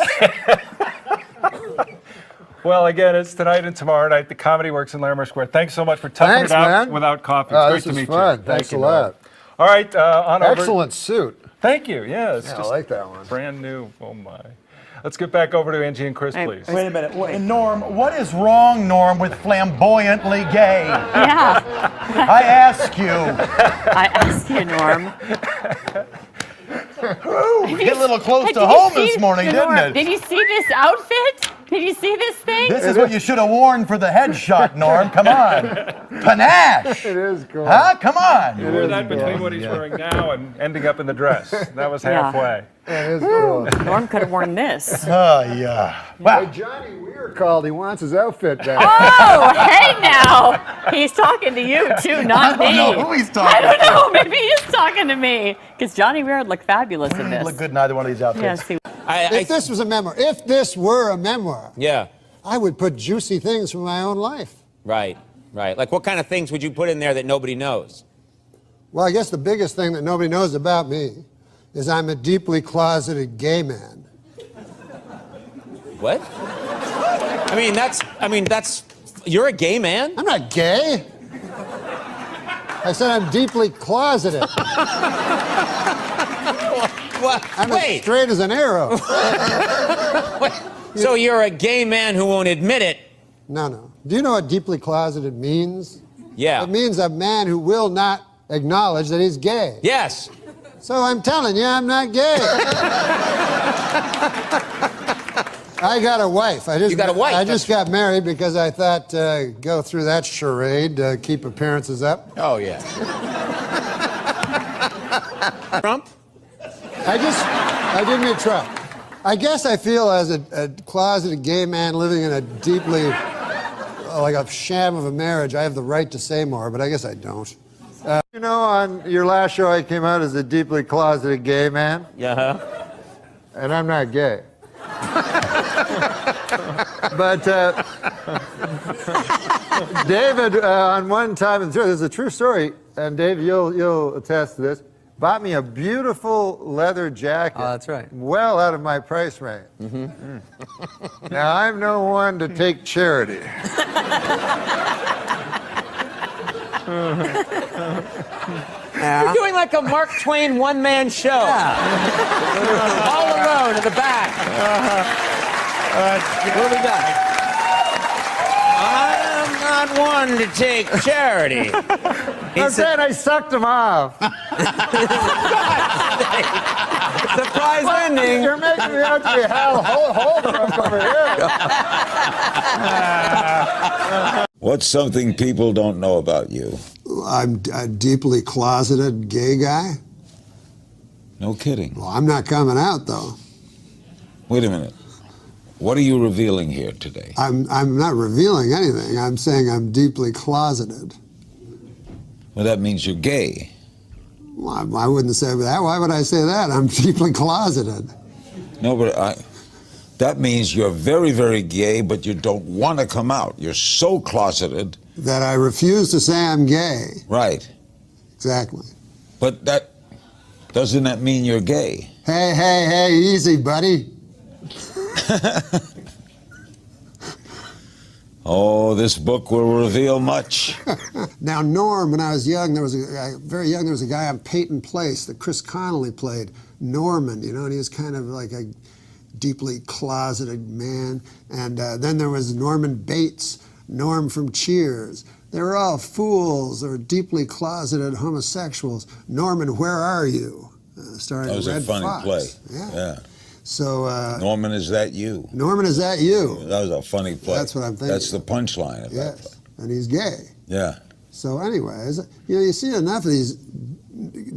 Well, again, it's tonight and tomorrow night. The Comedy Works in Larimer Square. Thanks so much for toughing Thanks, it out man. without coffee. It's great this to was meet fun. you. Thanks Thank a you, lot. Norm. All right, on over. Excellent suit. Thank you. Yes, Yeah, I like that one. Brand new. Oh my. Let's get back over to Angie and Chris, please. Wait a minute. Norm, what is wrong, Norm, with flamboyantly gay? Yeah. I ask you. I ask you, Norm. Ooh, hit a little close to home this morning, didn't Norm, it? Did you see this outfit? Did you see this thing? This is what you should have worn for the headshot, Norm. Come on. Panache. It is cool. Huh? Come on. You wore that between what he's wearing now and ending up in the dress. That was Yeah. halfway. It is cool. Norm could have worn this. Oh, yeah. Wow. Hey, Johnny Weir called. He wants his outfit back. Oh, hey now. He's talking to you too, not me. I don't know who he's talking to. I don't know. Maybe he's talking to me. Because Johnny Weir would look fabulous in this. Look good in either one of these outfits. Yes, he If this was a memoir, if this were a memoir, Yeah. I would put juicy things from my own life. Right. Right. Like what kind of things would you put in there that nobody knows? Well, I guess the biggest thing that nobody knows about me is I'm a deeply closeted gay man. What? I mean, that's, you're a gay man? I'm not gay. I said I'm deeply closeted. What? I'm as straight as an arrow. So you're a gay man who won't admit it? No, no. Do you know what deeply closeted means? Yeah. It means a man who will not acknowledge that he's gay. Yes. So I'm telling you, I'm not gay. I got a wife. You got a wife? I just got married because I thought, go through that charade, keep appearances up. Oh, yeah. Trump? I didn't mean Trump. I guess I feel as a closeted gay man living in a deeply, like a sham of a marriage, I have the right to say more, but I guess I don't. You know, on your last show, I came out as a deeply closeted gay man. Yeah. And I'm not gay. But David, on one time, and this is a true story, and Dave, you'll attest to this, bought me a beautiful leather jacket. Oh, that's right. Well out of my price range. Mm-hmm. Now, I'm no one to take charity. You're doing like a Mark Twain one-man show. All alone in the back. We'll be back. I'm not one to take charity. I'm saying I sucked him off. Surprise ending. You're making me out to be Hal Holbrook over here. What's something people don't know about you? I'm a deeply closeted gay guy. No kidding. Well, I'm not coming out, though. Wait a minute. What are you revealing here today? I'm not revealing anything. I'm saying I'm deeply closeted. Well, that means you're gay. Well, I wouldn't say that. Why would I say that? I'm deeply closeted. No, but that means you're very, very gay, but you don't want to come out. You're so closeted. That I refuse to say I'm gay. Right. Exactly. But doesn't that mean you're gay? Hey, easy, buddy. Oh, this book will reveal much. Now, Norm, when I was young, there was very young, there was a guy on Peyton Place that Chris Connolly played, Norman, you know, and he was kind of like a deeply closeted man. And then there was Norman Bates, Norm from Cheers. They were all fools or deeply closeted homosexuals. Norman, Where Are You? Starring That was Red a funny Fox. play. Yeah. So, Norman, Is That You? Norman, Is That You? That was a funny play. That's what I'm thinking. That's the punchline of that play. Yes, and he's gay. Yeah. So anyways, you see enough of these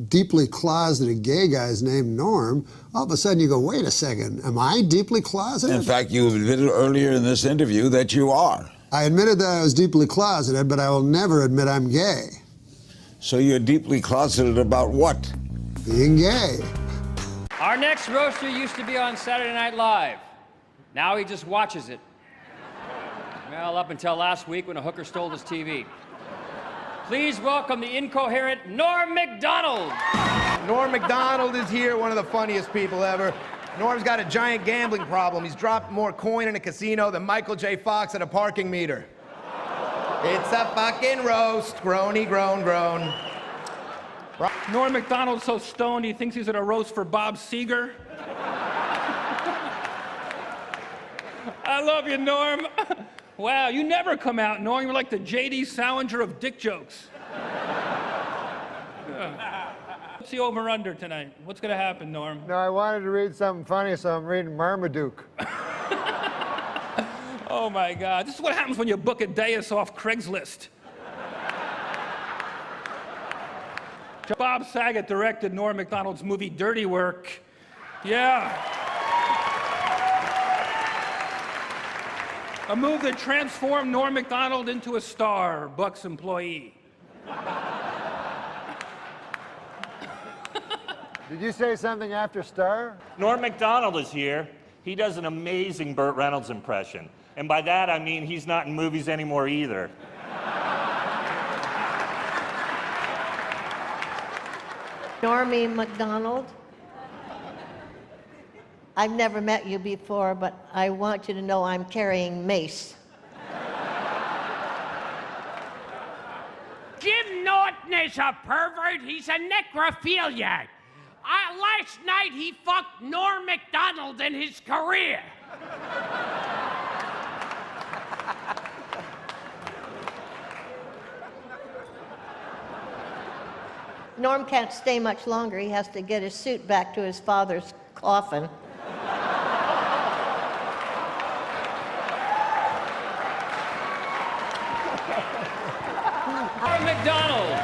deeply closeted gay guys named Norm, all of a sudden you go, wait a second, am I deeply closeted? In fact, you admitted earlier in this interview that you are. I admitted that I was deeply closeted, but I will never admit I'm gay. So you're deeply closeted about what? Being gay. Our next roaster used to be on Saturday Night Live. Now he just watches it. Well, up until last week when a hooker stole his TV. Please welcome the incoherent Norm Macdonald. Norm Macdonald is here, one of the funniest people ever. Norm's got a giant gambling problem. He's dropped more coin in a casino than Michael J. Fox at a parking meter. It's a fucking roast. Groany, groan, groan. Norm Macdonald's so stoned he thinks he's at a roast for Bob Seger. I love you, Norm. Wow, you never come out, Norm. You're like the J.D. Salinger of dick jokes. What's the over-under tonight? What's going to happen, Norm? No, I wanted to read something funny, so I'm reading Marmaduke. Oh my God, this is what happens when you book a dais off Craigslist. Bob Saget directed Norm Macdonald's movie Dirty Work. Yeah. A move that transformed Norm Macdonald into a star, Buck's employee. Did you say something after Star? Norm Macdonald is here. He does an amazing Burt Reynolds impression. And by that, I mean he's not in movies anymore either. Normie Macdonald. I've never met you before, but I want you to know I'm carrying mace. Jim Norton is a pervert. He's a necrophiliac. Last night he fucked Norm Macdonald in his career. Norm can't stay much longer. He has to get his suit back to his father's coffin. Norm Macdonald.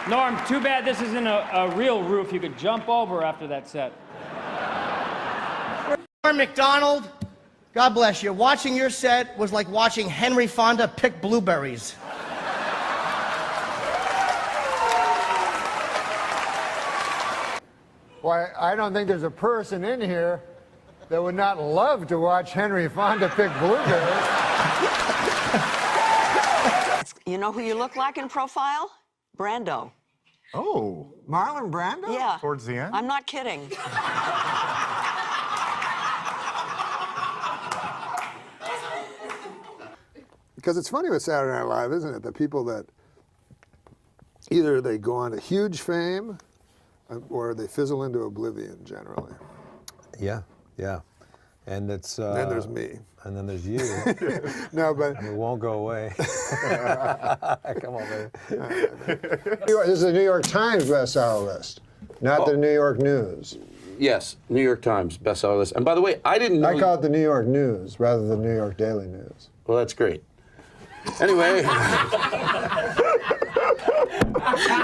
Norm, too bad this isn't a real roof you could jump over after that set. Norm Macdonald, God bless you. Watching your set was like watching Henry Fonda pick blueberries. Why, I don't think there's a person in here that would not love to watch Henry Fonda pick blueberries. You know who you look like in profile? Brando. Oh, Marlon Brando? Yeah. Towards the end? I'm not kidding. Because it's funny with Saturday Night Live, isn't it? The people that either they go on to huge fame or they fizzle into oblivion generally. Yeah, yeah. And it's... then there's me. And then there's you. No, but... And it won't go away. Come on, baby. This is the New York Times bestseller list, not the New York News. Yes, New York Times bestseller list. And by the way, I didn't know... I call it the New York News rather than New York Daily News. Well, that's great. Anyway...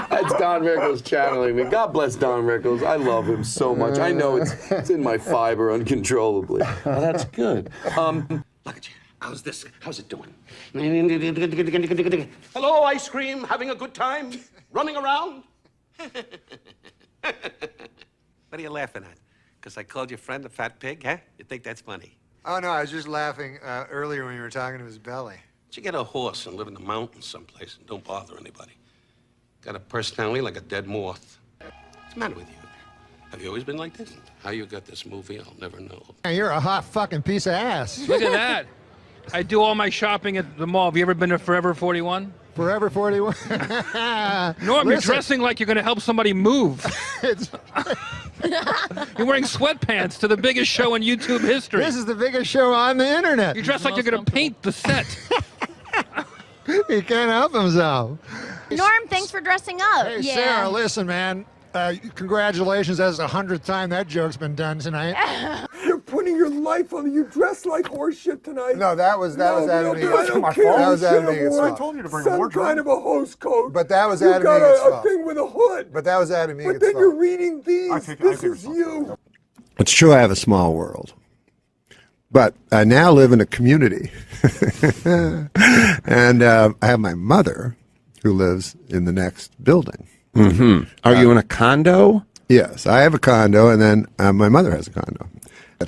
That's Don Rickles channeling me. God bless Don Rickles. I love him so much. I know it's in my fiber uncontrollably. Well, that's good. Look at you. How's this? How's it doing? Hello, ice cream. Having a good time? Running around? What are you laughing at? Because I called your friend a fat pig, huh? You think that's funny? Oh, no, I was just laughing earlier when you were talking to his belly. You get a horse and live in the mountains someplace and don't bother anybody. Got a personality like a dead moth. What's the matter with you? Have you always been like this? How you got this movie, I'll never know. Man, you're a hot fucking piece of ass. Look at that. I do all my shopping at the mall. Have you ever been to Forever 41? Forever 41? Norm, you're dressing like you're going to help somebody move. You're wearing sweatpants to the biggest show in YouTube history. This is the biggest show on the internet. You dress like you're going to paint the set. He can't help himself. Norm, thanks for dressing up. Hey, Sarah, listen, man. Congratulations. That's the 100th time that joke's been done tonight. You're putting your life on it. You dressed like horseshit tonight. No, that was Adam Megan's fault. That was Adam Megan's fault. I told you to bring a wardrobe. Some kind of a host coat. But that was you Adam got Megan's a fault. thing with a hood. But that was Adam Megan's fault. But then fault. you're reading these. This is you. It's true I have a small world. But I now live in a community. And I have my mother who lives in the next building. Mm-hmm. Are you in a condo? Yes, I have a condo, and then my mother has a condo.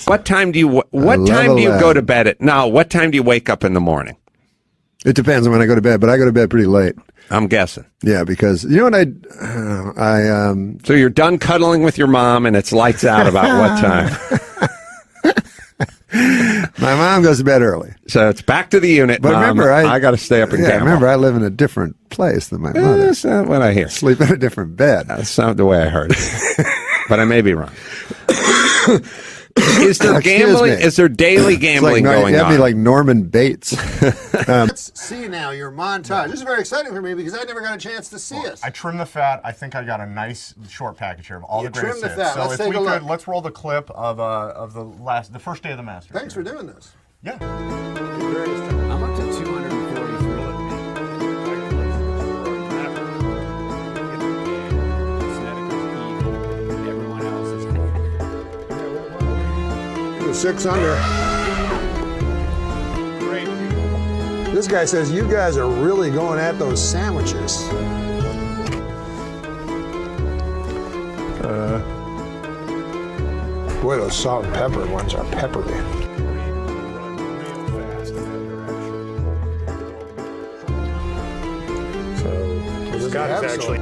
What time do you go to bed at? No, what time do you wake up in the morning? It depends on when I go to bed, but I go to bed pretty late. I'm guessing. Yeah, because you know what So you're done cuddling with your mom, and it's lights out about what time? My mom goes to bed early. So it's back to the unit. But Mom, remember, I got to stay up and gamble. remember, I live in a different place than my mother. That's not what I hear. Sleep in a different bed. That's not the way I heard it. But I may be wrong. Is there gambling? Is there daily gambling going You have on? me like Norman Bates. Let's see now your montage. This is very exciting for me because I never got a chance to see it. I trimmed the fat. I think I got a nice short package here of all You the greatest trimmed the hits. fat. So Let's if take we a look. could, let's roll the clip of the first day of the Masters. Thanks for doing this. Yeah. I'm up to 243. Everyone else is. It was 6 under. Great. This guy says you guys are really going at those sandwiches. Boy, those salt and pepper ones are peppery. Scott is actually.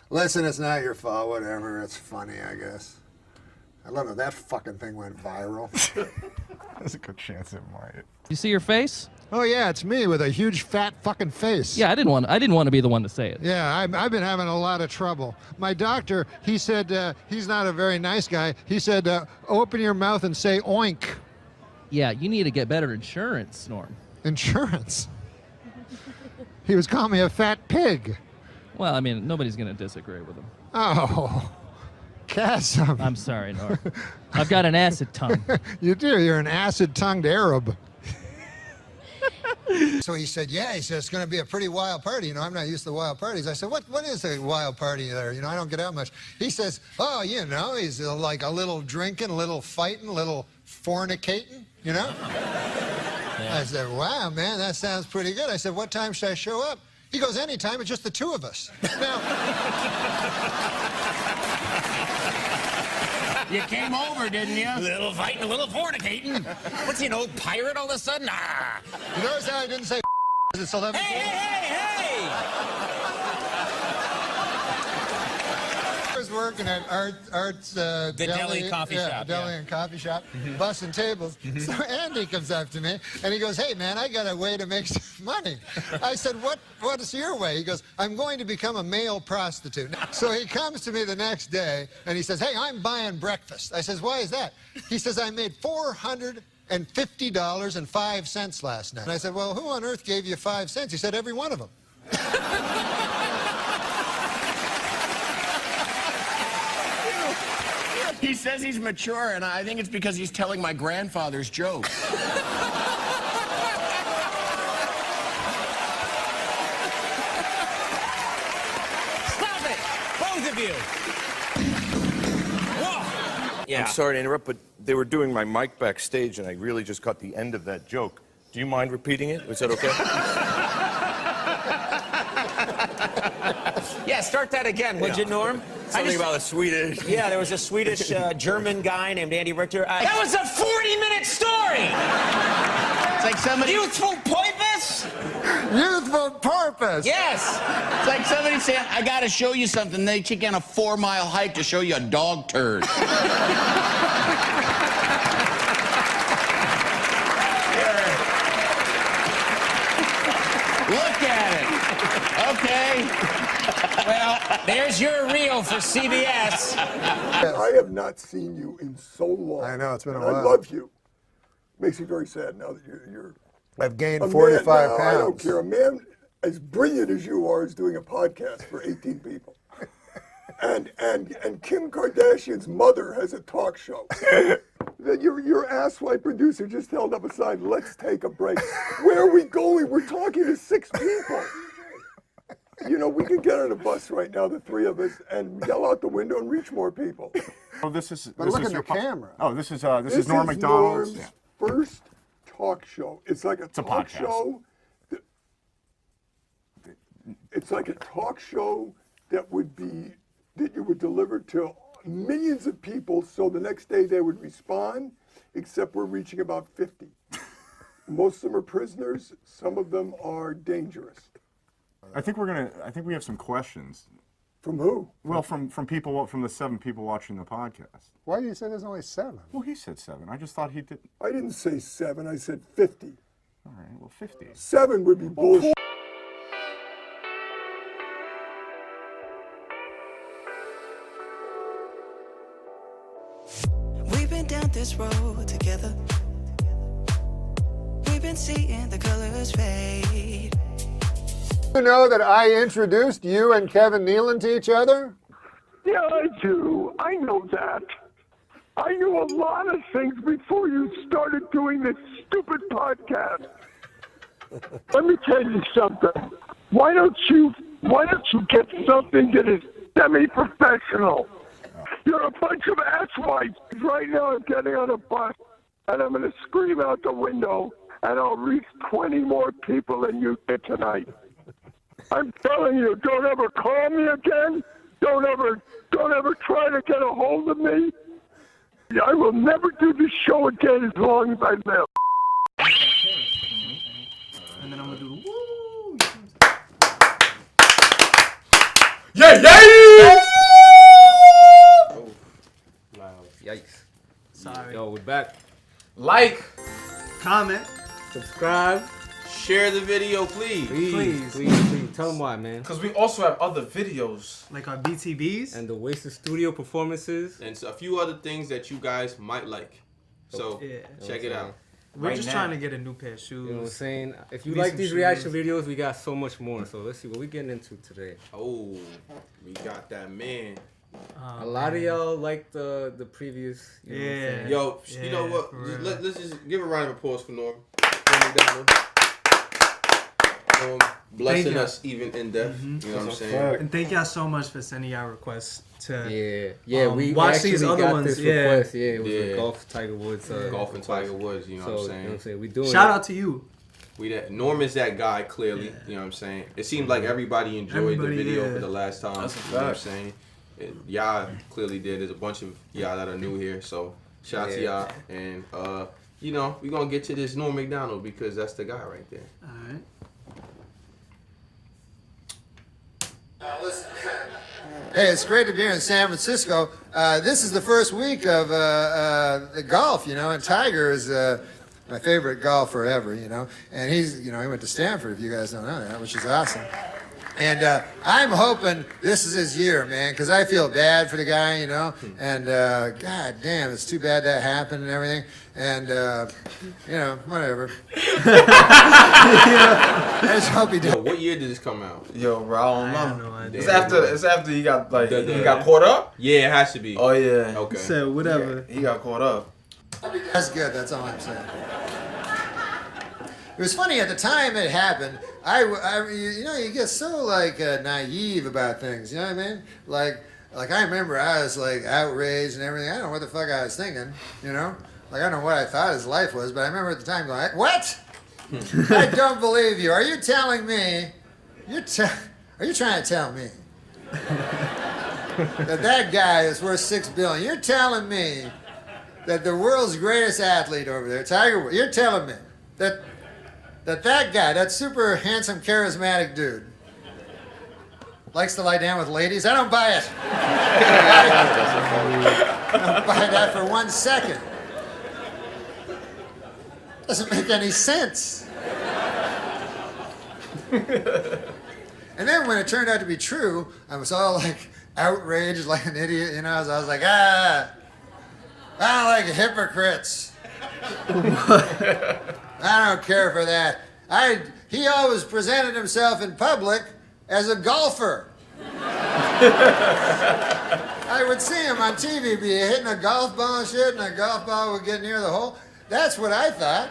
Listen, it's not your fault. Whatever. It's funny, I guess. I love it. That fucking thing went viral. There's a good chance it might. You see your face? Oh yeah, it's me with a huge fat fucking face. Yeah, I didn't want to be the one to say it. Yeah, I've been having a lot of trouble. My doctor, he said he's not a very nice guy. He said, open your mouth and say oink. Yeah, you need to get better insurance, Norm. Insurance? He was calling me a fat pig. Well, I mean, nobody's going to disagree with him. Oh, chasm. I'm sorry, Norm. I've got an acid tongue. You do. You're an acid-tongued Arab. So he said, yeah, he said, it's going to be a pretty wild party. You know, I'm not used to wild parties. I said, what is a wild party there? You know, I don't get out much. He says, oh, you know, he's like a little drinking, a little fighting, a little fornicating, you know? Yeah. I said, wow, man, that sounds pretty good. I said, what time should I show up? He goes, anytime, it's just the two of us. Now, You came over, didn't you? A little fighting, a little fornicating. What's he, an old pirate all of a sudden? Ah. you notice how I didn't say it's 11? Hey! I was working at Art's The deli coffee shop, deli yeah. and coffee shop, bussing tables. So Andy comes up to me and he goes, hey man, I got a way to make some money. I said, what is your way? He goes, I'm going to become a male prostitute. So he comes to me the next day and he says, hey, I'm buying breakfast. I says, why is that? He says, I made $450.05 last night. And I said, well, who on earth gave you 5 cents? He said, every one of them. He says he's mature, and I think it's because he's telling my grandfather's jokes. Stop it! Both of you! Whoa! Yeah. I'm sorry to interrupt, but they were doing my mic backstage, and I really just caught the end of that joke. Do you mind repeating it? Is that okay? Yeah, start that again, would you, Norm? Something about a Swedish. Yeah, there was a Swedish German guy named Andy Richter. That was a 40-minute story! It's like somebody... Youthful purpose? Youthful purpose! Yes! It's like somebody saying, I gotta show you something. They take on a 4-mile hike to show you a dog turd. Look at it. Okay. Well, there's your reel for CBS. I have not seen you in so long. I know, it's been a and while. I love you. Makes me very sad now that you're I've gained a 45 man, pounds. I don't care. A man as brilliant as you are is doing a podcast for 18 people. And Kim Kardashian's mother has a talk show. Your asswipe producer just held up a sign, let's take a break. Where are we going? We're talking to 6 people. You know, we could get on a bus right now, the 3 of us, and yell out the window and reach more people. Oh, this is. But this look is at your the camera. Oh, this is Norm Macdonald's. Norm's first talk show. It's like a talk podcast. show. It's like a talk show that you would deliver to millions of people, so the next day they would respond, except we're reaching about 50. Most of them are prisoners. Some of them are dangerous. I think we have some questions. From who? Well, from people, from the 7 people watching the podcast. Why do you say there's only 7? Well, he said 7. I just thought he did. I didn't say 7. I said 50. All right. Well, 50. 7 would be bullshit. this road together. We've been seeing the colors fade. You know that I introduced you and Kevin Nealon to each other? Yeah, I do. I know that. I knew a lot of things before you started doing this stupid podcast. Let me tell you something. Why don't you get something that is semi-professional? You're a bunch of asswipes. Right now I'm getting on a bus and I'm going to scream out the window and I'll reach 20 more people than you did tonight. I'm telling you, don't ever call me again. Don't ever try to get a hold of me. I will never do this show again as long as I live. And then I'm gonna do the woo. Yeah, yeah! Oh, wow. Yikes. Sorry. Yo, we're back. Like, comment, subscribe, share the video, please. Please. Tell them why, man. Because we also have other videos. Like our BTBs. And the Wasted Studio performances. And a few other things that you guys might like. So, check it out. We're just trying to get a new pair of shoes. You know what I'm saying? If you Need like some these shoes. reaction videos, we got so much more. So let's see what we're getting into today. Oh, we got that man. A lot of y'all like the previous. You know what I'm saying? Yo, you know what? Let's just give a round of applause for Norm. Blessing us even in depth. You know what I'm saying? And thank y'all so much for sending y'all requests to we watch actually these other got ones. this request. Yeah, it was with Golf Tiger Woods. Golf and Tiger Woods, you know what I'm saying? You know what I'm saying? We doing Shout out to you. Norm is that guy, clearly. You know what I'm saying? It seemed like everybody enjoyed the video for the last time. That's a you know what I'm fact. saying? Y'all clearly did. There's a bunch of y'all that are new here, so shout out to y'all. And, you know, we're going to get to this Norm Macdonald because that's the guy right there. All right. Hey, it's great to be here in San Francisco. This is the first week of the golf, you know, and Tiger is my favorite golfer ever, you know. And he's, you know, he went to Stanford, if you guys don't know that, which is awesome. And I'm hoping this is his year, man, because I feel bad for the guy, you know. And God damn, it's too bad that happened and everything. And, you know, whatever. I just hope he does. Yo, what year did this come out? Yo, bro, I don't know. have no idea. It's after he got he got caught up. Yeah, it has to be. Oh yeah. Okay. So whatever. He got caught up. That's good. That's all I'm saying. It was funny at the time it happened. You know, you get so like naive about things. You know what I mean? Like I remember I was like outraged and everything. I don't know what the fuck I was thinking. You know, like I don't know what I thought his life was, but I remember at the time going, "What? I don't believe you. Are you telling me? Are you trying to tell me that guy is worth $6 billion? You're telling me that the world's greatest athlete over there, Tiger Woods, you're telling me that guy, that super handsome, charismatic dude, likes to lie down with ladies? I don't buy it. I don't buy that for 1 second. Doesn't make any sense. And then when it turned out to be true, I was all like outraged like an idiot, you know. I was like, I don't like hypocrites. I don't care for that. He always presented himself in public as a golfer. I would see him on TV be hitting a golf ball and shit, and a golf ball would get near the hole. That's what I thought.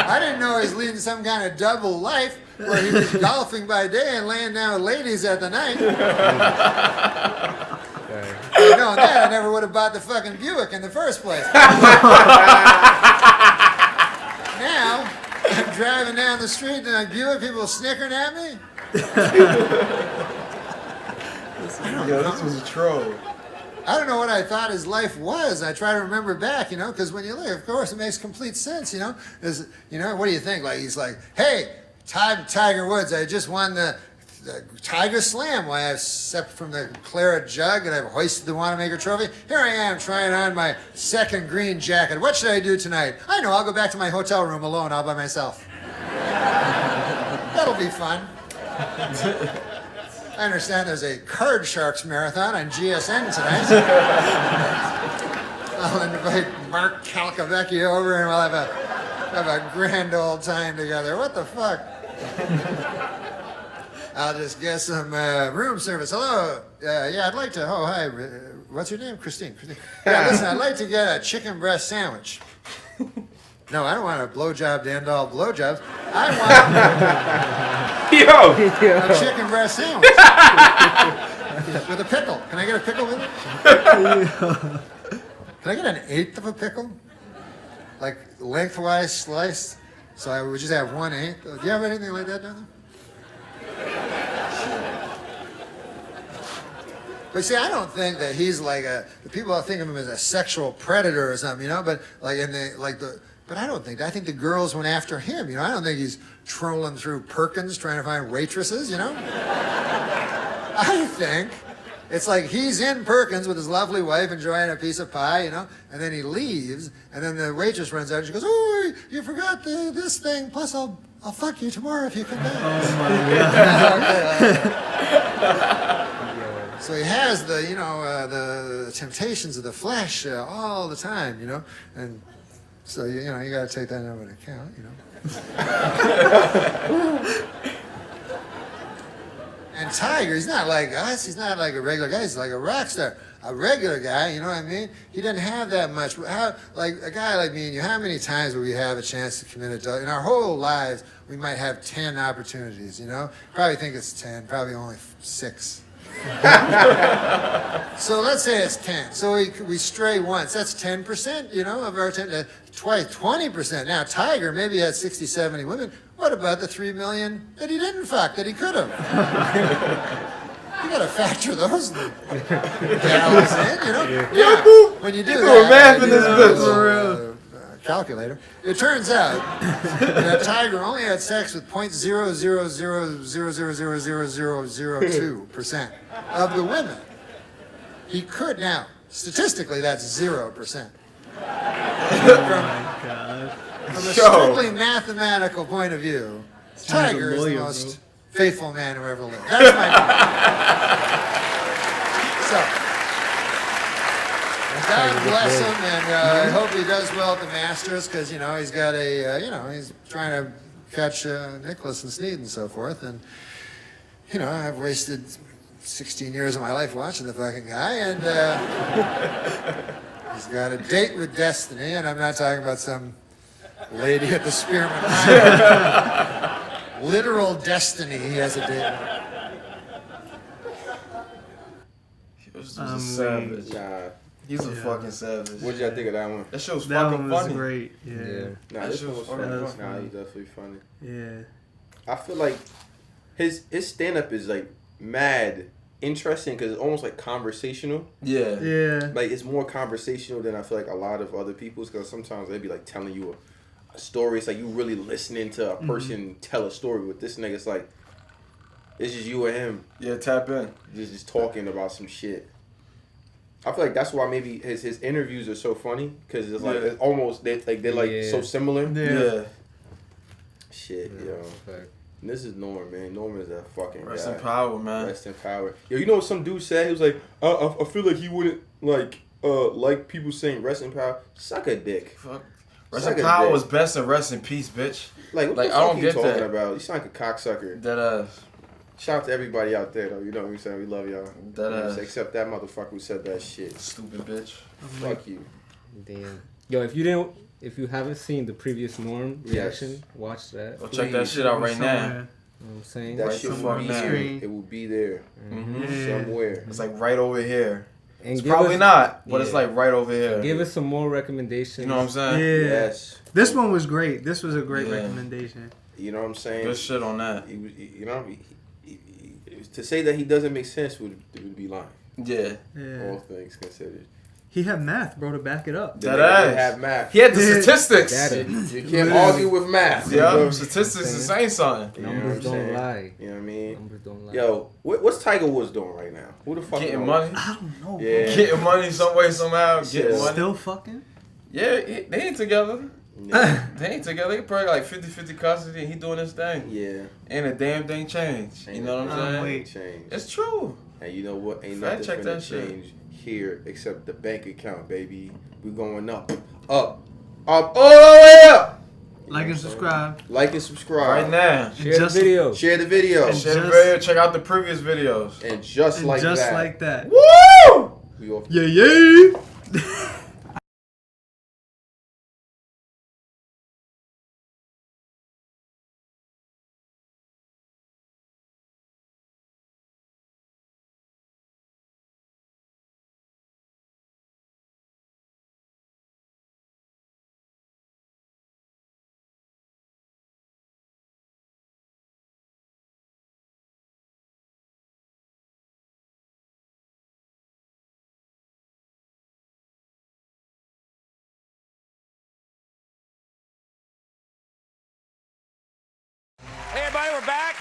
I didn't know he was leading some kind of double life where he was golfing by day and laying down with ladies at the night. Knowing that, I never would have bought the fucking Buick in the first place. Now, I'm driving down the street and a Buick, people snickering at me. Yo, this was a troll. I don't know what I thought his life was. I try to remember back, you know, because when you look, of course, it makes complete sense, you know. You know, what do you think? Like, he's like, hey, Tiger Woods, I just won the Tiger Slam. Why, I've stepped from the claret jug and I've hoisted the Wanamaker Trophy. Here I am trying on my second green jacket. What should I do tonight? I know, I'll go back to my hotel room alone, all by myself. That'll be fun. I understand there's a Card Sharks marathon on GSN tonight. I'll invite Mark Calcavecchio over and we'll have a grand old time together. What the fuck? I'll just get some room service. Hello. Yeah, I'd like to. Oh, hi. What's your name? Christine. Yeah, listen, I'd like to get a chicken breast sandwich. No, I don't want a blowjob to end all blowjobs. I want a chicken breast sandwich with a pickle. Can I get a pickle with it? Can I get an eighth of a pickle? Like lengthwise sliced? So I would just have 1/8. Do you have anything like that down there? But see, I don't think that he's like the people think of him as a sexual predator or something, you know. But but I don't think that. I think the girls went after him, you know. I don't think he's trolling through Perkins trying to find waitresses, you know. I think it's like he's in Perkins with his lovely wife enjoying a piece of pie, you know, and then he leaves, and then the waitress runs out and she goes, "Oh, you forgot this thing. Plus, I'll fuck you tomorrow if you come back." Oh my God. So he has the, you know, the temptations of the flesh all the time, you know, and so you know you got to take that into account, you know. And Tiger, he's not like us. He's not like a regular guy. He's like a rock star. A regular guy, you know what I mean? He doesn't have that much. How, like a guy like me and you, how many times will we have a chance to commit adultery? In our whole lives, we might have 10 opportunities, you know? Probably think it's 10, probably only 6. So let's say it's 10. So we stray once. That's 10%, you know, of our 10. Twice, 20%. Now, Tiger maybe had 60, 70 women. What about the 3 million that he didn't fuck, that he could have? You gotta factor those barrels in, you know? Yeah. When you do that, math in this bitch. Calculator. It turns out that Tiger only had sex with 0.000000002% of the women. He could now. Statistically, that's 0%. From a strictly mathematical point of view, Tiger is the most faithful man who ever lived. That's my point. So, God bless him, and I hope he does well at the Masters, because, you know, he's got he's trying to catch Nicklaus and Snead and so forth, and, you know, I've wasted 16 years of my life watching the fucking guy, and he's got a date with destiny, and I'm not talking about some lady at the Spearmint Island. Literal destiny he has a date with. He was a savage. Nah. He's a fucking savage. What did y'all think of that one? That shit was That fucking one was funny. great. Yeah. Nah, this one was funny. Nah, he's definitely funny. Yeah. I feel like his stand-up is like mad interesting because it's almost like conversational. Yeah. Yeah. Like it's more conversational than I feel like a lot of other people's, because sometimes they'd be like telling you a story. It's like you really listening to a person tell a story. With this nigga, it's like it's just you and him. Yeah, tap in. Just talking about some shit. I feel like that's why maybe his interviews are so funny, because it's like it's almost they're so similar. Yeah. Shit, yo. And this is Norm, man. Norm is a fucking Rest guy. in power, man. Rest in power. Yo, you know what some dude said? He was like, I feel like he wouldn't like people saying rest in power. Suck a dick. Fuck. Rest in power was best and rest in peace, bitch. Like, what the fuck I don't you get talking that. about? You sound like a cocksucker. That Shout out to everybody out there, though. You know what I'm saying? We love y'all. That except that motherfucker who said that shit. Stupid bitch. Fuck you. Damn. Yo, if you haven't seen the previous Norm reaction, watch that. Go check that shit out right now. You know what I'm saying? That shit will be there. It will be there. Somewhere. It's like right over here. And It's probably not, but it's yeah. like right over here. Give us some more recommendations. You know what I'm saying? Yeah. Yes. This one was great. This was a great recommendation. You know what I'm saying? Good shit on that. You know, to say that he doesn't make sense would be lying. Yeah. All things considered. He had math, bro, to back it up. That ass. Have math. He had the statistics. You can't argue with math. Yeah, statistics is saying something. Numbers don't lie. You know what I mean? Numbers don't lie. Yo, what's Tiger Woods doing right now? Who the fuck? Getting money. I don't know. Yeah. Getting money some way, somehow. Getting money. Still fucking? Yeah, they ain't together. Yeah. They ain't together. They probably like 50-50 custody and he doing his thing. Yeah. Ain't a damn thing changed. You know what I'm saying? Change. It's true. And you know what? Ain't Fact nothing check finna that shit. change care except the bank account, baby. We going up, all the way up. Like and subscribe. Like and subscribe. Right now. Share the video. Share the video. Share the video. Check out the previous videos. And just like that. Woo! We off. Yeah, yeah. Hey, everybody, we're back.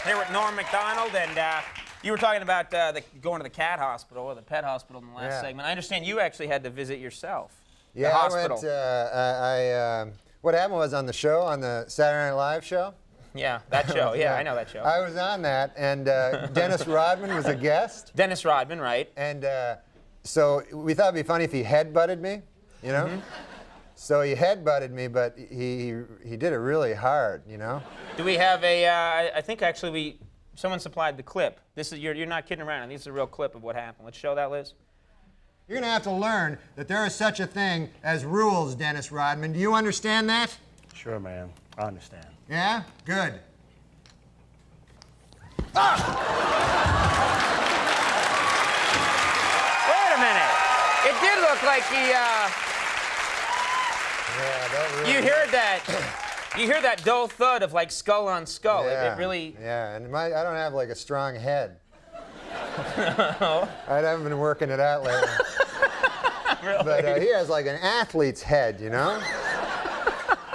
Here with Norm Macdonald, and you were talking about going to the cat hospital or the pet hospital in the last segment. I understand you actually had to visit yourself. Yeah, the hospital. I went. What happened was on the show, on the Saturday Night Live show. Yeah, that show. Yeah, I know that show. I was on that, and Dennis Rodman was a guest. Dennis Rodman, right? And so we thought it'd be funny if he headbutted me, you know. So he headbutted me, but he did it really hard, you know. Do we have a? I think actually someone supplied the clip. This is you're not kidding around. This is a real clip of what happened. Let's show that, Liz. You're gonna have to learn that there is such a thing as rules, Dennis Rodman. Do you understand that? Sure, man. I understand. Yeah? Good. Wait a minute. It did look like he. Yeah, that really. You heard that? You hear that dull thud of like skull on skull. Yeah, It really. Yeah, and I don't have like a strong head. I haven't been working it out lately. Really? But he has like an athlete's head, you know?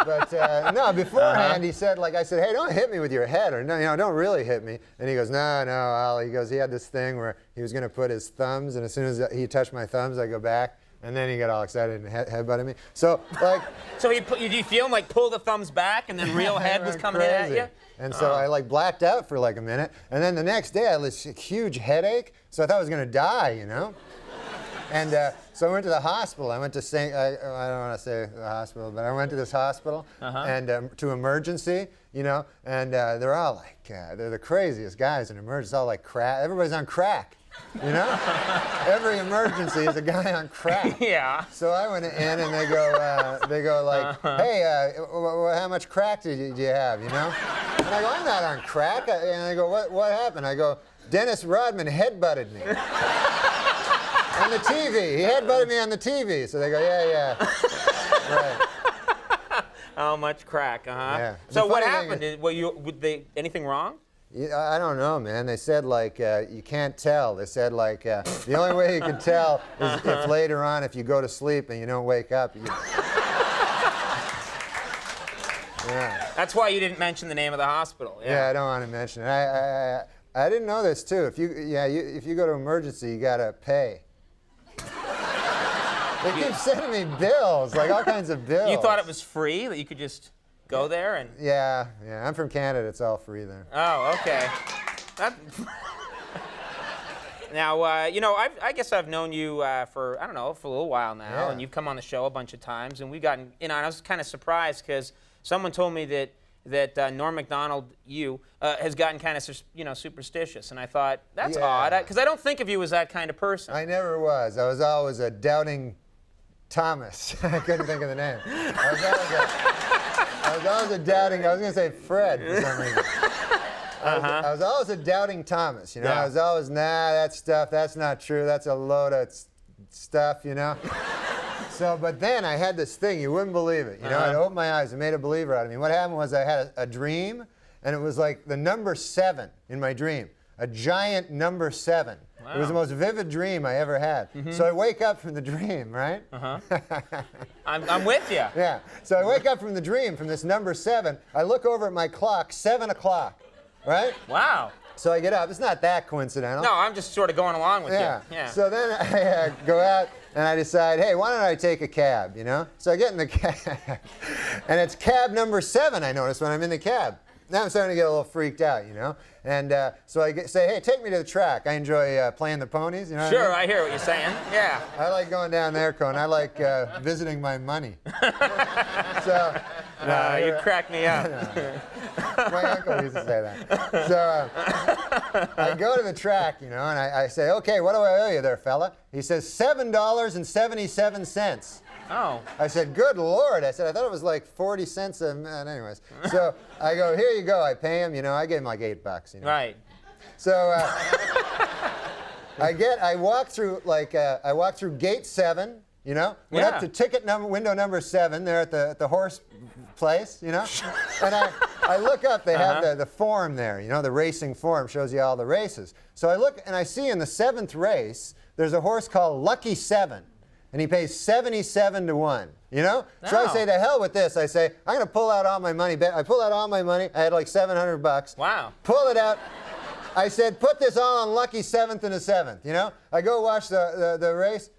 But no, beforehand he said, like I said, hey, don't hit me with your head, or no, you know, don't really hit me. And he goes, no, Al. He goes, he had this thing where he was going to put his thumbs, and as soon as he touched my thumbs, I go back. And then he got all excited and headbutted me. So, like... So did you feel him like pull the thumbs back and then real head was coming at you? And so I like blacked out for like a minute. And then the next day I had this huge headache. So I thought I was going to die, you know? And so I went to the hospital. I went to I don't want to say the hospital, but I went to this hospital and to emergency, you know? And they're all like, they're the craziest guys in emergency. All like crack. Everybody's on crack. You know? Every emergency is a guy on crack. Yeah. So I went in and they go like, hey, how much crack do you have, you know? And I go, I'm not on crack. And they go, what happened? I go, Dennis Rodman headbutted me. On the TV. He headbutted me on the TV. So they go, yeah. Right. How much crack, Yeah. So what happened? Anything wrong? I don't know, man. They said, like, you can't tell. They said, like, the only way you can tell is if later on, if you go to sleep and you don't wake up. Yeah. That's why you didn't mention the name of the hospital. Yeah, I don't want to mention it. I didn't know this, too. If you go to emergency, you got to pay. They keep sending me bills, like all kinds of bills. You thought it was free, that you could just go there and... Yeah. I'm from Canada. It's all free there. Oh, okay. Now, you know, I guess I've known you for, I don't know, for a little while now, and you've come on the show a bunch of times, and we've gotten, you know, and I was kind of surprised because someone told me that Norm Macdonald, has gotten kind of, you know, superstitious, and I thought, that's odd, because I don't think of you as that kind of person. I never was. I was always a doubting Thomas. I couldn't think of the name. I was always a doubting, I was going to say Fred for some reason. I was always a doubting Thomas, you know. I was always, that stuff, that's not true. That's a load of stuff, you know. So, but then I had this thing, you wouldn't believe it. You know, it opened my eyes and made a believer out of me. What happened was I had a dream, and it was like the number 7 in my dream. A giant number 7. Wow. It was the most vivid dream I ever had. So I wake up from the dream, right? I'm with you. Yeah. So I wake up from the dream, from this number 7. I look over at my clock, 7 o'clock, right? Wow. So I get up. It's not that coincidental. No, I'm just sort of going along with you. Yeah. So then I go out and I decide, hey, why don't I take a cab, you know? So I get in the cab, and it's cab number 7, I notice, when I'm in the cab. now I'm starting to get a little freaked out, you know? And so I say, hey, take me to the track. I enjoy playing the ponies, you know what I Sure, mean? I hear what you're saying. Yeah. I like going down there, Conan. I like visiting my money. So, you crack me up. My uncle used to say that. So I go to the track, you know, and I say, okay, what do I owe you there, fella? He says, $7.77. Oh. I said, good Lord. I said, I thought it was like 40 cents. Anyways. So I go, here you go. I pay him, you know. I gave him like $8, you know. Right. So I walk through gate 7, you know. Went up to ticket window number 7 there at the horse place, you know. And I look up, they have the form there, you know, the racing form shows you all the races. So I look and I see in the 7th race, there's a horse called Lucky 7. And he pays 77 to 1, you know? So I say, to hell with this. I say, I'm going to pull out all my money. I pull out all my money. I had like $700. Wow. Pull it out. I said, put this all on Lucky 7th and a 7th, you know? I go watch the race.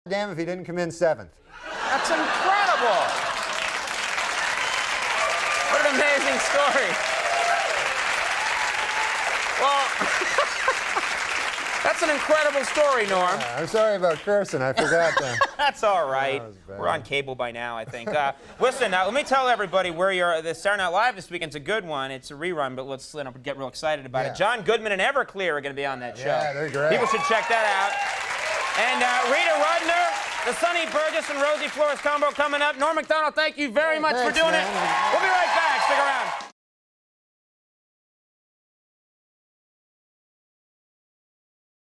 Damn if he didn't come in 7th. That's incredible. What an amazing story. Well, that's an incredible story, Norm. I'm sorry about cursing. I forgot that. That's all right. We're on cable by now, I think. Listen, let me tell everybody where you're. The Saturday Night Live this weekend's a good one. It's a rerun, but let's get real excited about it. John Goodman and Everclear are going to be on that show. Yeah, they're great. People should check that out. And Rita Rudner, the Sonny Burgess and Rosie Flores combo coming up. Norm Macdonald, thank you very much for doing it. We'll be right back. Stick around.